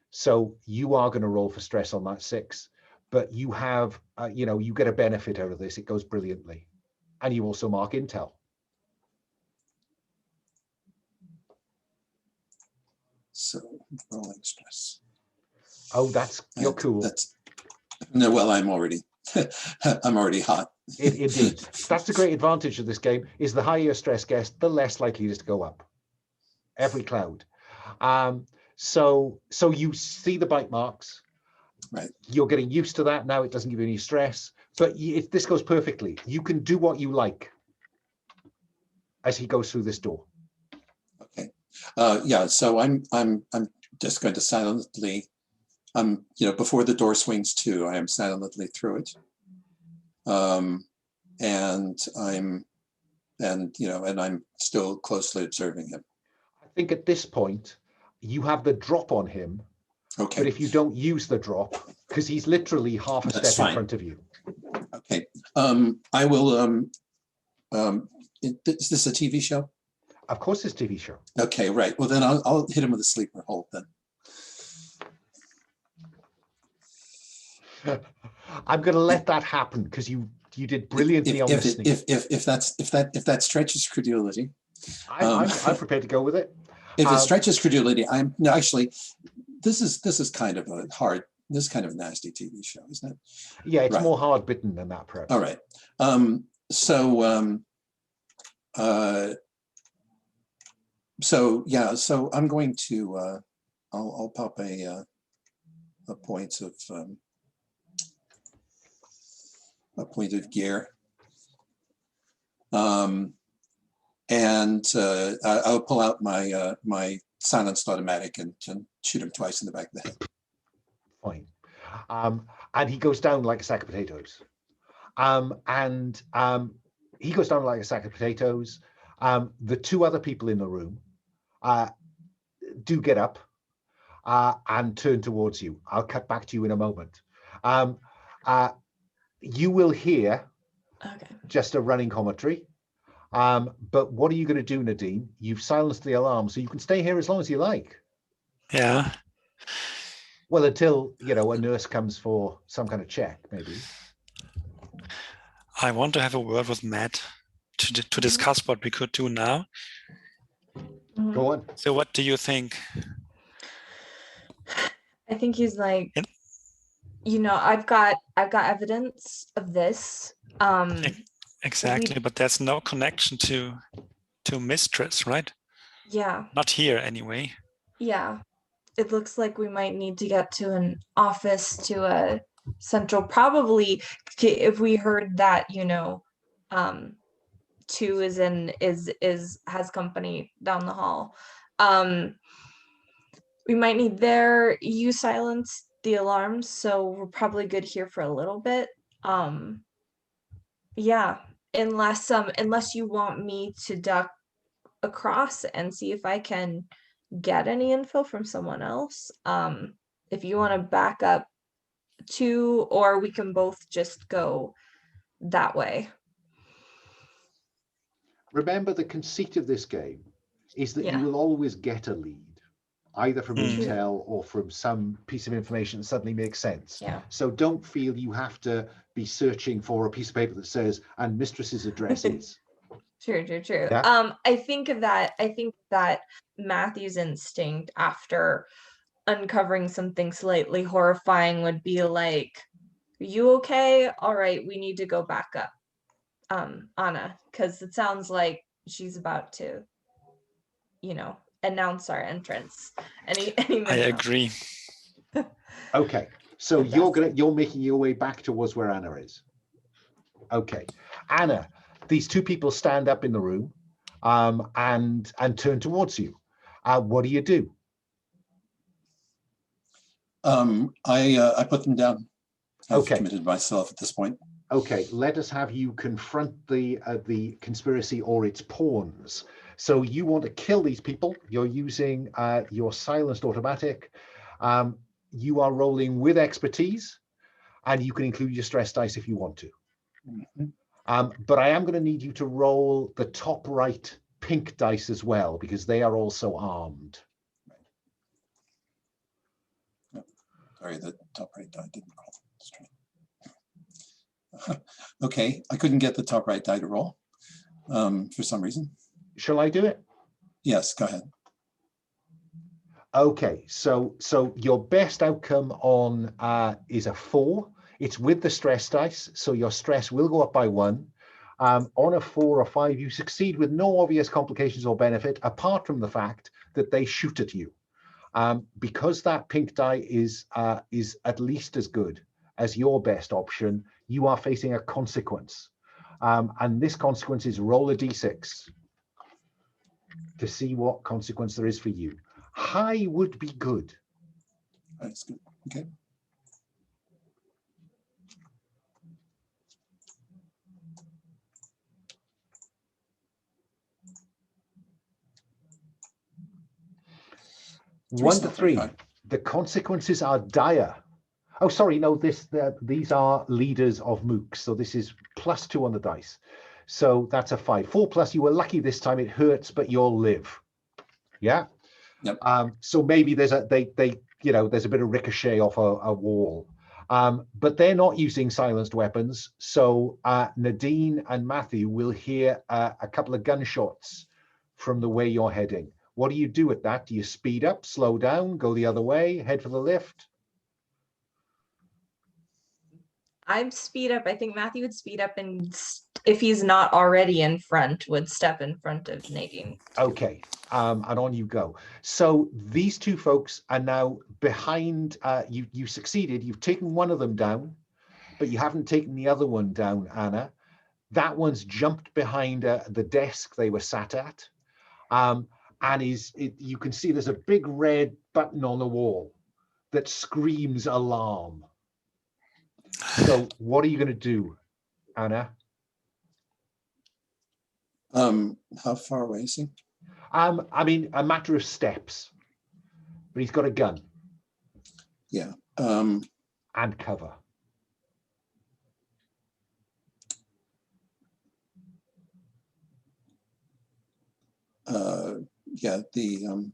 So you are going to roll for stress on that 6, but you have, you get a benefit out of this. It goes brilliantly. And you also mark intel. So rolling stress. Oh, you're cool. I'm already hot. Indeed. That's the great advantage of this game, is the higher your stress gets, the less likely it is to go up. Every cloud. So you see the bite marks. Right. You're getting used to that now. It doesn't give you any stress. But if this goes perfectly, you can do what you like as he goes through this door. Okay. So I'm just going to silently, before the door swings to, I am silently through it. And I'm still closely observing him. I think at this point you have the drop on him. Okay. But if you don't use the drop, because he's literally half a step in front of you. Okay. I will. Is this a TV show? Of course, it's a TV show. Okay, right. Well, then I'll hit him with a sleeper hold then. I'm going to let that happen because you did brilliantly on listening. If that stretches credulity, I'm prepared to go with it. If it stretches credulity, This is kind of a hard. This is kind of a nasty TV show, isn't it? Yeah, it's more hard bitten than that, perhaps. All right. So I'm going to. I'll pop a point of gear. And I'll pull out my silenced automatic and shoot him twice in the back of the head. Fine. And he goes down like a sack of potatoes. He goes down like a sack of potatoes. The 2 other people in the room do get up and turn towards you. I'll cut back to you in a moment. You will hear just a running commentary. But what are you going to do, Nadine? You've silenced the alarm, so you can stay here as long as you like. Yeah. Well, until, you know, a nurse comes for some kind of check, maybe. I want to have a word with Matt to discuss what we could do now. Go on. So what do you think? I think he's like, you know, I've got evidence of this. Exactly, but there's no connection to mistress, right? Yeah. Not here anyway. Yeah. It looks like we might need to get to an office, to a central, probably if we heard that, you know, 2 has company down the hall. We might need there. You silence the alarms, so we're probably good here for a little bit. Yeah, unless you want me to duck across and see if I can get any info from someone else. If you want to back up too, or we can both just go that way. Remember, the conceit of this game is that you Yeah. will always get a lead, either from Mm. intel or from some piece of information that suddenly makes sense. Yeah. So don't feel you have to be searching for a piece of paper that says, and mistress's address is. True. Yeah. I think that Matthew's instinct after uncovering something slightly horrifying would be like, you okay? All right, we need to go back up. Anna, because it sounds like she's about to, you know, announce our entrance any minute. I agree. Okay. So you're making your way back towards where Anna is. Okay. Anna, these two people stand up in the room and turn towards you. What do you do? I put them down. I've Okay. committed myself at this point. Okay, let us have you confront the conspiracy or its pawns. So you want to kill these people. You're using your silenced automatic. You are rolling with expertise, and you can include your stress dice if you want to. Mm-hmm. But I am going to need you to roll the top right pink dice as well, because they are also armed. Oh, sorry, the top right die didn't roll straight. Okay, I couldn't get the top right die to roll for some reason. Shall I do it? Yes, go ahead. Okay, so your best outcome on is a 4. It's with the stress dice, so your stress will go up by 1. On a 4 or 5, you succeed with no obvious complications or benefit, apart from the fact that they shoot at you. Because that pink die is at least as good as your best option, you are facing a consequence. And this consequence is roll a d6 to see what consequence there is for you. High would be good. That's good. Okay. One to 3. The consequences are dire. Oh, sorry, no, these are leaders of mooks. So this is +2 on the dice. So that's a 5. 4 plus, you were lucky this time. It hurts, but you'll live. Yeah. Yep. So maybe there's a there's a bit of ricochet off a wall. But they're not using silenced weapons. So Nadine and Matthew will hear a couple of gunshots from the way you're heading. What do you do at that? Do you speed up, slow down, go the other way, head for the lift? I'd speed up. I think Matthew would speed up, and if he's not already in front, would step in front of Nadine. Okay, and on you go. So these two folks are now behind. You succeeded. You've taken one of them down, but you haven't taken the other one down, Anna. That one's jumped behind the desk they were sat at, and you can see there's a big red button on the wall that screams alarm. So what are you going to do, Anna? How far away is he? I mean, a matter of steps, but he's got a gun. Yeah. And cover. Yeah, the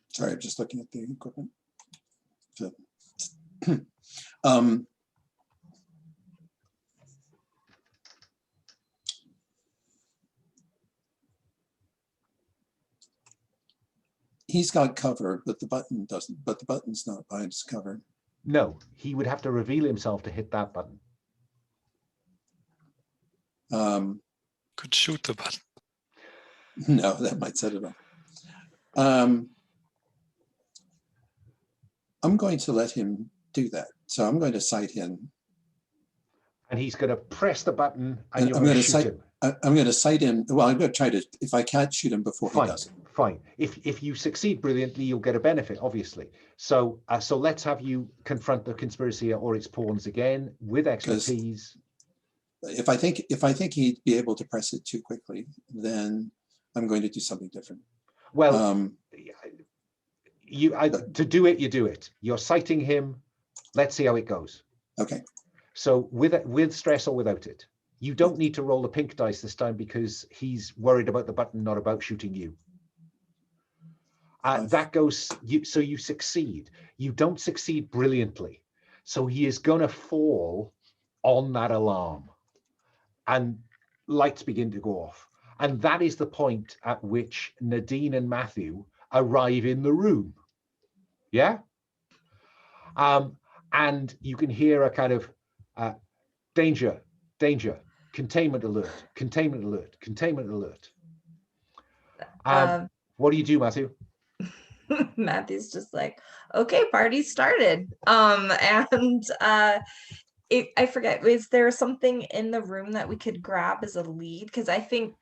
sorry, I'm just looking at the equipment. So, he's got cover, but the button doesn't. But the button's not behind his cover. No, he would have to reveal himself to hit that button. Could shoot the button. No, that might set it off. I'm going to let him do that. So I'm going to sight him. And he's going to press the button and you're I'm going to shoot him. I'm going to sight him. Well, I'm going to try to, if I can't shoot him before he does it. Fine. If you succeed brilliantly, you'll get a benefit, obviously. So so let's have you confront the conspiracy or its pawns again with expertise. If I think he'd be able to press it too quickly, then I'm going to do something different. Well, to do it, you do it. You're citing him. Let's see how it goes. Okay. So with stress or without it, you don't need to roll the pink dice this time because he's worried about the button, not about shooting you. That goes, so you succeed. You don't succeed brilliantly. So he is going to fall on that alarm and lights begin to go off. And that is the point at which Nadine and Matthew arrive in the room. Yeah? And you can hear a kind of danger, danger, containment alert, containment alert, containment alert. What do you do, Matthew? Matthew's just like, okay, party started. I forget, is there something in the room that we could grab as a lead? Because I think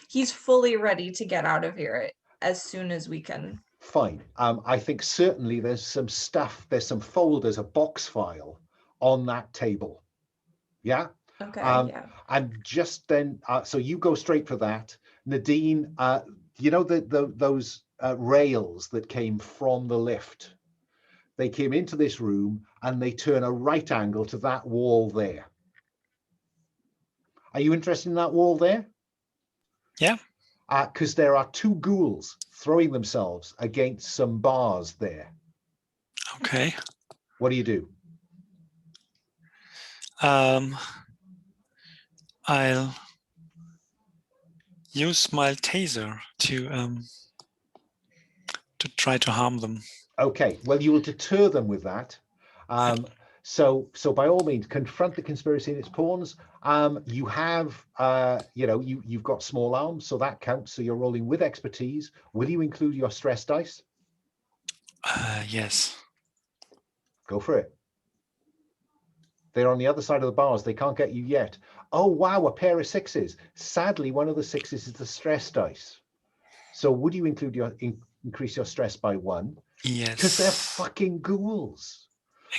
he's fully ready to get out of here as soon as we can. Fine. I think certainly there's some stuff, there's some folders, a box file on that table. Yeah? Okay, yeah. And just then, so you go straight for that. Nadine, you know those rails that came from the lift? They came into this room and they turn a right angle to that wall there. Are you interested in that wall there? Yeah. Because there are two ghouls throwing themselves against some bars there. Okay. What do you do? I'll use my taser to try to harm them. Okay, well, you will deter them with that. So by all means, confront the conspiracy and its pawns. You have, you've got small arms, so that counts. So you're rolling with expertise. Will you include your stress dice? Yes. Go for it. They're on the other side of the bars. They can't get you yet. Oh, wow, a pair of sixes. Sadly, one of the sixes is the stress dice. So would you increase your stress by 1? Yes. Because they're fucking ghouls.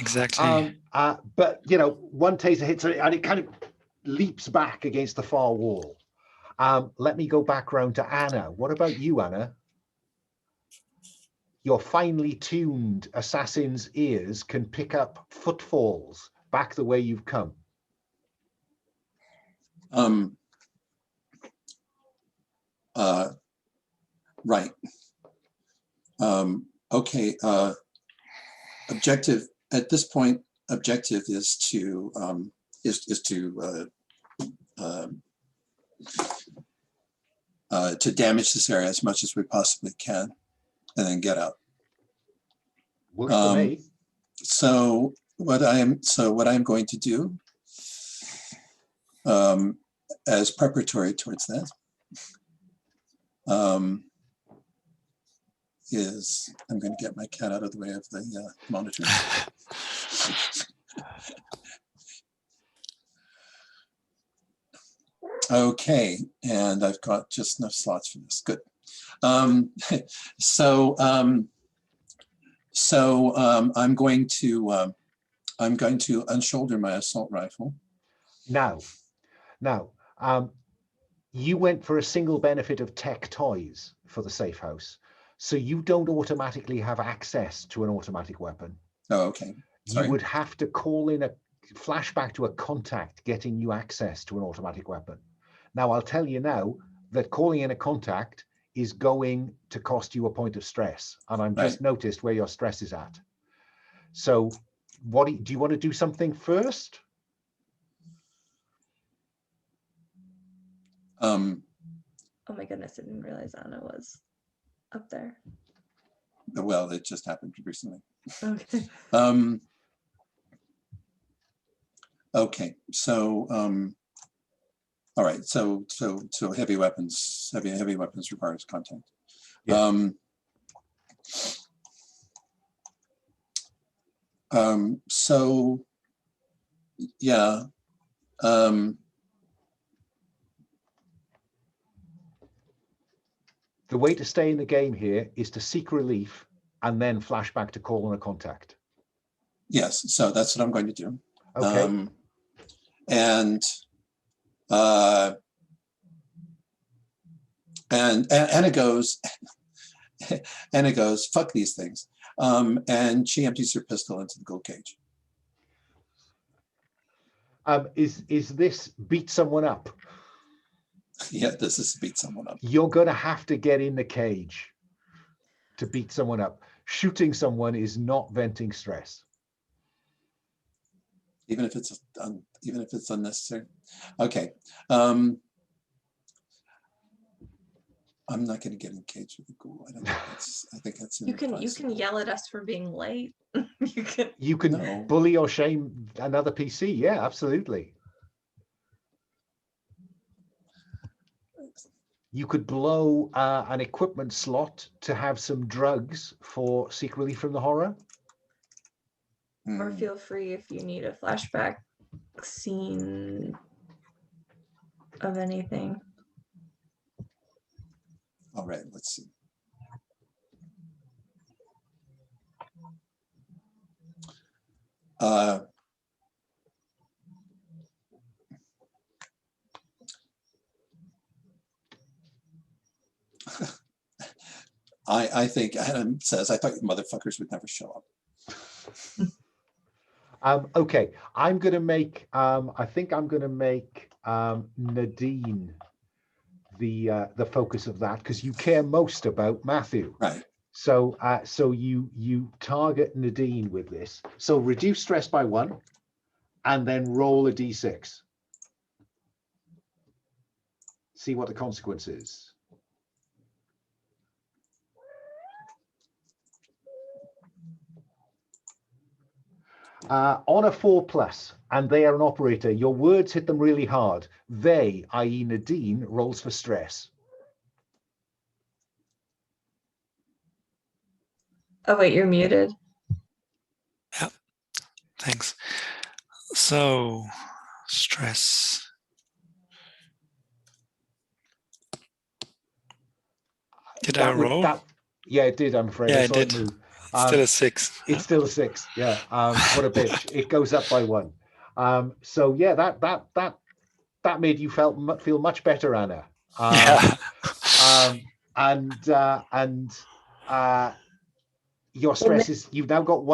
Exactly. But, one taser hits it and it kind of leaps back against the far wall. Let me go back round to Anna. What about you, Anna? Your finely tuned assassin's ears can pick up footfalls back the way you've come. Right. Okay. Objective at this point. Objective is to damage this area as much as we possibly can, and then get out. Works for me. So what I'm going to do, as preparatory towards that, is I'm going to get my cat out of the way of the monitor. Okay, and I've got just enough slots for this. Good. So I'm going to unshoulder my assault rifle. Now, you went for a single benefit of tech toys for the safe house, so you don't automatically have access to an automatic weapon. Oh, okay. Sorry. You would have to call in a flashback to a contact getting you access to an automatic weapon. Now, I'll tell you now that calling in a contact is going to cost you a point of stress, and I've just noticed where your stress is at. So what do you want to do something first? Oh my goodness, I didn't realize Anna was up there. Well, it just happened recently. Okay. Okay, so all right, so heavy weapons requires contact. Yeah. So yeah. The way to stay in the game here is to seek relief and then flashback to call on a contact. Yes, so that's what I'm going to do. Okay. And Anna goes, fuck these things. And she empties her pistol into the gold cage. Is this beat someone up? Yeah, this is beat someone up. You're going to have to get in the cage to beat someone up. Shooting someone is not venting stress. Even if it's unnecessary. Okay. I'm not going to get in the cage with the ghoul. I think that's. You can yell at us for being late. You can bully or shame another PC. Yeah, absolutely. You could blow an equipment slot to have some drugs for seek relief from the horror. Or feel free if you need a flashback scene of anything. All right, let's see. I think Adam says, I thought you motherfuckers would never show up. Okay, I'm going to make, I think I'm going to make Nadine the focus of that, because you care most about Matthew. Right. So so you target Nadine with this. So reduce stress by 1 and then roll a d6. See what the consequence is. On a 4+, and they are an operator, your words hit them really hard. They, i.e. Nadine, rolls for stress. Oh, wait, you're muted. Yeah, thanks. So, stress. Did I roll? Yeah, it did, I'm afraid. Yeah, it did. Still a 6. It's still a 6. Yeah. What a bitch. It goes up by 1. So yeah, that made you feel much better, Anna. Yeah. And your stress is, you've now got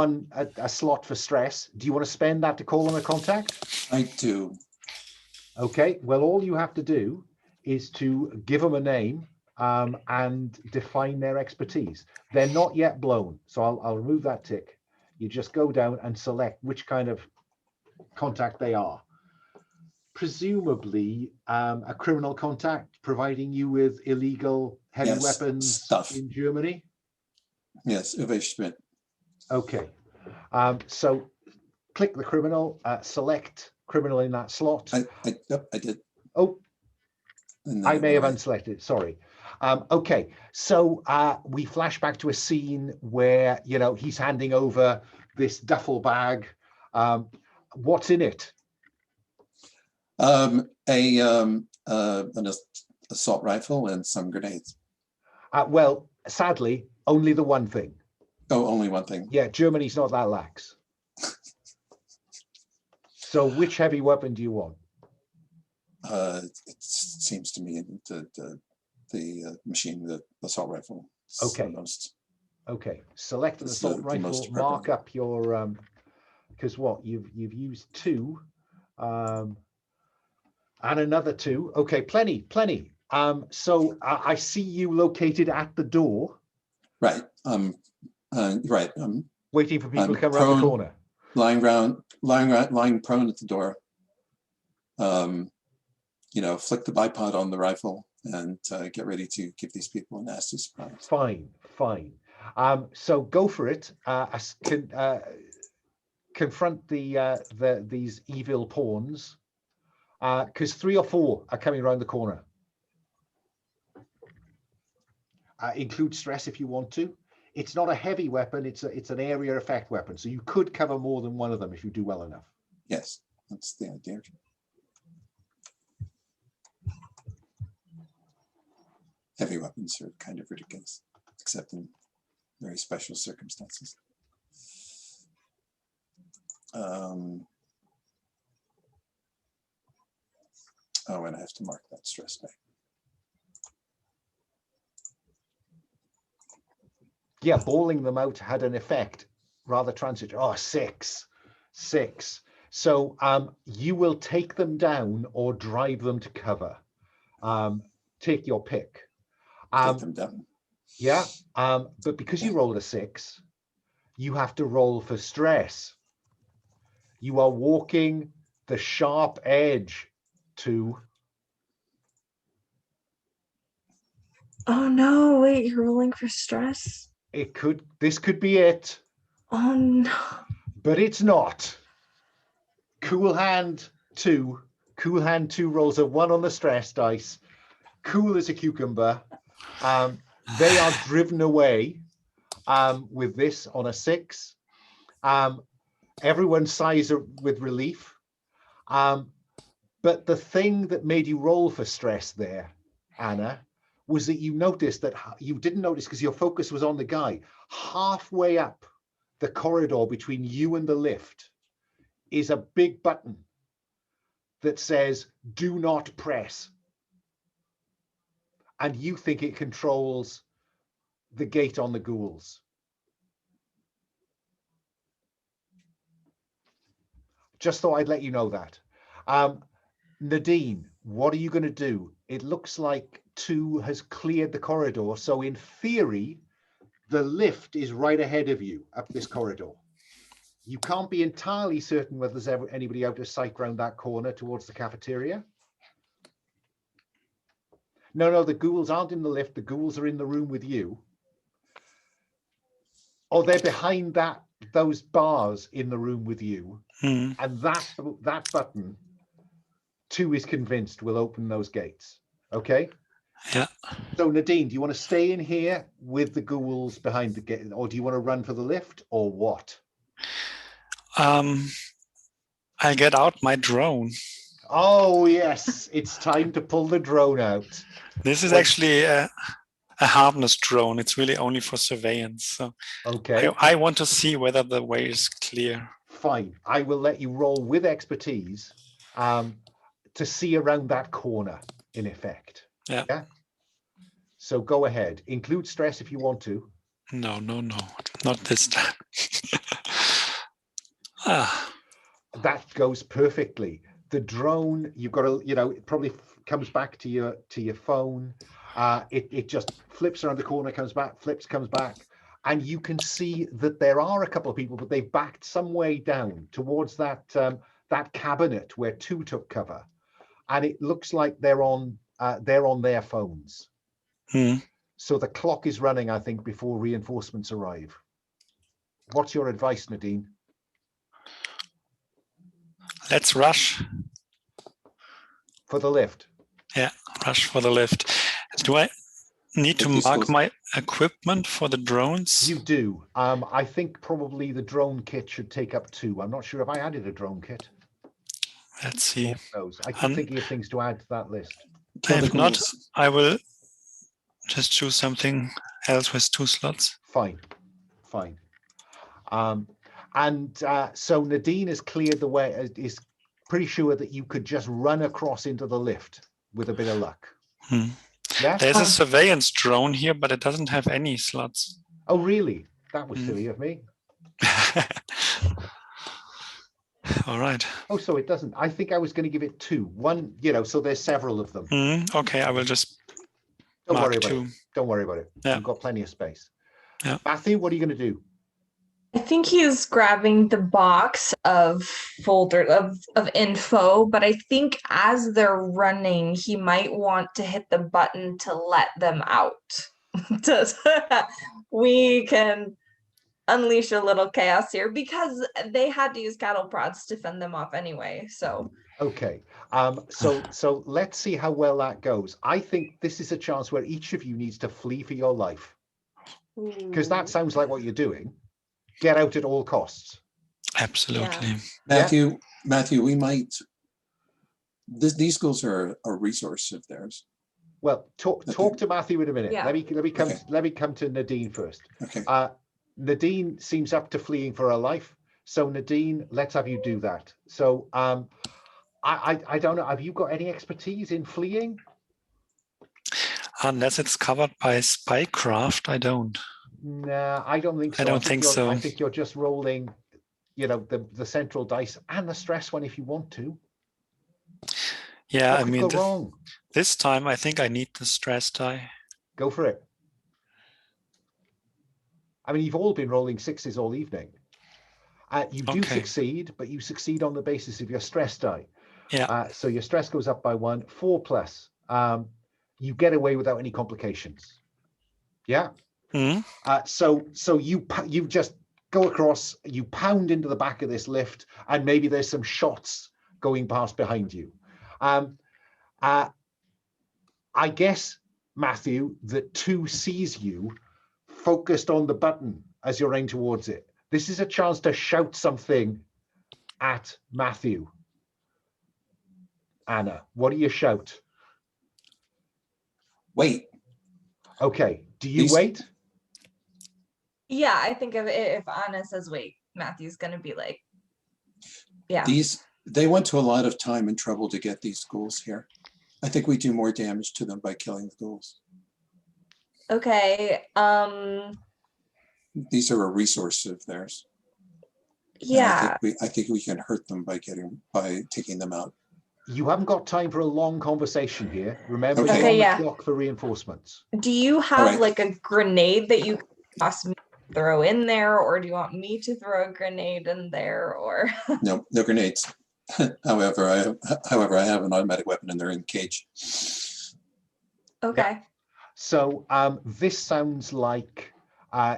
a slot for stress. Do you want to spend that to call on a contact? I do. Okay. Well, all you have to do is to give them a name and define their expertise. They're not yet blown, so I'll remove that tick. You just go down and select which kind of contact they are. Presumably a criminal contact providing you with illegal heavy weapons stuff in Germany. Yes, Uwe Schmidt. Okay, so click the criminal, select criminal in that slot. Yep, I did. Oh, I may have unselected, sorry. Okay, so we flash back to a scene where, you know, he's handing over this duffel bag. What's in it? An assault rifle and some grenades. Well, sadly, only the one thing. Oh, only one thing. Yeah, Germany's not that lax. So which heavy weapon do you want? It seems to me the machine, the assault rifle. Okay. Okay. Select an assault rifle. Mark up your because what you've used 2, and another 2. Okay, plenty. So I see you located at the door. Right. Right. Waiting for people to come around the corner. Lying prone at the door. You know, flick the bipod on the rifle and get ready to give these people a nasty surprise. Fine. So go for it. Confront these evil pawns, because 3 or 4 are coming around the corner. Include stress if you want to. It's not a heavy weapon. It's an area effect weapon, so you could cover more than one of them if you do well enough. Yes, that's the idea. Heavy weapons are kind of ridiculous, except in very special circumstances. Oh, and I have to mark that stress back. Yeah, balling them out had an effect, rather transitive. Oh, 6. So you will take them down or drive them to cover. Take your pick. Take them down. Yeah, but because you rolled a 6, you have to roll for stress. You are walking the sharp edge to... Oh no, wait, you're rolling for stress? This could be it. Oh no. But it's not. Cool hand 2 rolls a 1 on the stress dice. Cool as a cucumber. They are driven away with this on a 6. Everyone sighs with relief. But the thing that made you roll for stress there, Anna, was that you noticed that you didn't notice because your focus was on the guy. Halfway up the corridor between you and the lift is a big button that says, "Do not press." And you think it controls the gate on the ghouls. Just thought I'd let you know that. Nadine, what are you going to do? It looks like 2 has cleared the corridor. So in theory, the lift is right ahead of you up this corridor. You can't be entirely certain whether there's ever anybody out of sight around that corner towards the cafeteria. No, the ghouls aren't in the lift. The ghouls are in the room with you. Or they're behind those bars in the room with you. And that button, 2 is convinced will open those gates. Okay? Yeah. So Nadine, do you want to stay in here with the ghouls behind the gate, or do you want to run for the lift, or what? I get out my drone. Oh yes, it's time to pull the drone out. This is actually a harmless drone. It's really only for surveillance. So okay, I want to see whether the way is clear. Fine, I will let you roll with expertise to see around that corner, in effect. Yeah. So go ahead. Include stress if you want to. No, not this time. That goes perfectly. The drone, you've got to, it probably comes back to your phone. It just flips around the corner, comes back, flips, comes back. And you can see that there are a couple of people, but they've backed some way down towards that cabinet where 2 took cover. And it looks like they're on their phones. So the clock is running, I think, before reinforcements arrive. What's your advice, Nadine? Let's rush. For the lift? Yeah, rush for the lift. Do I need to mark my equipment for the drones? You do. I think probably the drone kit should take up 2. I'm not sure if I added a drone kit. Let's see. I keep thinking of things to add to that list. If not, I will just choose something else with 2 slots. Fine. fine. So Nadine has cleared the way, is pretty sure that you could just run across into the lift with a bit of luck. Yes? There's a surveillance drone here, but it doesn't have any slots. Oh, really? That was silly of me. All right. Oh, so it doesn't. I think I was going to give it 2. 1, so there's several of them. Okay, I will just Don't mark worry about 2. it. Don't worry about it. Yeah. You've got plenty of space. Yeah. Matthew, what are you going to do? I think he's grabbing the box of folder of info, but I think as they're running, he might want to hit the button to let them out. We can unleash a little chaos here because they had to use cattle prods to fend them off anyway. So okay, so let's see how well that goes. I think this is a chance where each of you needs to flee for your life, because that sounds like what you're doing. Get out at all costs. Absolutely. Yeah. Matthew, we might. These schools are a resource of theirs. Well, talk to Matthew in a minute. Yeah. Let me come to Nadine first. Okay. Nadine seems up to fleeing for her life. So Nadine, let's have you do that. So I don't know. Have you got any expertise in fleeing? Unless it's covered by spycraft, I don't. Nah, I don't think so. I don't think so. I think you're just rolling, the central dice and the stress one if you want to. Yeah, What could go wrong? This time I think I need the stress die. Go for it. I mean, you've all been rolling 6s all evening. You do succeed, but you succeed on the basis of your stress die. Yeah. So your stress goes up by 1, 4+. You get away without any complications. Yeah. So you just go across, you pound into the back of this lift, and maybe there's some shots going past behind you. I guess, Matthew, that 2 sees you focused on the button as you're running towards it. This is a chance to shout something at Matthew. Anna, what do you shout? Wait. Okay. Do you wait? Yeah, I think if Anna says wait, Matthew's gonna be like, yeah. They went to a lot of time and trouble to get these ghouls here. I think we do more damage to them by killing the ghouls. Okay. These are a resource of theirs. Yeah. I think we can hurt them by taking them out. You haven't got time for a long conversation here. Remember, Okay. you're on the clock for reinforcements. Do you have like a grenade that you ask me to throw in there, or do you want me to throw a grenade in there, or? No grenades. However, I have an automatic weapon and they're in the cage. Okay. Yeah. So this sounds like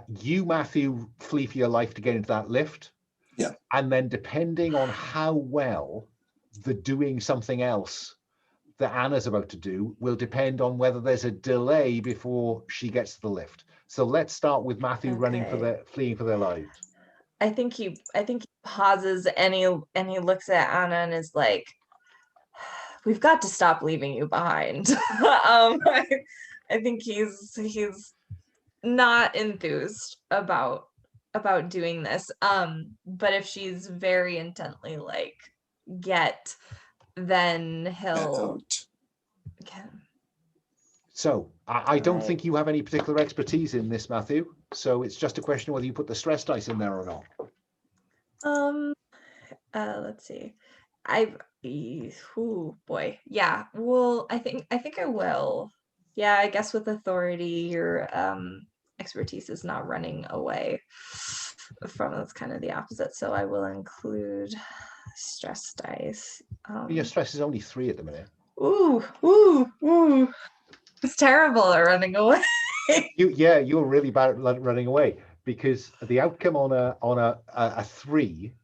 you, Matthew, flee for your life to get into that lift. Yeah. And then depending on how well the doing something else that Anna's about to do will depend on whether there's a delay before she gets to the lift. So let's start with Matthew fleeing for their lives. I think he pauses and he looks at Anna and is like, "We've got to stop leaving you behind." I think he's not enthused about doing this. But if she's very intently like get, then he'll get. So I don't think you have any particular expertise in this, Matthew. So it's just a question of whether you put the stress dice in there or not. Let's see. Oh boy. Yeah. Well, I think I will. Yeah, I guess with authority, your expertise is not running away from. That's kind of the opposite. So I will include stress dice. Your stress is only 3 at the minute. Ooh. It's terrible at running away. You're really bad at running away, because the outcome on a 3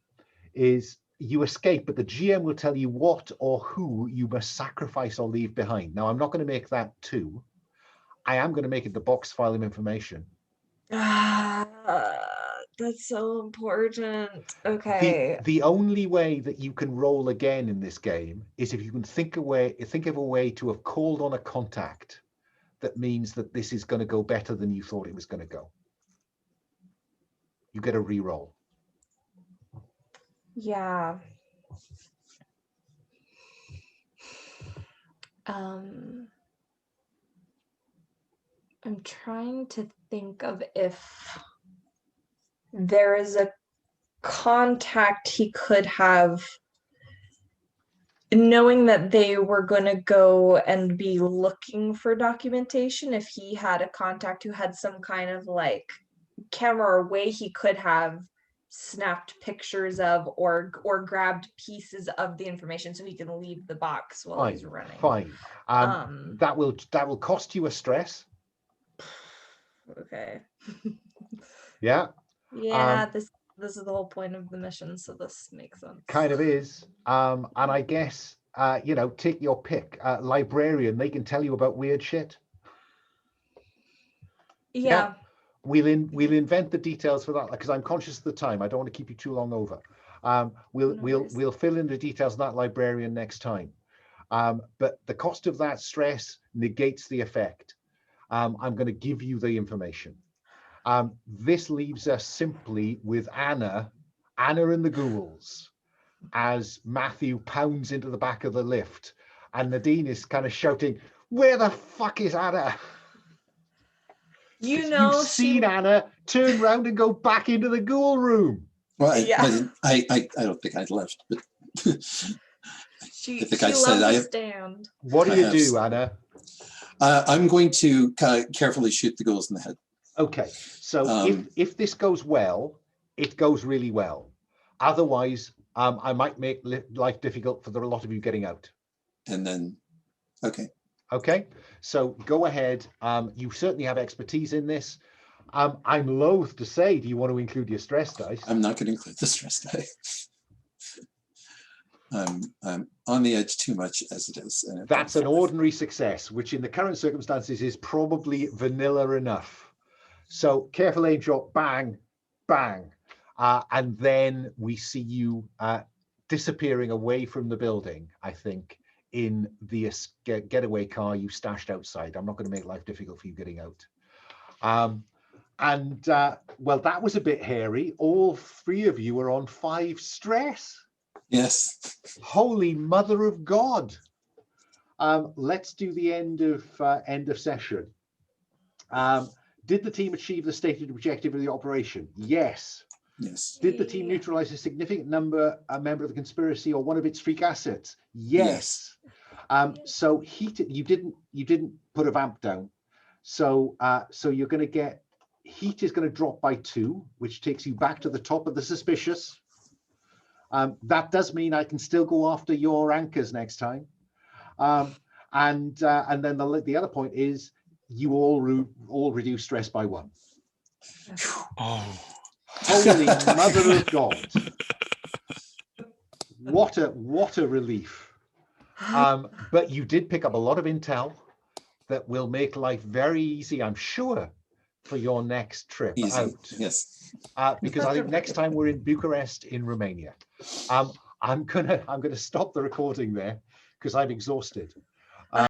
is you escape, but the GM will tell you what or who you must sacrifice or leave behind. Now, I'm not going to make that 2. I am going to make it the box file of information. That's so important. Okay. The only way that you can roll again in this game is if you can think of a way to have called on a contact that means that this is going to go better than you thought it was going to go. You get a re-roll. Yeah. I'm trying to think of if there is a contact he could have, knowing that they were going to go and be looking for documentation, if he had a contact who had some kind of like camera or way he could have snapped pictures of or grabbed pieces of the information so he can leave the box while he's running. Fine. That will cost you a stress. Okay. Yeah. Yeah, this is the whole point of the mission, so this makes sense. Kind of is. And I guess you know, take your pick. Librarian, they can tell you about weird shit. Yeah. We'll invent the details for that because I'm conscious of the time. I don't want to keep you too long over. We'll fill in the details of that librarian next time. But the cost of that stress negates the effect. I'm going to give you the information. This leaves us simply with Anna and the Ghouls as Matthew pounds into the back of the lift, and Nadine is kind of shouting, "Where the fuck is Anna?" You know, you've seen Anna turn around and go back into the ghoul room. Well, I don't think I'd left, but she I think I loves said to stand. What do you do, Anna? I'm going to carefully shoot the ghouls in the head. Okay, so if this goes well, it goes really well. Otherwise, I might make life difficult for a lot of you getting out. And then, okay. Okay, so go ahead. You certainly have expertise in this. I'm loath to say, do you want to include your stress dice? I'm not going to include the stress dice. I'm on the edge too much as it is. And that's an ordinary success, which in the current circumstances is probably vanilla enough. So careful aim shot, bang, bang. And then we see you disappearing away from the building, I think, in the getaway car you stashed outside. I'm not going to make life difficult for you getting out. Well, that was a bit hairy. All three of you are on 5 stress. Yes. Holy mother of God. Let's do the end of session. Did the team achieve the stated objective of the operation? Yes. Yes. Did the team neutralize a significant member of the conspiracy or one of its freak assets? Yes. So you didn't put a vamp down. So you're going to get, heat is going to drop by 2, which takes you back to the top of the suspicious. That does mean I can still go after your anchors next time. And then the other point is you all reduce stress by 1. Oh. Holy mother of God. What a relief. But you did pick up a lot of intel that will make life very easy, I'm sure, for your next trip out. Yes. Because I think next time we're in Bucharest in Romania. I'm gonna stop the recording there because I'm exhausted.